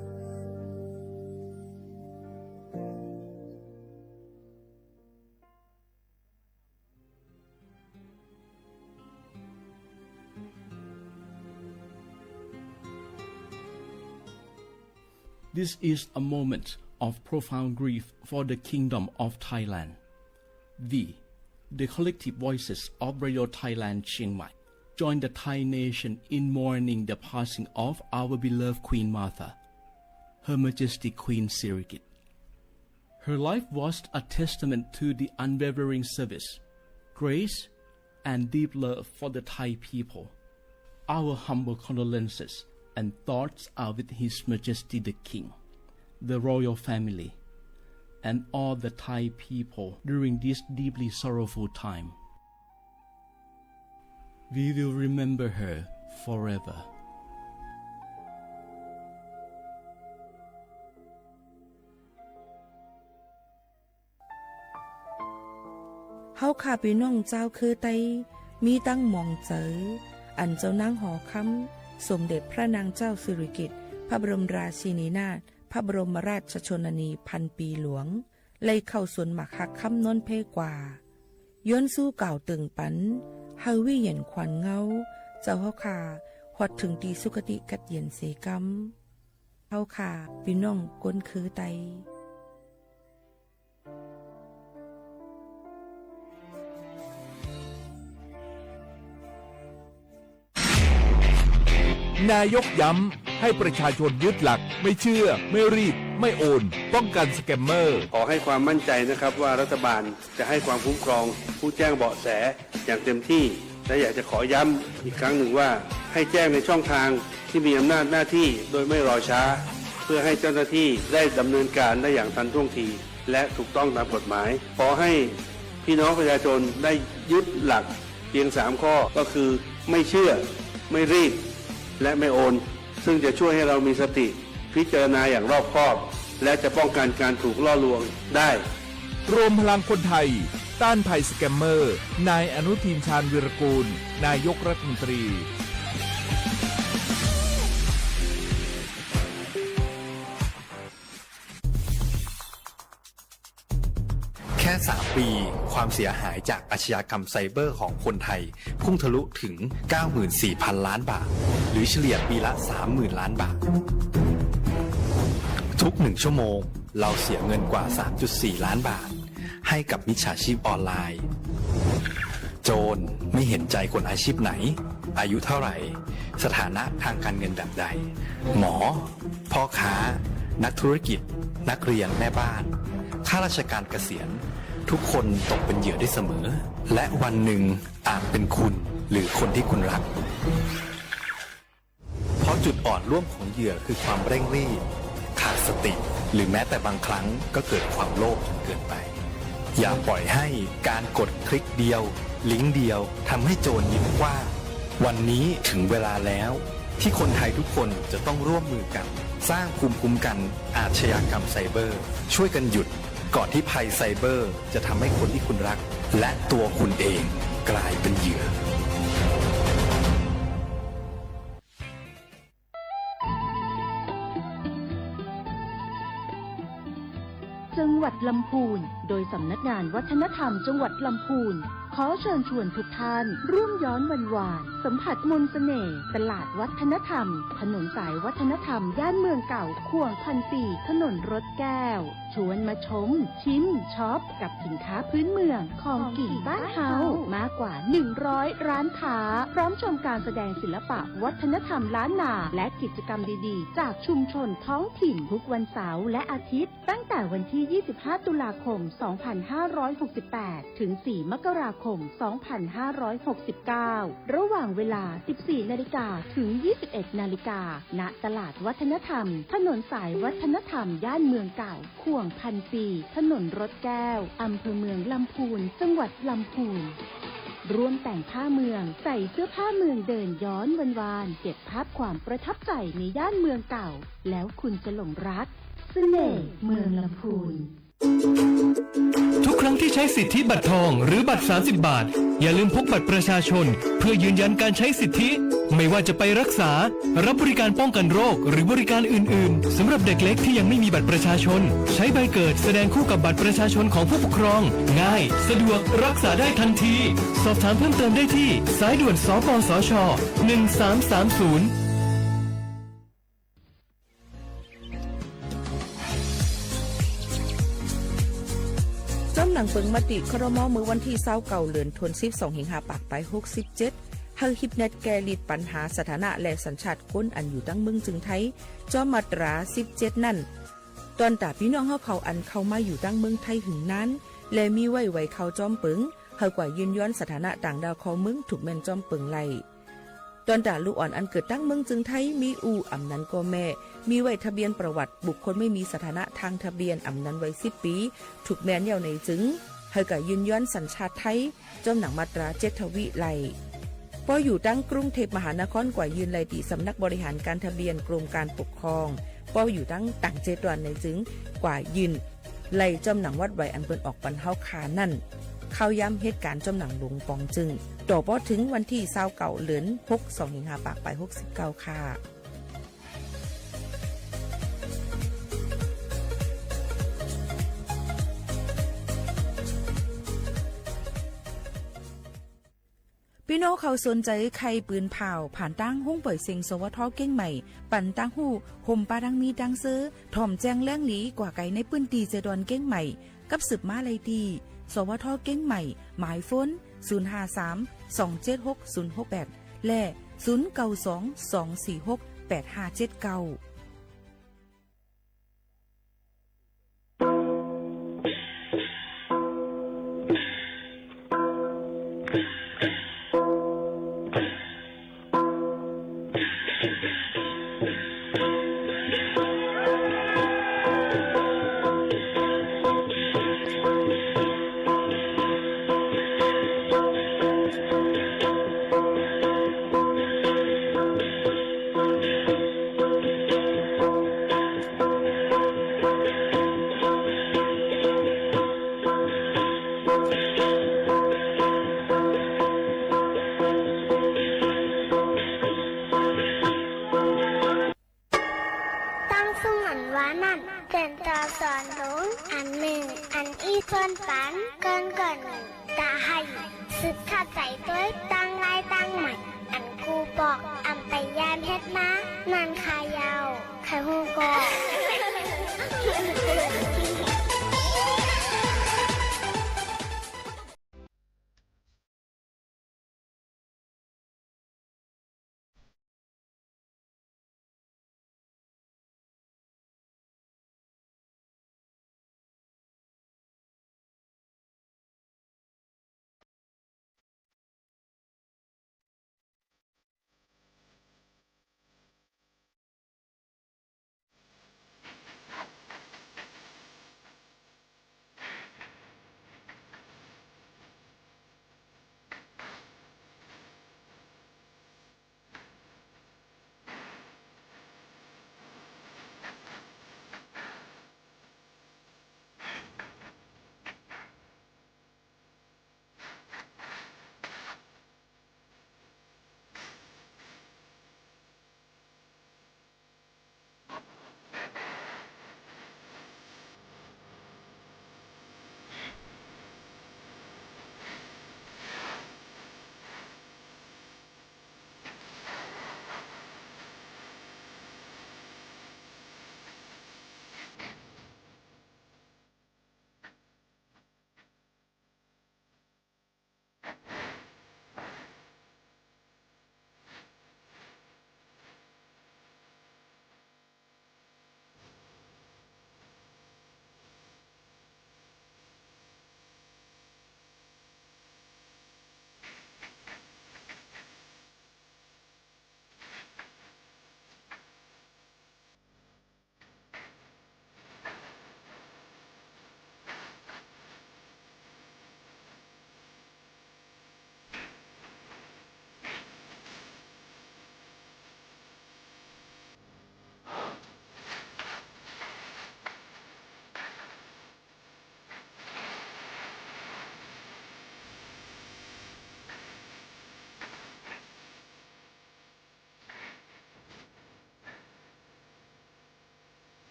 This is a moment of profound grief for the Kingdom of Thailand. The collective voices of Radio Thailand Chiang Mai join the Thai nation in mourning the passing of our beloved Queen Martha, Her Majesty Queen Sirikit. Her life was a testament to the unwavering service, grace, and deep love for the Thai people. Our humble condolences and thoughts are with His Majesty the King, the royal family, and all the Thai people during this deeply sorrowful time. We will remember her forever. เฮาข้าพี่น้องเจ้าคือไตมีตั้งหม่องเจออันเจ้านางหอคำสมเด็จพระนางเจ้าสิริกิติ์พระบรมราชินีนาถพระบรมราชชนนีพันปีหลวงเลยเข้าสวนหมักหักคำนนเพกว่าย้อนสู้เก่าตึงปันเฮาวิเย็นขวัญเงาเจ้าเฮาขาหอดถึงตีสุคติกัดเย็นเสกำเฮาขาพี่น้องก้นคือไตนายกย้ำให้ประชาชนยึดหลักไม่เชื่อไม่รีบไม่โอนป้องกันสแกมเมอร์ขอให้ความมั่นใจนะครับว่ารัฐบาลจะให้ความคุ้มครองผู้แจ้งเบาะแสอย่างเต็มที่และอยากจะขอย้ำอีกครั้งหนึ่งว่าให้แจ้งในช่องทางที่มีอำนาจหน้าที่โดยไม่รอช้าเพื่อให้เจ้าหน้าที่ได้ดำเนินการได้อย่างทันท่วงทีและถูกต้องตามกฎหมายขอให้พี่น้องประชาชนได้ยึดหลักเพียง3ข้อก็คือไม่เชื่อไม่รีบและไม่โอนซึ่งจะช่วยให้เรามีสติพิจารณาอย่างรอบคอบและจะป้องกันการถูกล่อลวงได้รวมพลังคนไทยต้านภัยสแกมเมอร์นายอนุทินชาญวีรกูลนายกรัฐมนตรีแค่3 ปีความเสียหายจากอาชญากรรมไซเบอร์ของคนไทยพุ่งทะลุถึง 94,000 ล้านบาทหรือเฉลี่ยปีละ 30,000 ล้านบาททุก1 ชั่วโมงเราเสียเงินกว่า 3.4 ล้านบาทให้กับมิจฉาชีพออนไลน์โจรไม่เห็นใจคนอาชีพไหนอายุเท่าไหร่สถานะทางการเงินแบบใดหมอพ่อค้านักธุรกิจนักเรียนแม่บ้านข้าราชการเกษียณทุกคนตกเป็นเหยื่อได้เสมอและวันหนึ่งอาจเป็นคุณหรือคนที่คุณรักเพราะจุดอ่อนร่วมของเหยื่อคือความเร่งรีบขาดสติหรือแม้แต่บางครั้งก็เกิดความโลภจนเกินไปอย่าปล่อยให้การกดคลิกเดียวลิงก์เดียวทำให้โจรยิ้มกว้างวันนี้ถึงเวลาแล้วที่คนไทยทุกคนจะต้องร่วมมือกันสร้างภูมิคุ้มกันอาชญากรรมไซเบอร์ช่วยกันหยุดก่อนที่ภัยไซเบอร์จะทำให้คนที่คุณรักและตัวคุณเองกลายเป็นเหยื่อจังหวัดลำพูนโดยสำนักงานวัฒนธรรมจังหวัดลำพูนขอเชิญชวนทุกท่านร่วมย้อนวันวานสัมผัสมนต์เสน่ห์ตลาดวัฒนธรรมถนนสายวัฒนธรรมย่านเมืองเก่าข่วงพันปีถนนรถแก้วชวนมาชมชิมช็อปกับสินค้าพื้นเมืองของกิ่งบ้านเฮามากกว่า100ร้านค้าพร้อมชมการแสดงศิลปะวัฒนธรรมล้านนาและกิจกรรมดีๆจากชุมชนท้องถิ่นทุกวันเสาร์และอาทิตย์ตั้งแต่วันที่25ตุลาคม2568ถึง4มกราคม2569ระหว่างเวลา 14 นาฬิกาถึง 21 นาฬิกาณตลาดวัฒนธรรมถนนสายวัฒนธรรมย่านเมืองเก่าข่วงพันปีถนนรถแก้วอำเภอเมืองลำพูนจังหวัดลำพูน ร่วมแต่งผ้าเมืองใส่เสื้อผ้าเมืองเดินย้อนวานๆเก็บภาพความประทับใจในย่านเมืองเก่าแล้วคุณจะหลงรักเสน่ห์เมืองลำพูน ทุกครั้งที่ใช้สิทธิบัตรทองหรือบัตร30 บาทอย่าลืมพกบัตรประชาชนเพื่อยืนยันการใช้สิทธิไม่ว่าจะไปรักษารับบริการป้องกันโรคหรือบริการอื่นๆสำหรับเด็กเล็กที่ยังไม่มีบัตรประชาชนใช้ใบเกิดแสดงคู่กับบัตรประชาชนของผู้ปกครองง่ายสะดวกรักษาได้ทันทีสอบถามเพิ่มเติมได้ที่สายด่วนสปสช1330จ้ำหนังเปิงมติครม.มือวันที่29เดือนธันวาคม12 สิงหาคมไป67เฮาฮิปเน็ตแกลิดปัญหาสถานะและสัญชาติคนอันอยู่ตั้งเมืองจึงไทยจอมมาตรา17นั่นตอนตาพี่น้องเฮาเขาอันเข้ามาอยู่ตั้งเมืองไทยหึงนั้นและมีไว้เขาจอมเปิงเฮากว่ายืนย้อนสถานะต่างดาวของเมืองถูกแม่นจอมเปิงไล่ตอนตาลูกอ่อนอันเกิดตั้งเมืองจึงไทยมีอำนั้นก็แม่มีไว้ทะเบียนประวัติบุคคลไม่มีสถานะทางทะเบียนอำนั้นไว้10 ปีถูกแม่นเยาในจึงเฮากว่ายืนย้อนสัญชาติไทยจอมหนังมาตรา7ทวิไล่พออยู่ตั้งกรุงเทพมหานครกว่ายืนไล่ที่สำนักบริหารการทะเบียนกรมการปกครองพออยู่ตั้งต่างเจตวันในจึงกว่ายืนไล่จอมหนังวัดไว้อันเปิ้นออกปันเฮาคานั่นเข้าย้ำเหตุการณ์จอมหนังหลวงปองจึงต่อพอถึงวันที่29เดือน6 2 สิงหาคมไป69ค่ะพี่น้องเขาสนใจใครปืนเผาผ่านตั้งห้องปล่อยเสียงสวทเก้งใหม่ปั่นตั้งหูห่มปาดังมีดังซื้อถ่อมแจ้งแล้งหลีกว่าไก่ในปืนตีเจดอนเก้งใหม่กับสืบมาเลยดีสวทเก้งใหม่หมายฟ้น053-276-068และ0922468579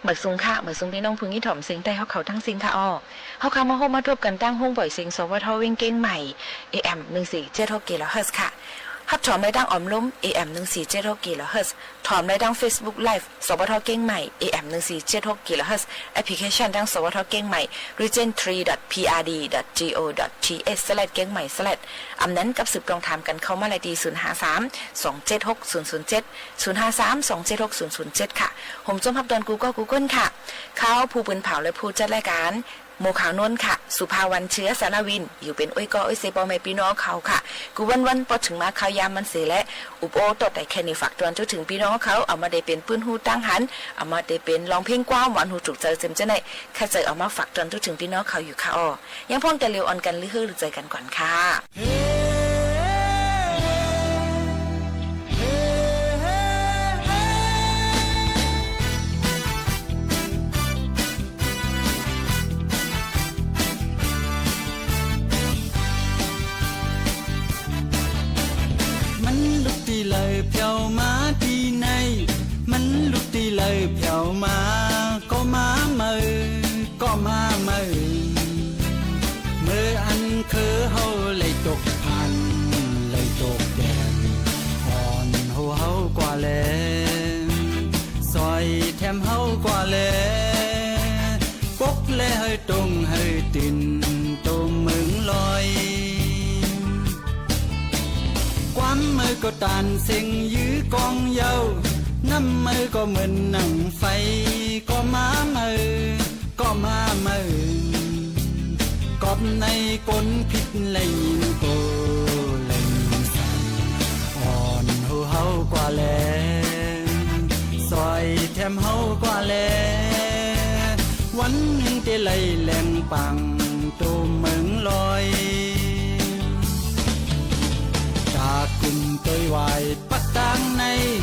เหมือนซุงค่ะเหมือนซุงพี่น้องพึงยี่ถ่อมสิงแต่เขาทั้งสิงค่ะเขามาโฮมาทบกันตั้งห้องบ่อยสิงสวทวิ่งเก้งใหม่ AM 147 กิโลเฮิรตซ์ค่ะฮับถอมในดังออมล้ม AM 147 กิโลเฮิรตซ์ถอมในดัง Facebook Live สวทเก้งใหม่ AM 147 กิโลเฮิรตซ์แอปพลิเคชันดังสวทเก้งใหม่ region3.prd.go.th/ เก้งใหม่/ อำนั้นกับสืบกองถามกันเข้ามาเลยดี053-276-007 ค่ะผมจมพับดอนGoogle ค่ะเขาผู้ปืนเผาและผู้จัดรายการโมขาวนนท์ค่ะสุภาวันเชื้อสารวินอยู่เป็นอ้อยกออ้อยเซปอแม่พี่น้องเขาค่ะกูวันพอถึงมาข่าวยามมันเสียและอุปโอตดแต่แค่นี้ฝากตอนจนถึงพี่น้องเขาเอามาได้เป็นปืนหูตั้งหันเอามาได้เป็นร้องเพลงกว้างหวานหูจุกเจอเต็มเจ้าไหนแค่เจอเอามาฝากตอนจนถึงพี่น้องเขาอยู่ค่ะยังพ้องแต่เร็วออนกันหรือเจอกันก่อนค่ะlời phèo má đi này mắn lúc đi lời phèo má có má mơ mơ ăn khớ hâu lấy tục hành lấy tục đèn hòn hô hâu qua lệ xoay thêm hâu qua lệ bốc lệ hơi trùng hơi tin tôm mừng loi quán mơ có tàn sinh dưới con dâu năm mơ có mình nặng phay có má mơ cọp này con phít lấy nhìn cô lấy sàn hòn hô hâu qua lệ xoay thêm hâu qua lệ quán những tê lấy lèn bằng tô mừng loi ta cùng tôi hoài bắt tang này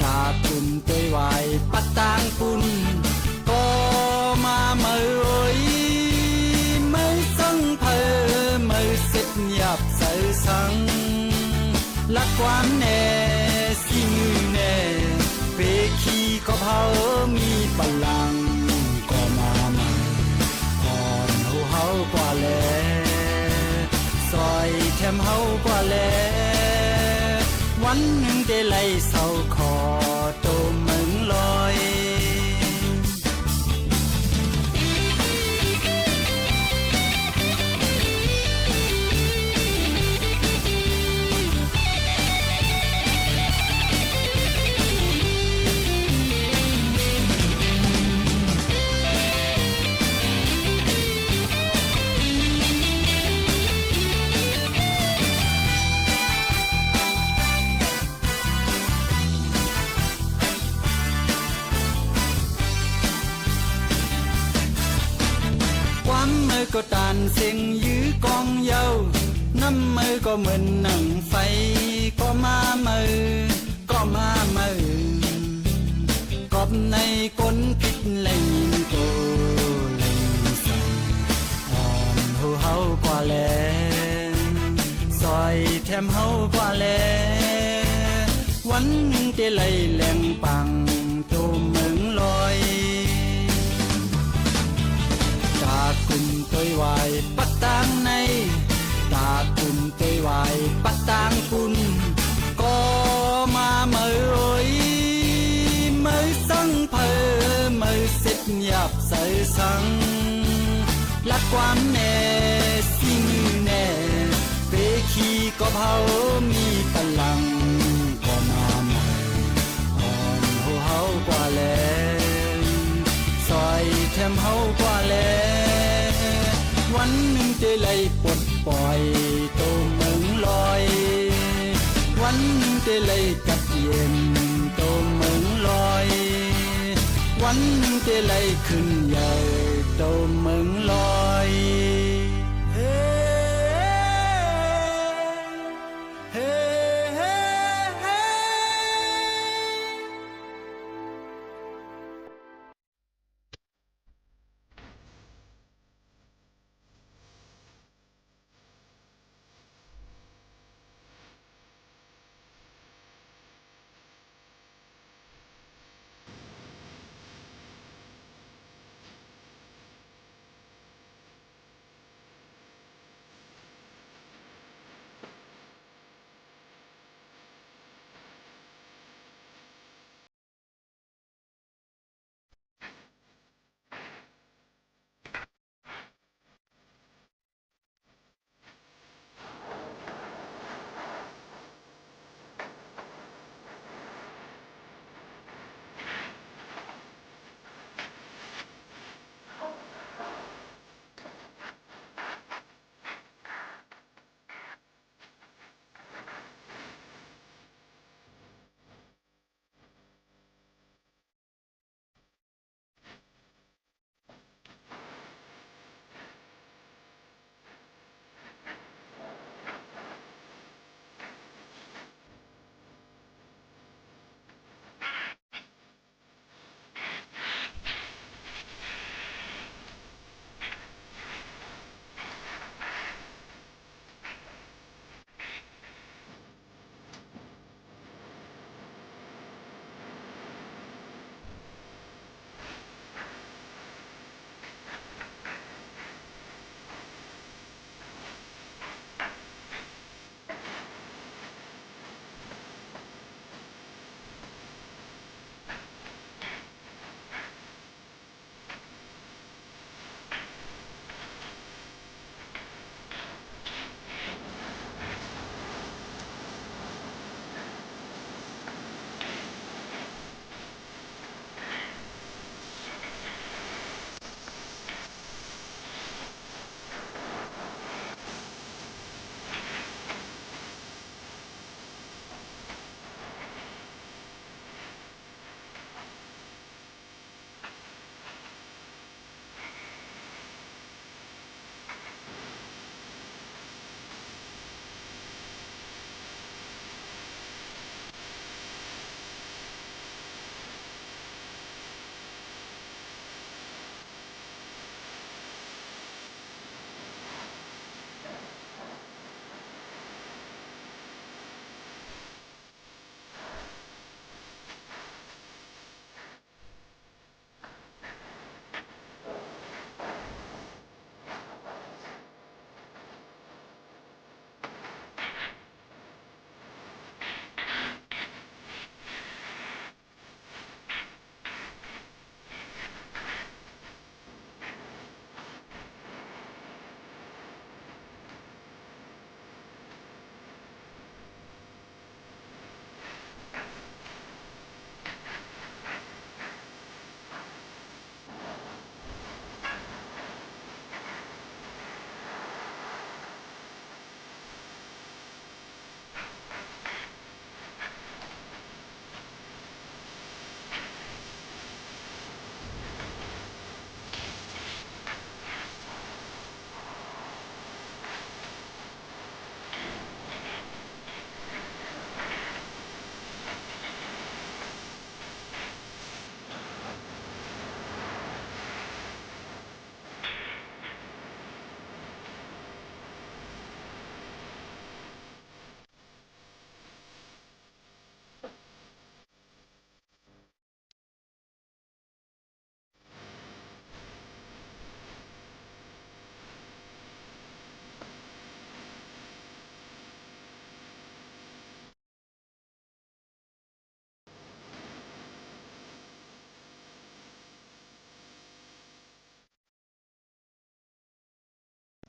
ta cùng tôi hoài bắt tang kun có mà mơ ơi mới sân thơ mới xích nhập sự sân lạc quan nè xin người nè về khi có pháo mi bằng lăng có mà còn hô hâu qua lệ xoay thêm hâu qua lệวันหนึ่งได้ไล่เศร้าคอโตเมืองลอยcó tàn sinh dưới con dâu năm mơ có mình nặng phay có má mơ cọp này con kích lấy nhìn cô lấy sàn hòn hô hâu qua lệ xoay thêm hâu qua lệ quán những tê lấy lèn bằng tô mừng loi ta cùng tôi hoài bắt tang này ta cùng tôi hoài bắt tang kun có mà mơ ơi mới sân phơ mới xích nhập sự sân lạc quan nè xin nè về khi có pháo mi tần lăng có mà mơ hòn hô hâu qua lệ xoay thêm hâu qua lệวันหนึ่งจะไล่ปลดปล่อยโตเมืองลอยวันหนึ่งจะไล่กัดเย็นโตเมืองลอยวันหนึ่งจะไล่ขึ้นใหญ่โตเมืองลอย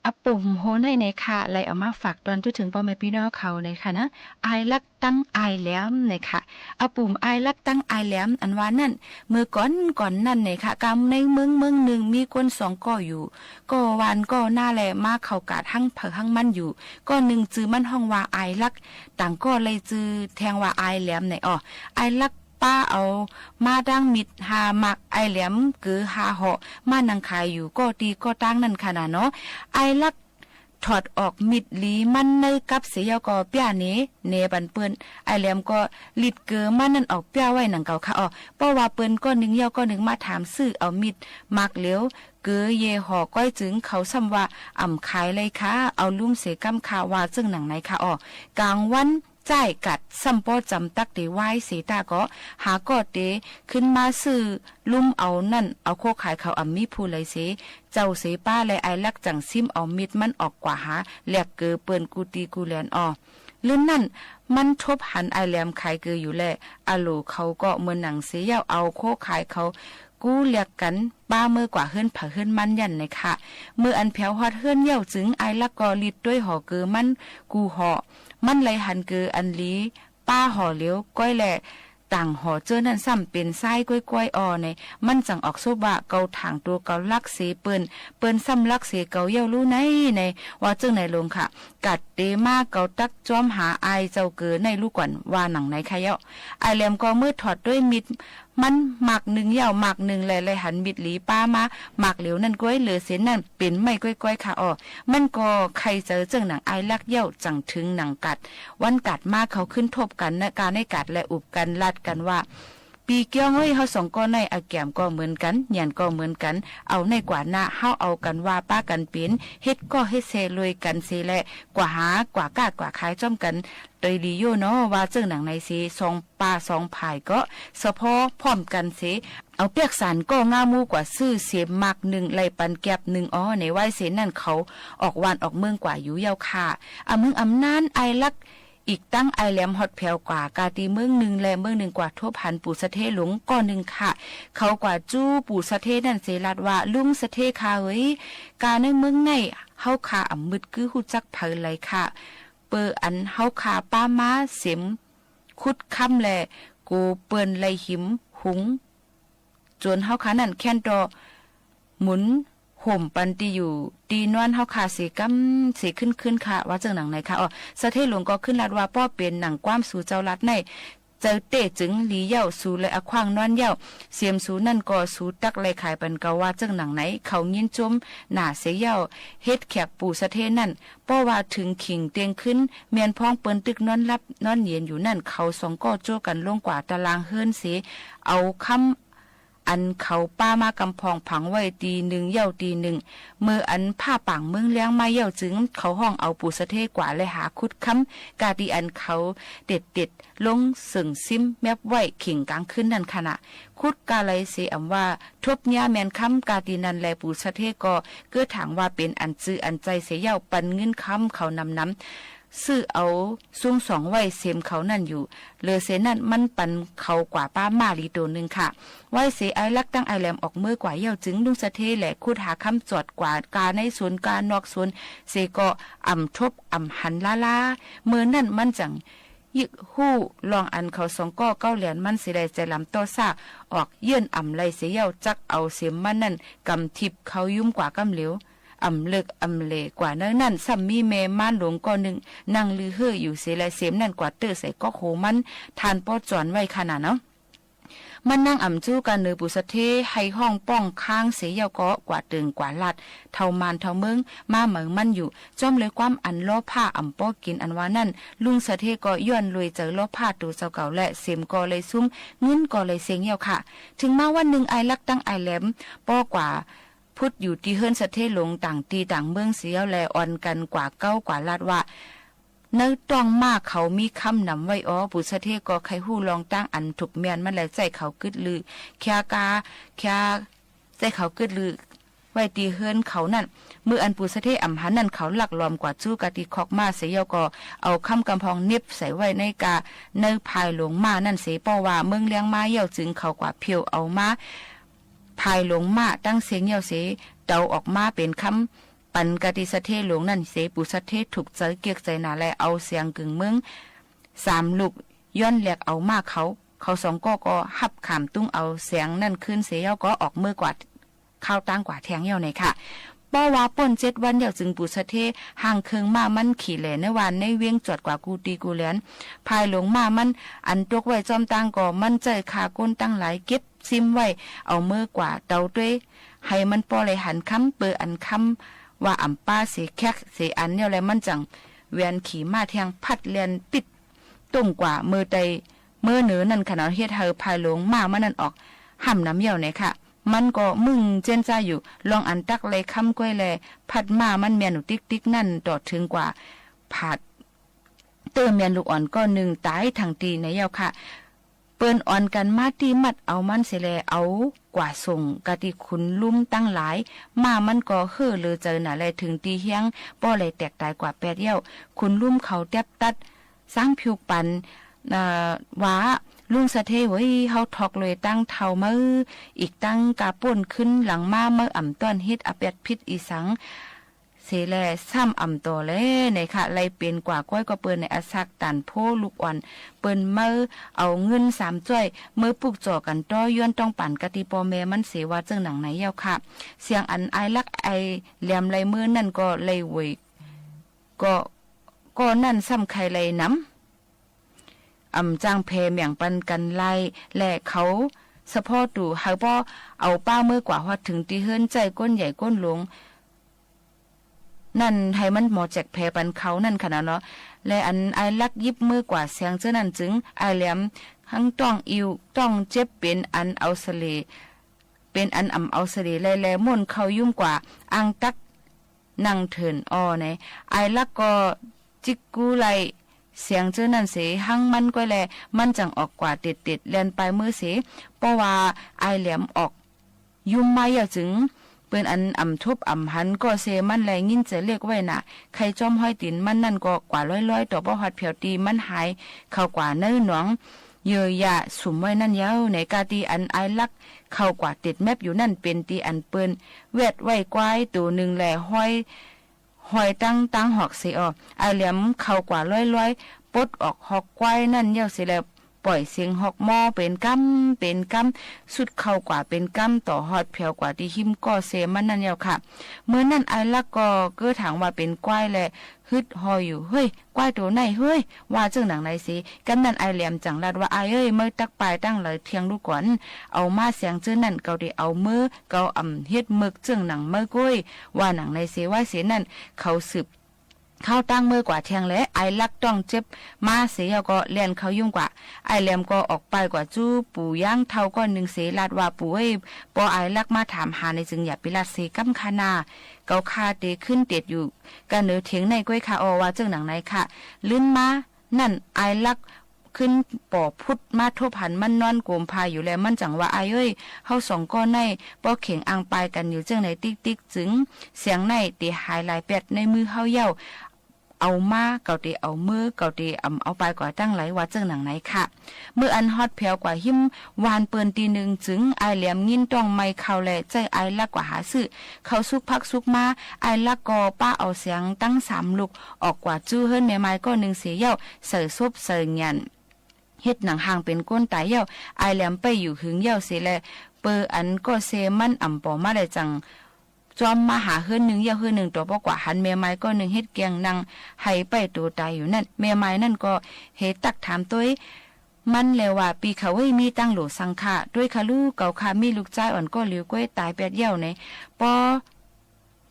อปุ่มโหในค่ะไล่เอามาฝากตอนถึงพ่อแม่พี่น้องเขาในค่ะนะไอลักตั้งไอแหลมในค่ะอปุ่มไอลักตั้งไอแหลมอันว่านั่นเมื่อก่อนนั่นในค่ะกำในเมืองหนึ่งมีคนสองก่ออยู่ก่อวานก่อหน้าแลมาเข้ากาดหั่งเผอหั่งมันอยู่ก็หนึ่งจื้อมันห้องว่าไอลักต่างก็เลยจื้อแทงว่าไอแหลมในไอลักป้าเอามาดังมิดหามักไอแหลมกือหาเหาะมานังขายอยู่ก็ตีก็ตั้งนั่นขนาดเนาะไอลักถอดออกมิดหลีมันในกับเสียก็เปียเนบันเปิ้นไอแหลมก็ลิดเกือมันนั่นออกเปียไว้หนังเก่าค่ะเพราะว่าเปิ้นก็นึงเยาก็นึงมาถามซื้อเอามิดมักเหลียวเกือเยหอก้อยจึงเขาซ้ำว่าอ่ำขายเลยค่ะเอาลุ่มเสกำคาว่าจึงหนังไหนค่ะกลางวันจ่ายกัดซัมปอจำตักเดไว้เสตาก็หาก็เดขึ้นมาซื้อลุ่มเอานั่นเอาโคขายเขาอัมมีผู้เลยเสเจ้าเสป้าและไอลักจังซิมเอามิดมันออกกว่าหาแหลกเกอเปิ้นกูตีกูแลนลื่นนั่นมันทบหันไอแหลมขายเกออยู่แลอาโลเขาก็เหมือนหนังเสียเอาโคขายเขากูเรียกกันป้าเมื่อกว่าเฮิรนผาเฮิรนมันยันเลยค่ะเมื่ออันแผวฮอดเฮิรนเย่าจึงไอลักกอลิดด้วยหอเกอมันกูหอมันไหลหันเกออันลีป้าห่อเลี้ยวก้อยแหละต่างห่อเจอนั่นซ้ำเป็นไส้ก้อยในมันจังออกโซบะเกาถางตัวเกาลักเสเปิ้นซ้ำลักเสเกาเย่ารู้ในว่าเจ้าไหนลงค่ะกัดเตมาเกาตักจอมหาไอเจ้าเกอในลูกก่อนว่าหนังไหนค่ะเย่าไอแหลมก็มืดถอดด้วยมิดมันหมักหนึ่งยาวหมักหนึ่งเลยหันมิดหลีป้ามาหมักเหลวนั่นก้อยเหลือเส้นนั่นเป็นไม่ก้อยค่ะมันก็ใครเจอเจิงหนังไอลักเย่าจังถึงหนังกัดวันกัดมาเขาขึ้นทบกันนะการให้กัดและอุบกันลัดกันว่าปีเกี้ยวเฮาสองก็ในอาแก้มก็เหมือนกันหยันก็เหมือนกันเอาในกว่าหน้าเฮาเอากันว่าป้ากันเป็นเฮ็ดก็เฮ็ดเซลยกันเซแลกว่าหากว่ากาดกว่าขายจ้อมกันโดยดีโยเนาะว่าเจิงหนังในเซสองป้าสองภายก็เฉพาะพร้อมกันเสเอาเปียกสารก็ง่ามูกว่าซื้อเสียมักหนึ่งไหลปันแก็บหนึ่งในไหวเสนั่นเขาออกวานออกเมืองกว่าอยู่ยาวค่ะเมืองอำนานไอลักอีกตั้งไอแหลมฮอดแผวกว่ากาตีเมืองหนึ่งและเมืองหนึ่งกว่าทั่วพันปู่สะเทหลงก้อนหนึ่งค่ะเขากว่าจู้ปู่สะเทนั่นเสลัดว่าลุงสะเทค่ะเอ้ยกาในเมืองในเฮาขาอ่ำมึดคือฮู้จักเผยไหลค่ะเปออันเฮาขาป้าม้าเสียมคุดค่ำแลกูเปิ้นไหลหิมหุงจนเฮาขานั่นแค่นดอหมุนห่มปันตีอยู่ตีนวนเฮาขาเสกำเสขึ้นค่ะว่าจังหนังไหนค่ะสะเทหลวงก็ขึ้นลัดว่าป้อเป็นหนังความสู่เจ้าลัดในเจอเตะจึงหลีเย่าสู่และอควางนอนเย่าเสียมสู่นั่นก็สู่ตักไหลขายปันเกาว่าจังหนังไหนเขายินจมหน้าเสยเย่าเฮ็ดแขกปู่สะเทนั่นป้อว่าถึงขิงเตียงขึ้นเมียนพ้องเปิ้นตึกนอนรับนอนเย็นอยู่นั่นเขาสองก็โจกันลงกว่าตารางเฮิรนเสเอาคำอันเขาป้ามากำพองผังไว้ตีหนึ่งเย่าตีหนึ่งเมื่ออันผ้าป่างเมืองเลี้ยงมาเย่าจึงเขาห้องเอาปู่สะเทกว่าเลยหาคุดค้ำกาดีอันเขาเด็ดลงสึ่งซิมแมบไว้ขิงกลางขึ้นนั่นขณะคุดกาไลเสียอำว่าทบหญ้าแมนค้ำกาดีนันแลปู่สะเทก็เกื้อถางว่าเป็นอันจื้ออันใจเสียเย่าปันเงินค้ำเขานำซื้อเอาซุ้งสองไว้เสมเขานั่นอยู่เลอเสนั่นมันปันเขากว่าป้ามาลีโตนึงค่ะไว้เสไอลักตั้งไอแหลมออกมือกว่าเย่าจึงลุงสะเทแหละคุดหาคำจอดกว่ากาในสวนกานอกสวนเสก็อ่ำทบอ่ำหันลาเมื่อนั่นมันจังยึกหู้ลองอันเขาสองก็เก้าเหรียญมันสิได้ใจลำต่อซาออกเยื่นอ่ำไหลเสียเย่าจักเอาเสียมมันนั่นกำทิบเขายุ่มกว่ากำเหลวอำเลิกอำเลกว่านั่นซ้ำมีแม่ม่านหลวงก็หนึ่งนั่งลือเฮ่ออยู่เสียและเสียมนั่นกว่าเตอใส่ก็โหมันทานป้อจอนไว้ขนาดเนาะมันนั่งอ่ำจู้กันเนือปุสะเทให้ห้องป้องค้างเสียเยาก็กว่าตึงกว่าลัดเท่ามานเท่าเมืองมาเหมืองมันอยู่จอมเลยความอันล้อผ้าอ่ำป้อกินอันว่านั่นลุงสะเทก็ย้อนลุยเจอล้อผ้าตูเจ้าเก่าและเสียมก็เลยซุ้มเงินก็เลยเสียงเยาค่ะถึงมาวันหนึ่งไอลักตั้งไอแหลมป้อกว่าพุทธอยู่ที่เฮิรนสะเทหลงต่างตีต่างเมืองเสียวแลอ่อนกันกว่าเก้ากว่าลาดว่าเนื้อต้องมากเขามีคำนำไว้ปุสะเทก็ใครหู้ลองตั้งอันถูกเมียนมันแหละใจเขากึดลือแค่ใจเขากึดลือไว้ตีเฮิรนเขานั่นเมื่ออันปุสะเทอ่ำหันนั่นเขาหลักล้อมกว่าจู้กะติคอกมาเสียก็เอาคำกำพองเน็บใส่ไว้ในกาเนื้อภายหลงมานั่นเสียป้อว่าเมืองเลี้ยงมาเย่าจึงเขากว่าเพียวเอามาภายหลงมาตั้งเสียงเยาเสเดาออกมาเป็นค ปันกะติสะเทหลวงนั่นเสปุสะเทถูกใจเกียกใจหนาแลเอาเสียงกึ่งเมือง3ลูกย้อนแหลกเอามากเขาสองก็หับขามตุ้งเอาเสียงนั่นขึ้นเสียเย้าก็ออกมือกว่าข้าวตั้งกว่าแทงเย้าในค่ะป้อว่าป่น7วันเย้าจึงปุสะเทห่างเคืองมามันขี่แหลในวันในเวียงจอดกว่ากูตีกูแหลนภายหลงมามันอันตกไว้จอมตังก็มันใจขาก้นตั้งหลายเก็บซิมไว้เอามือกว่าเตาด้วยให้มันปอเลยหันคำเปิดอันคำว่าอ่ำป้าเสียแคกเสียอันเนี่ยแหละมันจังเวียนขี่มาแทงพัดเลียนปิดต้งกว่ามือใดมือเหนือนั่นขนาดเฮ็ดเฮอภายหลงมามันนั่นออกห่ำน้ำเหี่ยวไหนค่ะมันก็มึงเจนจ้าอยู่ลองอันตักเลยคำก้อยแลพัดมามันเมียนอยู่ติ๊กนั่นต่อถึงกว่าผาดเติมเมียนลูกอ่อนก็หนึ่งตายทางตีในเย้าค่ะเปิ้นอ่อนกันมาตีมัดเอามันเสแลเอากว่าส่งกะติคุณลุ่มตั้งหลายมามันก็เฮือเลยเจอหน่ะแลถึงตีเฮียงป้อเลยแตกตายกว่า8เย้าคุณลุ่มเขาแทบตัดสร้างผิวปันว่าลุงสะเทเว้ยเฮาทอกเลยตั้งเท่ามืออีกตั้งกาป่นขึ้นหลังมาเมื่ออ่ำต้อนเฮ็ดอเป็ดพิษอีสังเสแลซ้ำอ่ำตัวเลยในค่ะไล่เป็นกว่าก้อยก็เปิ้นในอาซักตันโพลูกอ่อนเปิ้นเมื่อเอาเงิน3จ้อยเมื่อปลูกจ่อกันต้อย้อนต้องปั่นกะติปอแม่มันเสว่าเจิงหนังไหนเย้าค่ะเสียงอันไอลักไอแหลมไหลมือนั่นก็ไหลเวยก็นั่นซ้ำใครไหลน้ำจ้างเพเมียงปันกันไล่และเขาสะพอตู่เฮาบ่เอาป้าเมื่อกว่าฮอดถึงตีเฮิรนใจก้นใหญ่ก้นหลงนั่นให้มันหมอแจกแพปันเขานั่นขนาดเนาะและอันไอลักยิบมือกว่าเสียงเจ้านั่นจึงไอแหลมทั้งต้องอิวต้องเจ็บเป็นอันเอาเสลเป็นอันเอาเสลแลม่นเขายุ่งกว่าอังตักนั่งเถินอ้อในไอลักก็จิกกูไลเสียงเจ้านั่นเสหังมันก็แลมันจังออกกว่าเด็ดแลนไปมือเสเพราะว่าไอแหลมออกยุ่มมาอย่าจึงเปิ้นอันทุบหันก็เสมันแลงิ้นจะเรียกไว้น่ะใครจอมห้อยตินมันนั่นก็กว่าร้อยต่อบ่ฮอดเผียวตีมันหายเข้ากว่าเนื้อหนองเยอะยะสุมไว้นั่นยาวในกาตีอันไอลักเข้ากว่าติดแมบอยู่นั่นเป็นตีอันเปิ้นเวทไว้กวายตัวนึงแลห้อยตั้งหอกเสียไอเหลี่ยมเข้ากว่าร้อยปดออกหอกควายนั่นเย้าสิแล้วปล่อยเสียงหอกหม้อเป็นกำสุดเข้ากว่าเป็นกำต่อฮอดแผ่วกว่าที่หิมก็เสมันนั่นเย้าค่ะเมื่อนั้นไอลักก็เกื้อถางว่าเป็นควายแลฮึดหอยอยู่เฮ้ยควายตัวไหนเฮ้ยว่าเจ้าหนังไหนสิกำนันไอเหลี่ยมจังลัดว่าไอเอ้ยเมื่อตักปลายตั้งเลยเทียงลูกก่อนเอามาเสียงเจ้านั่นเกาได้เอามือเกาเฮ็ดมึกเจ้าหนังเมื่อกุ้ยว่าหนังในเสว่าเสนั่นเขาสืบเข้าตั้งมือกว่าเทียงและไอลักต้องเจ็บมาเสียก็เลียนเขายุ่งกว่าไอแหลมก็ออกไปกว่าจู้ปู่ย่างเท่าก็1เสลาดว่าปู่เอ้ยปอไอลักมาถามหาในจึงอย่าไปลาดเสกำคานาเกาคาเตขึ้นเตียดอยู่กันเนือเถียงในก้อยคาอว่าเจ้าหนังไหนค่ะลื่นมานั่นไอลักขึ้นป่อพุดมาทบหันมันนอนโกมพายอยู่แล้วมันจังว่าไอเอ้ยเฮา2ก้อนในป้อเข่งอังปายกันอยู่เจ้าไหนติ๊กจึงเสียงในตีหายหลายเป็ดในมือเฮาเย้าเอามาเกาตีเอามือเกาตีเอาไปกว่าตั้งไหลว่าเจ้าหนังไหนค่ะเมื่ออันฮอดแผ่วกว่าหิมวานเปิ้นตีหนึ่งจึงไอเหลี่ยมยินต้องไม่เข้าแลใจไอลักกว่าหาซื้อเขาสุกพักสุกมาไอลักก็ป้าเอาเสียงตั้ง3ลูกออกกว่าจู้เฮิรนแม่ไม้ก็1เสียเย้าเสือซบเสือหยันเฮ็ดหนังห่างเป็นก้นตายเย้าไอแหลมไปอยู่หึงเย้าเสียแลเปออันก็เซมันปอมาได้จังจอมมาหาเฮือน1เย้าเฮือน1ตัวบ่กว่าหันแม่ไม้ก็1เฮ็ดเกียงนางให้ไปตัวตายอยู่นั่นแม่ไม้นั่นก็เฮ็ดตักถามตัวมันแล้วว่าปีเขาเว้ยมีตั้งโหลสังฆะด้วยคะลูกเก่าค่ะมีลูกชายอ่อนก็หลิวก้อยตาย8เย้าในปอ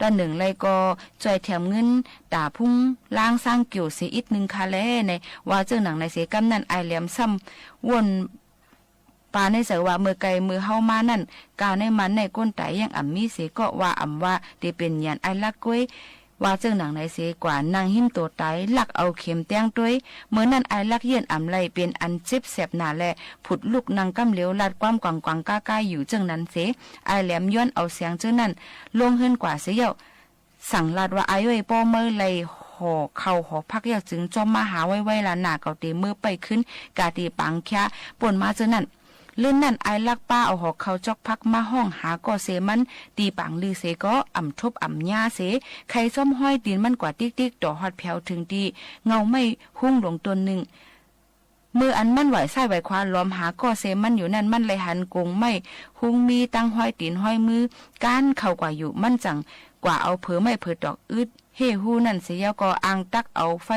ตอนหนึ่งเลยก็จ่อยแถมเงินตาพุ่งล้างสร้างเกี่ยวเสียอีก1ค่ะแลในว่าเจ้าหนังในเสกำนั่นไอแหลมซ้ำวนปาในเสว่ามือไกลมือเฮามานั่นกาในมันในก้นไตยังมีเสก็ว่าว่าที่เป็นยันไอลักก้วยว่าเจ้าหนังในเสกว่านางหิมตัวไตลักเอาเข็มแต้งด้วยเมื่อนั้นไอลักเย็นไลเป็นอันเจ็บแสบหนาแลผุดลูกนางกำเหลียวลาดความกวางก้าอยู่เจ้านั้นเสไอแหลมย้อนเอาเสียงเจ้านั้นลงเฮิรนกว่าเสียเย้าสั่งลาดว่าไอเอ้ยป้อเมื่อไลห่อเข่าห่อพักอยากจึงจอมมาหาไว้ละหนาเกาตีมือไปขึ้นกาตีปังแค่ป่นมาเจ้านั้น เลื่อนนั่นไอลักป้าเอาหอกเขาจอกพักมาห้องหาก่อเสมันตีปังลือเสก็อ่ำทบอ่ำย่าเสใครส้มห้อยดินมันกว่าติ๊กๆต่อฮอดแผวถึงดีเงาไม่หุ้งลงตัวหนึ่งมืออันมันไหวไส้ไหวควาล้อมหาก่อเซมันอยู่นั่นมันเลยหันกงไม่หุงมีตั้งห้อยตีนห้อยมือก้านเข้ากว่าอยู่มันจังกว่าเอาเผอไม่เผอดอกอึดเฮฮูนั่นเสียก็อ่างตักเอาไฟ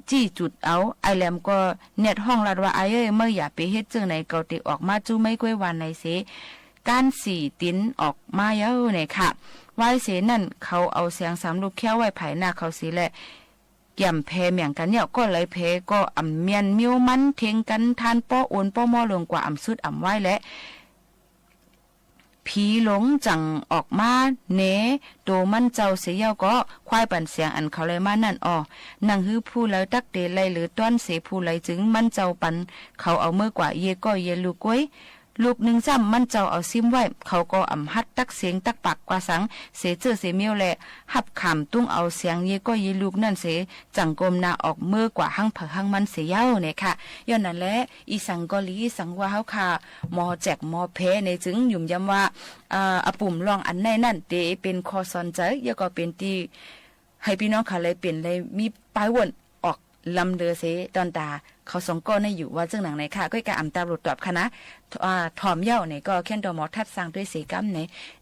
จี้จุดเอาไอแหลมก็เน็ตห้องลัดว่าไอเอ้ยเมื่ออย่าไปเฮ็ดเจิงไหนเกาติออกมาจู้ไม่กล้วยวันไหนเสก้านสี่ติ้นออกมาเยอะเนี่ยค่ะไว้เสนั่นเขาเอาเสียงสามลูกแค่ไว้ไผ่หน้าเขาสีแหละย่ำแพเหมียงกันเนี่ยก็เลยเพก็อ่ำเมียนมิ้วมันเทงกันทานป้อโอนป้อมอลงกว่าอ่ำสุดอ่ำไว้และผีหลงจังออกมาเนโตมันเจ้าเสียก็ควายปั่นเสียงอันเขาเลยมานั่นอ้อนังฮื้อผู้เลยตักเตไลหรือต้อนเสผู้เลยจึงมันเจ้าปันเขาเอาเมื่อกว่าเยก็เยลูกก้วยลูกหนึ่งซ้ำมันเจ้าเอาซิมไว้เขาก็อ่ำฮัดตักเสียงตักปากกว่าสังเสเจอเสเมียวแหละหับขำตุ้งเอาเสียงเยก็เยลูกนั่นเสจังกลมนาออกเมื่อกว่าหั่งเผอหั่งมันเสียเย้าเนี่ยค่ะย้อนนั่นแหละอีสังกอลีสังว่าเฮาค่ะหมอแจกหมอเพในจึงยุ่มย้ำว่าอาปุ่มลองอันในนั่นเตเป็นคอซอนใจยก็เป็นที่ให้พี่น้องค่ะเลยเปลี่ยนเลยมีป้ายวนออกลำเดือเสตอนตาเขาสองก้อนในอยู่ว่าเจ้าหนังไหนค่ะก็การอ่ำตาหลุดตอบค่ะนะถอมเย้าเนี่ยก็แค่ดอมอทัดสร้างด้วยเสกัม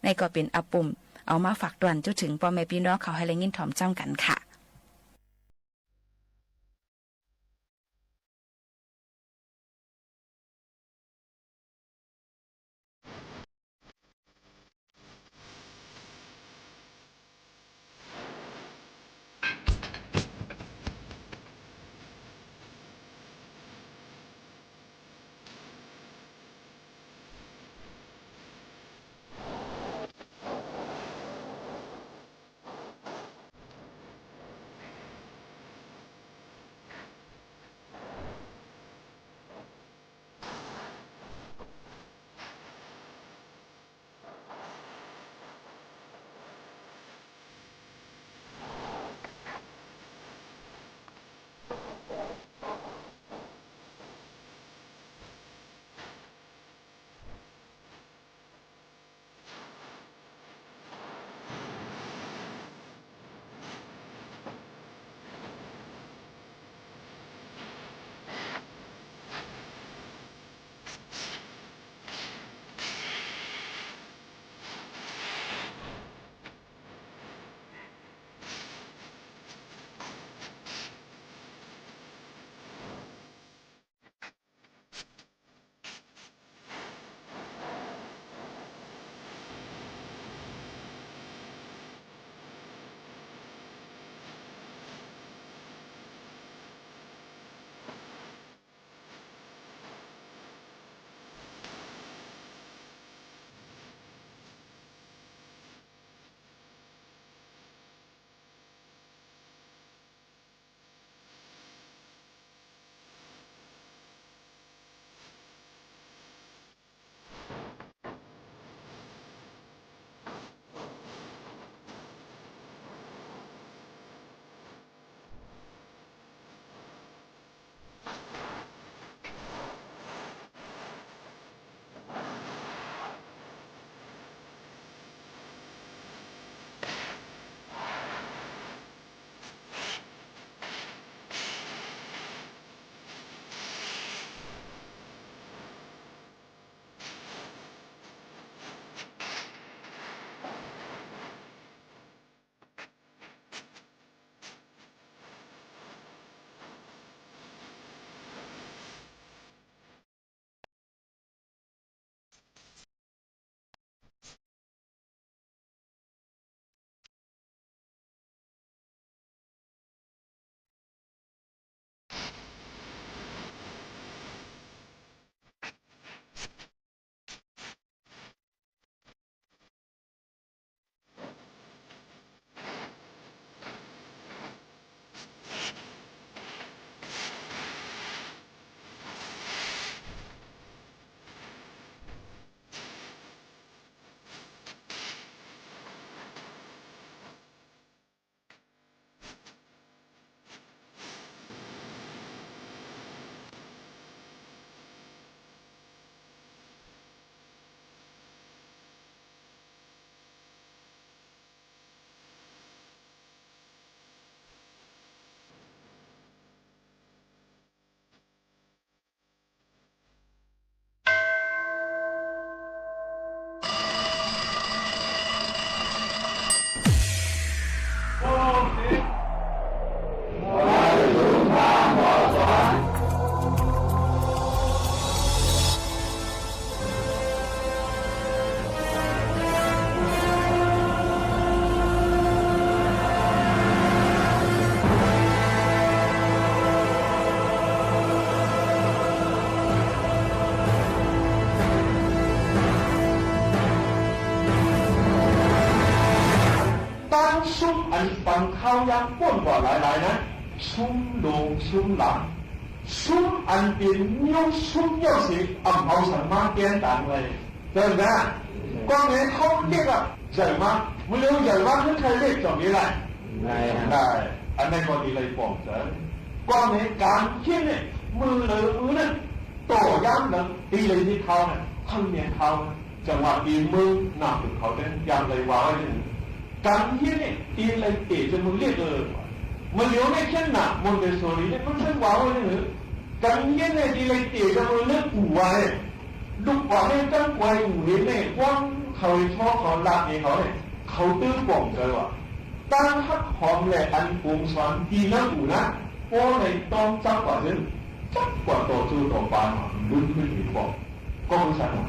ในก็เป็นอาปุ่มเอามาฝากตวนจุถึงพ่อแม่พี่น้องเขาให้แรงยินถอมจ้ำกันค่ะ วนกว่าหลายๆนะซุ่มลงซุ่มหลังซุ่มอันเป็นนิ้วซุ่มเยี่ยวสิอ่ำเอาสัมมาเกียนต่างเลยเดินนะกองนี้เขาเรียกว่าใหญ่มากไม่รู้ใหญ่มากขึ้นใครเรียกจบนี้ไรได้อันนั้นก็ดีเลยบอกเสริมกองนี้การคิดเนี่ยมือเนี่ยต่อย้ำเลยตีเลยที่เขาเนี่ยข้างเมียเขาจังหวะตีมือหนักถึงเขาเนี่ยยังเลยว่าไว้เนี่ยการคิดเนี่ยตีเลยเตะจนมึงเรียกเลยมันเลี้ยวไม่แค่หนักมันเป็นโซลีเนี่ยมันไม่ว่าไว้เนี่ยการคิดเนี่ยตีเลยเตะจนมึงเลือกหัวเนี่ยลูกว่าเนี่ยตั้งไว้หูเนี่ยว่างเขาชอบเขาลักเนี่ยเขาเนี่ยเขาตื้อป่องเลยว่ะตั้งฮักหอมแหละอันปุงสอนดีนะหูนะเพราะในต้องจับกว่าซึ่งจับกว่าต่อสู้ต่อไปลุ้นขึ้นอีกบอกก็รู้สึกว่า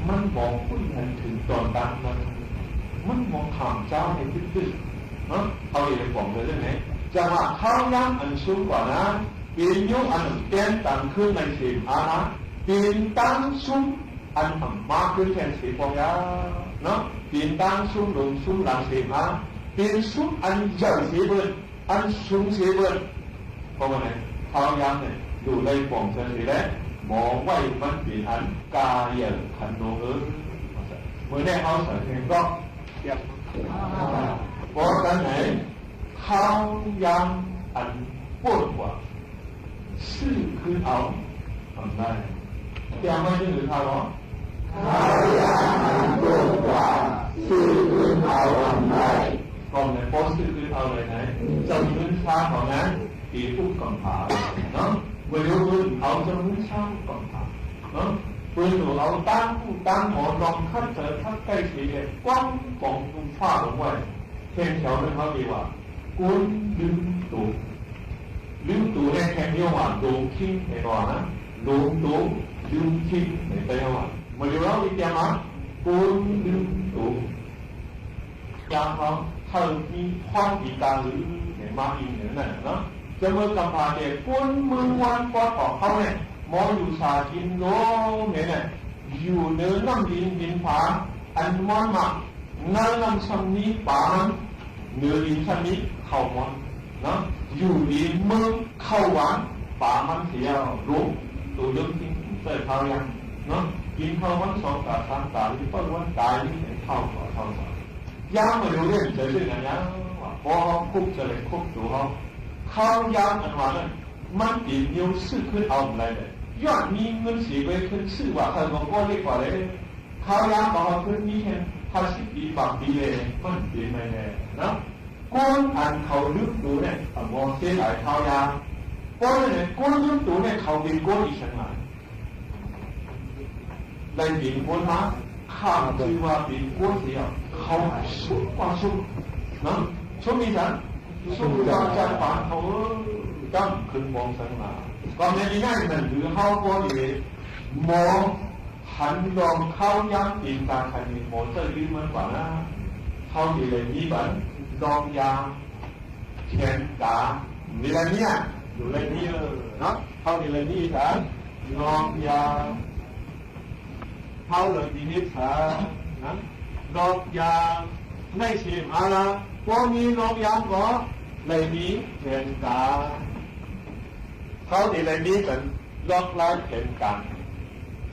มันมองผู้ใหญ่ถึงตอนตั้งมันมองข่าวเจ้าในตื้อๆเนาะเอาอย่างบอกเลยได้ไหมจังหวะข้าวย่างอันสูงกว่านั้นปีนยุอันเต้นต่างขึ้นในสีอาณาปีนตั้งสูงอันมากขึ้นแทนสีปองยาเนาะปีนตั้งสูงลงสูงหลังสีอาปีนสูงอันใหญ่สีเบิร์นอันสูงสีเบิร์นเพราะว่าไงข้าวย่างเนี่ยดูในปองเฉยๆแล้วมองไว้มันเป็นอันกาเยขันโนเมื่อได้เขาใส่เพลงก็เรียบเพราะกันไหนข้าวย่างอันปวดกว่าซื่อคือเอาทำได้เตรียมไว้ที่หรือข้าวร้อนข้าวยางอันปวดกว่าซื่อคือเอาทำได้ก่อนไหนโพสซื่อคือเอาเลยไหนจำพื้นช้าของนั้นตีทุกกำผาเนาะเมื่อรู้พื้นเอาจำพื้นช้ากำผาเนาะปืนหนูเอาตั้งหมอนรองขั้นเจอขั้นใกล้สีเลยกว้างกองตุ้งฟ้าลงไว้เข่งแถวนึงเขาดีว่ากุนลืมตูเนี่ยแข่งเดียวว่าดูคิงในก่อนนะดูลืมคิงในเดียวว่าเมื่อเราอีกอย่างมั้งกุนลืมตูอย่างเขาเธอมีความดีการหรือในมาอินเนี่ยนะจะเมื่อกำพาเด็กกุนมือวันกว่าของเขาเนี่ยมองอยู่ชาจินโง่เนี่ยอยู่เนื้อน้ำดินผาอันมันมานั่งน้ำชั้นนี้ป่ามันเนื้อดินชั้นนี้เข้ามันนะอยู่ดีมือเข้าหวานป่ามันเสียรู้ตัวเรื่องที่เกิดเขายังเนาะกินข้าววัน2 ตา 3 ตาหรือต้นวันตายนี่เข้าย่างมาดูเรื่องเจอเรื่องอะไรย่างว่าพอคุกจะเลยคุกตัวเขาข้าวย่างอันว่านั้นมันติดนิ้วซื้อขึ้นเอาอะไรเลยยอดมีเงินสีไปขึ้นซื้อว่าใครบอกว่าเรียกว่าอะไรข้าวยางบอกว่าขึ้นมีแค่50 ปีบางปีเลยมันเปลี่ยนไม่แน่นะก้นอันเขาลึกดูเนี่ยมองเส้นไหลข้าวยางก้นเนี่ยก้นลึกดูเนี่ยเขาเป็นก้นอีกชั้นไหนได้เป็นก้นมาข้าคือว่าเป็นก้นเดียวเขาสุดกว่าสุดนะชุดนี้ฉันสุดกว่าจะผ่านเขาจ้ำขึ้นมองสังมาก็ในที่นั่นนั่นหรือเขาก็ดีมองหันลองเข้าย่างอินการทันมีโมเตอร์ยืนมันกว่านะเขาดีเลยมีบันลองยางแขนกามีอะไรเนี่ยอยู่เลยนี่เนาะเขาดีเลยนี่ค่ะลองยางเขาเลยดีนิดค่ะนะลองยางในชีมอะไรพอมีลองยางก็เลยมีแขนกาเขาดีเลยนี่เป็นล็อกไล่แขนกา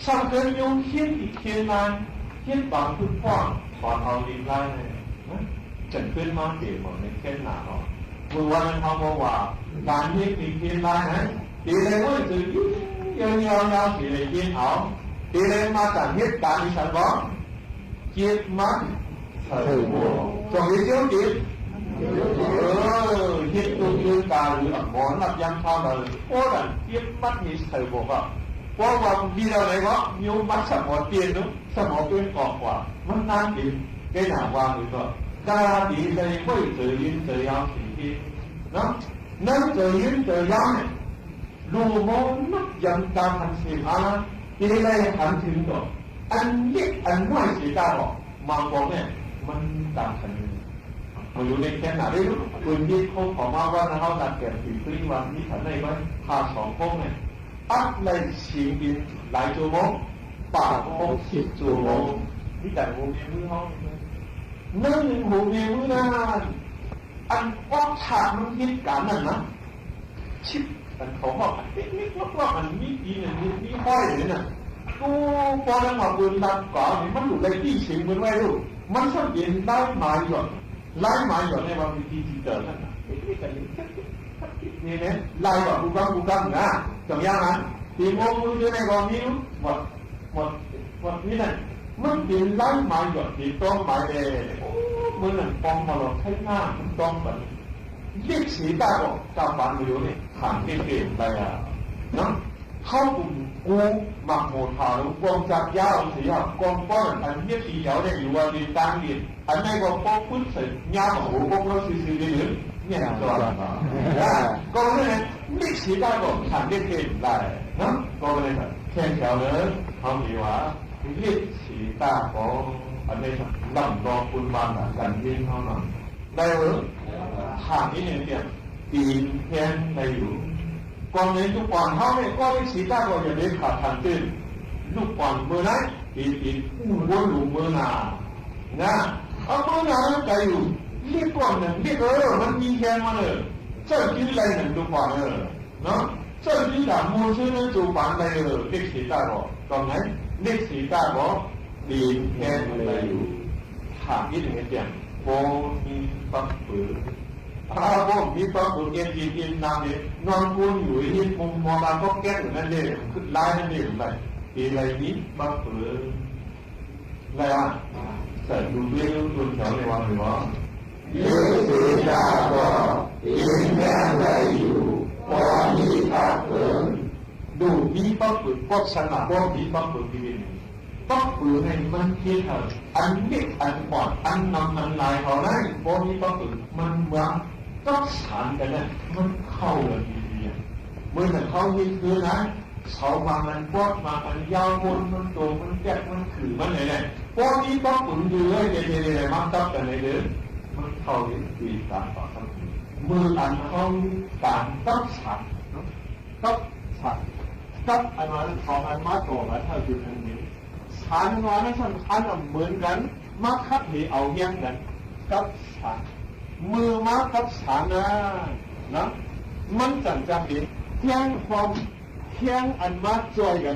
上跟用天地天来天帮ทุกพ่อขอเอาดีไล่เลยจะขึ้นมาเกี่ยวกับในแค่หนาเนาะเมื่อวันนั้นเขาบอกว่าการเทียบดีเทียนไล่นั้นดีเลยว่าจะยาวๆดีเลยเทียนเอาดีเลยมาจากเหตุการณ์ที่ฉันบอกเกียรติมันเถิดจงมีเจ้าจิตเหตุตัวยืนกาหรือหมอนนับยังเท่าเลยโอ้ดันเกียรติมันมีเถิดบอกว่าเพราะว่ามีอะไรวะมีมันสมองเปลี่ยนเนาะสมองเปลี่ยนออกกว่ามันนั่งกินแค่หนาวางหรือเปล่าการดีเลยไม่เจอยินเจอยาวสิ่งที่เนาะนั่งเจอยินเจอยาวเนี่ยรู้มองนักยังการทันสิ่งอะไรดีเลยทันถึงตัวอันเล็กอันน้อยสีตาบอกมาบอกเนี่ยมันตามทันเลยมาอยู่ในแค่ไหนได้รู้ปืนที่เขาขอมาว่าเขาตัดแก่ปีครึ่งวันนี้ทันได้ไหมพา2 พวกเนี่ยอัพในชิงบินหลายชั่วโมงป่า10 ชั่วโมงนี่แต่หูมีมือเขานั่งหูมีมือนาน อันออกฉากมันคิดการนั่นนะชิปอันเขาบอกนิดๆว่ามันมีดีเนี่ยมีห้อยเลยน่ะกูพอแล้วมาเดินดักก่อนมันอยู่ในที่เสียงมันไว้ลูกมันสังเกตได้หมายหยดไล่หมายหยดในวันที่ที่เจอนั่นนะนี่เนี่ยไล่แบบกูกังนะจำยังนั้นตีงงมือในกองนี้หมดนี่นั่นมันเป็นไล่หมายหยดที่ต้องหมายเอมือนั่นปองมาหลอกให้หน้ามันต้องแบบเรียกสีได้บอกจำวันอยู่เนี่ยผ่านเกณฑ์ไปอ่ะนะเข้ากลุ่มกูหมักโมทาแล้วกองจับยาวเสียกองป้อนอันเนี้ยสีเหลาได้อยู่วันนี้ตั้งดินอันนี้ก็ป้องพุ่งใส่ยาวหัวป้องเราซื้อๆเลยเนี่ยตัวก็เลยเรียกสีได้บอกผ่านเกณฑ์ได้นะก็เลยแบบแค่แถวเลยเขามีว่าเรียกสีตาของอันนี้ลำดอกคุณบานกันยิ่งเท่านั้นได้หรือทางนี้เนี่ยปีนแค่ได้อยู่กองนี้ทุกวันเขาเนี่ยก็ได้สีตาก็จะได้ขาดทันตื้นลูกก่อนเมื่อไหร่ปีนวนหลุมเมื่อนานะเอาเมื่อนาใจอยู่เรียกก่อนหนึ่งเรียกมันมีแค่มาเลยเจ้าที่ไรหนึ่งทุกวันเนาะเจ้าที่ด่ามูชื่อนั้นจูบันได้เลยเรียกสีตาก็ตอนนั้นเรียกสีตาก็ปีนแค่ได้อยู่ทางนี้เนี่ยโบมีปักปืนอาโบมีปักปืนเย็นดีๆน้ำเนี่ยนอนกุนอยู่ที่มุมมองการก็แก้อยู่นั่นเลยขึ้นไล่นั่นเองไปปีไรนี้ปักปืนอะไรอ่ะใส่ดูด้วยดูแถวในวันหรือว่าเยอะเสียดายก็ปีนแค่ได้อยู่พอมีปักปืนดูมีปักปืนก็ชนะก็มีปักปืนดีปักปืนในมันที่เธออันเด็กอันปอดอันนำมันลายเขาได้พอมีปักปืนมันวางก็สานกันนะมันเข้าเลยดีๆเมื่อแต่เขาที่คือนะเขามามันปอดมามันยาววนมันโตมันแยกมันขือมันไหนพอมีปักปืนอยู่เลยเดี๋ยวมันตับกันเลยเด้อมันเข้าที่ตีการต่อสังคมมืออันเขาการตับฉัดตับฉัดตับอันนั้นของอันมาโตมาเท่าอยู่ทางนี้ฉันนอนให้ฉันคันเหมือนกันมาคัดเหเอาเงี้ยกันกับฉันมือมากับฉันนะมันจังจังดีเที่ยงความเที่ยงอันมาจอยกัน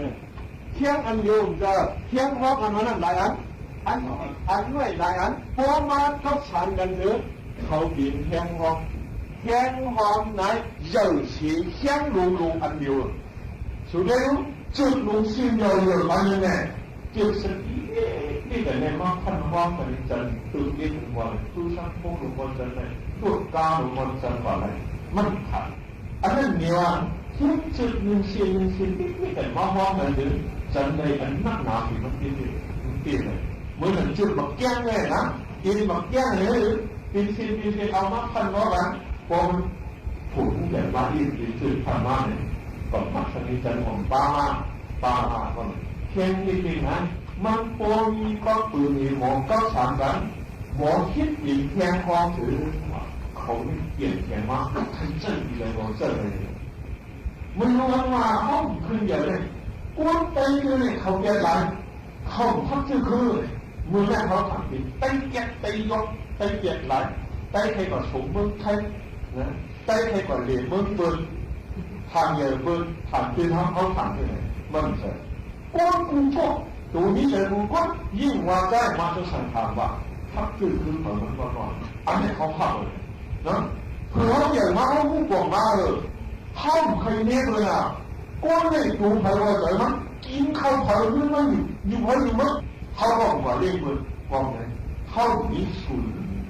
เที่ยงอันโยมจะเที่ยงความอันนั้นหลายอันด้วยหลายอันพอมากับฉันกันเถอะเขาบินเที่ยงความไหนเจ้าสีเที่ยงลุงอันเดียวสุดท้ายจุดลุงสิ่งเดียวมันยังไง就是你的那么看花本真，都一我都上风如果真的，都高如果真过来，มันขาดอันนั้นเนี่ยว่าทุกจุดหนึ่งสิ่งที่แต่ว่าว่ามันถึงจันได้อันนักหนาที่มันที่เลยเหมือนจุดบักแก้งเลยนะที่บักแก้งเลยปีนเอามาพันว่ากันพอมันผูกแบบว่าที่จุดพันมาเนี่ยก็มักสนิทจันของป้าก็เช่นจริงๆนะมันโปมีก็ปืนมีหมอก็สามกันหมอคิดอีกแทงความถือเขาไม่เปลี่ยนแทงมาทั้งเจ้าดีเลยหมอเจ้าเลยมันรู้ว่าห้องขึ้นใหญ่เลยกวนไปเลยเขาแก่ไรเขาพักคือมือแรกเขาถามผิดไตแก่ไตยกไตเกียดไรไตใครก่อนสมมึงใครนะไตใครก่อนเหลี่ยมมึงปืนทางใหญ่ปืนถามคือเขาถามที่ไหนมันเสร็จ光顾过，独立人物光，ยิ่งว่าได้มาจะสั่งถามว่าทักคือเหมือนก่อนอันนี้เขาผ่าเลยนะคือเขาใหญ่มากเขาผู้กองมาเลยเขาเคยเนี้ยเลยอ่ะก้อนเลยดูไปว่าใจมั้งกินข้าวเผาหรือไม่อยู่มั้งเขาบอกว่าเรียกมันกองเลยเขามีสูตร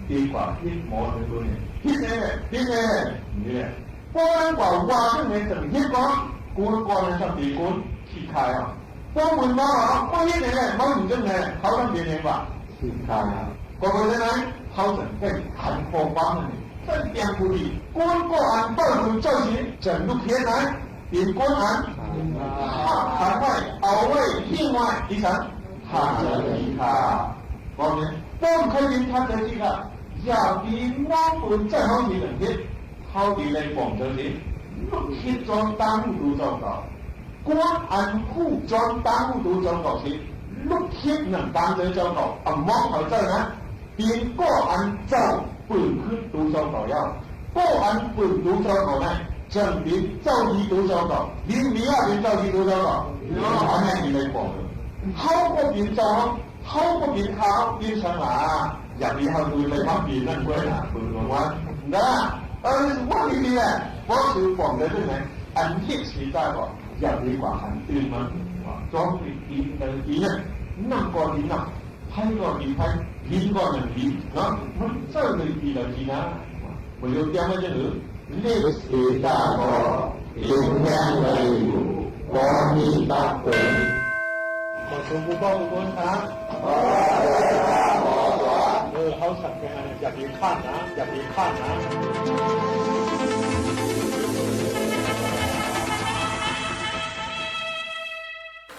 ดีกว่าที่หมอเลยตัวนี้ที่แน่เนี่ยก้อนกว่าว่าที่ไหนแต่ที่ก้อนกูก้อนในสัปดาห์กูขี้ขายอ่ะพวกมึงมาไม่ใช่ไหนมันอยู่จังไงเขาทำยังไงวะสินค้าก็เพราะฉะนั้นเขาจะเป็นขันโคบ้างนี่เป็นเตียงบุรีก้นก็อันเปิดมือเจ้าสิจะลูกเทียนไหนเปลี่ยนก้นอันขันไว้เอาไว้ทิ้งไว้ดิฉันหาเจอดีค่ะก็เนี่ยต้นเคยยินท่านเจอดีค่ะอยากดีน้องปืนเจ้าเขาดีหนึ่งทิศเขาดีเลยบอกเจอสิลูกคิดจนตั้งดูเจ้าเก่า光按护装当都装搞些，六天能当这装搞，啊，忙好在呢，边个按照不ปืนขึ้นดูเจ้าต่อยาวก็อันปืนดูเจ้าต่อนั้น证明เจ้าดีดูเจ้าต่อ你要เป็นเจ้าดีดูเจ้าต่ออันนี้你来讲เขาก็เป็นเจ้าเขาก็เป็นเขาเป็นฉลาดอย่าไปเอาดูไปทำปีนั่นด้วยนะปืนของวันนะว่าดีๆแหละว่าคือบอกได้ด้วยไหมอันที่สีได้ก็อย่าดีกว่าหันตื่นมาจ้องอีกเนี่ยนั่งก่อนดีนั่ง拍ก่อนดี拍ลิ้นก่อนดีนะมันเจ้าเลยดีแล้วดีนะไม่ยอมเตรียมไม่ใช่หรือเรียกสีตาก็จึงยังเลยอยู่ก็มีตาเป็นขอชมผู้บ้าคนนะเขาสั่งงานอย่าดีข้านนะอย่าดีข้านนะ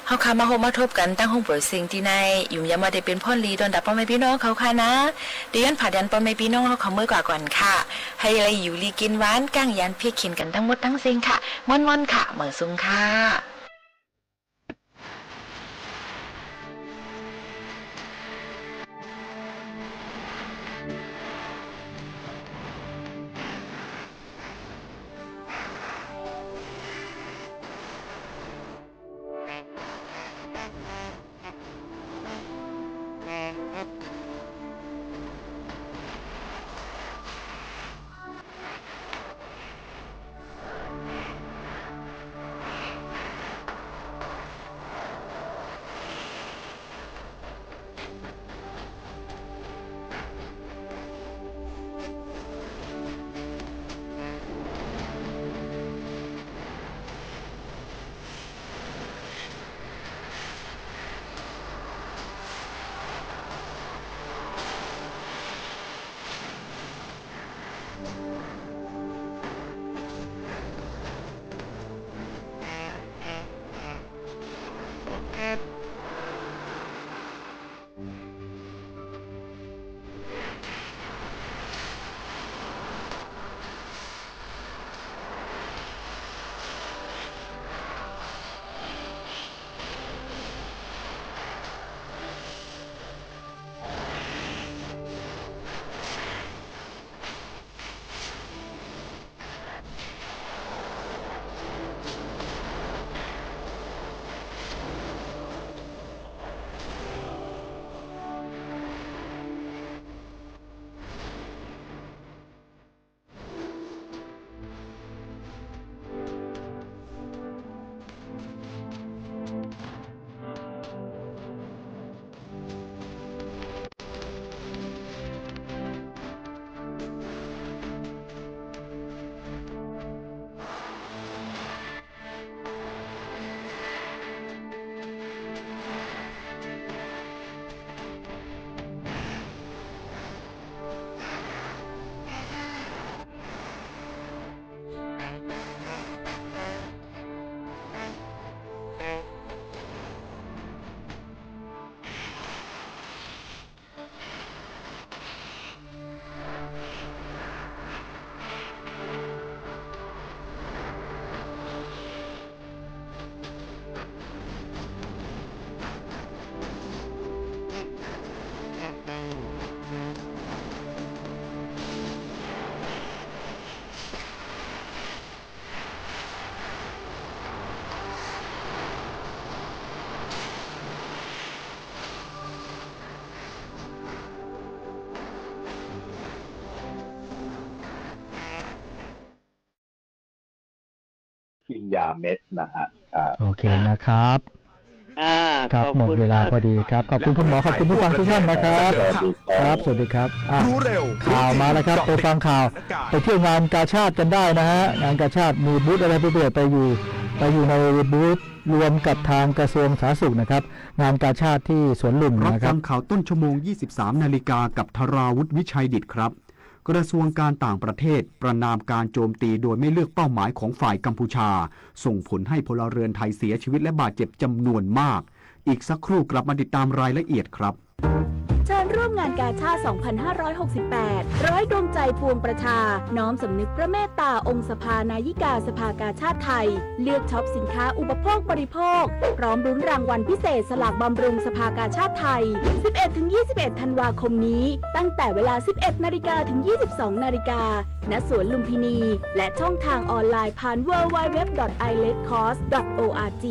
เฮาค่ะมาโฮมมาทบกันตั้งห้องโปรดสิ่งที่ในอยู่ยามมาได้เป็นพ่อลีดอนดับป้อแม่พี่น้องเขาค่ะนะเดี๋ยวยันผ่าดันป้อแม่พี่น้องเขาเมื่อกว่าก่อนค่ะให้อะไรอยู่ลีกินหวานก้างยันเพียกขินกันทั้งหมดทั้งสิ่งค่ะม่อนๆค่ะเหมือนซุงค่ะกินยาเม็ดนะฮะโอเคนะครับครับหมดเวลาพอดีครับขอบคุณคุณหมอขอบคุณผู้ฟังทุกท่านนะครับครับสวัสดีครับรู้เร็ว ข่าวมาแล้วครับไปฟังข่าวไปเที่ยวงานกาชาดกันได้นะฮะงานกาชาดมีบูธอะไรเปื่อยๆไปอยู่ในบูธรวมกับทางกระทรวงสาธารณสุขนะครับงานกาชาดที่สวนลุมนะครับรับฟังข่าวต้นชั่วโมง 23 นาฬิกากับธราวุฒิวิชัยดิษฐ์ครับกระทรวงการต่างประเทศประณามการโจมตีโดยไม่เลือกเป้าหมายของฝ่ายกัมพูชาส่งผลให้พลเรือนไทยเสียชีวิตและบาดเจ็บจำนวนมากอีกสักครู่กลับมาติดตามรายละเอียดครับเชิญ ร่วมงานกาชาติ 2568 ร้อยดวงใจปวงประชา น้อมสำนึกพระเมตตาองค์สภานายิกาสภากาชาติไทย เลือกช็อปสินค้าอุปโภคบริโภค พร้อมรุ้นรางวัลพิเศษสลากบำรุงสภากาชาติไทย 11-21 ธันวาคมนี้ ตั้งแต่เวลา 11 นาฬิกาถึง 22 นาฬิกา ณ สวนลุมพินี และช่องทางออนไลน์ผ่าน www.iletcost.org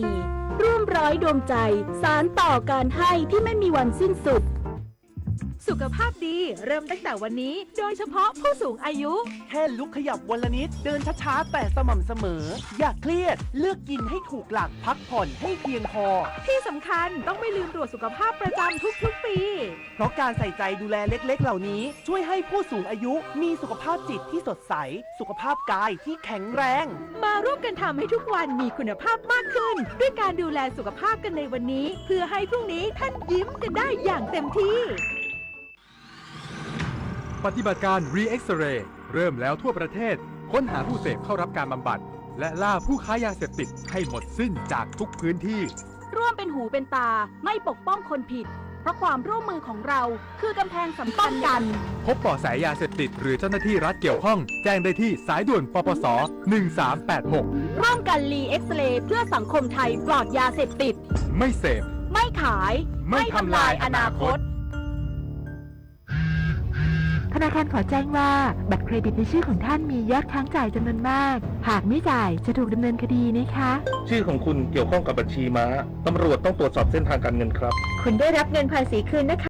ร่วมร้อยดวงใจสารต่อการให้ที่ไม่มีวันสิ้นสุด สุขภาพดีเริ่มตั้งแต่วันนี้โดยเฉพาะผู้สูงอายุแค่ลุกขยับวันละนิดเดินช้าๆแต่สม่ำเสมออย่าเครียดเลือกกินให้ถูกหลักพักผ่อนให้เพียงพอที่สำคัญต้องไม่ลืมตรวจสุขภาพประจำทุกๆปีเพราะการใส่ใจดูแลเล็กๆเหล่านี้ช่วยให้ผู้สูงอายุมีสุขภาพจิตที่สดใสสุขภาพกายที่แข็งแรงมาร่วมกันทำให้ทุกวันมีคุณภาพมากขึ้นด้วยการดูแลสุขภาพกันในวันนี้เพื่อให้พรุ่งนี้ท่านยิ้มกันได้อย่างเต็มที่ปฏิบัติการ Re-X-Ray เริ่มแล้วทั่วประเทศค้นหาผู้เสพเข้ารับการบำบัดและล่าผู้ค้ายาเสพติดให้หมดสิ้นจากทุกพื้นที่ร่วมเป็นหูเป็นตาไม่ปกป้องคนผิดเพราะความร่วมมือของเราคือกำแพงสำคัญกันพบเบาะแสยาเสพติดหรือเจ้าหน้าที่รัฐเกี่ยวข้องแจ้งได้ที่สายด่วนปปส1386ร่วมกันรีเอ็กซเรย์เพื่อสังคมไทยปลอดยาเสพติดไม่เสพไม่ขายไม่ทำลายอนาคตธนาคารขอแจ้งว่าบัตรเครดิตในชื่อของท่านมียอดค้างจ่ายจำนวนมากหากไม่จ่ายจะถูกดำเนินคดีนะคะชื่อของคุณเกี่ยวข้องกับบัญชีม้าตำรวจต้องตรวจสอบเส้นทางการเงินครับคุณได้รับเงินภาษีคืนนะคะ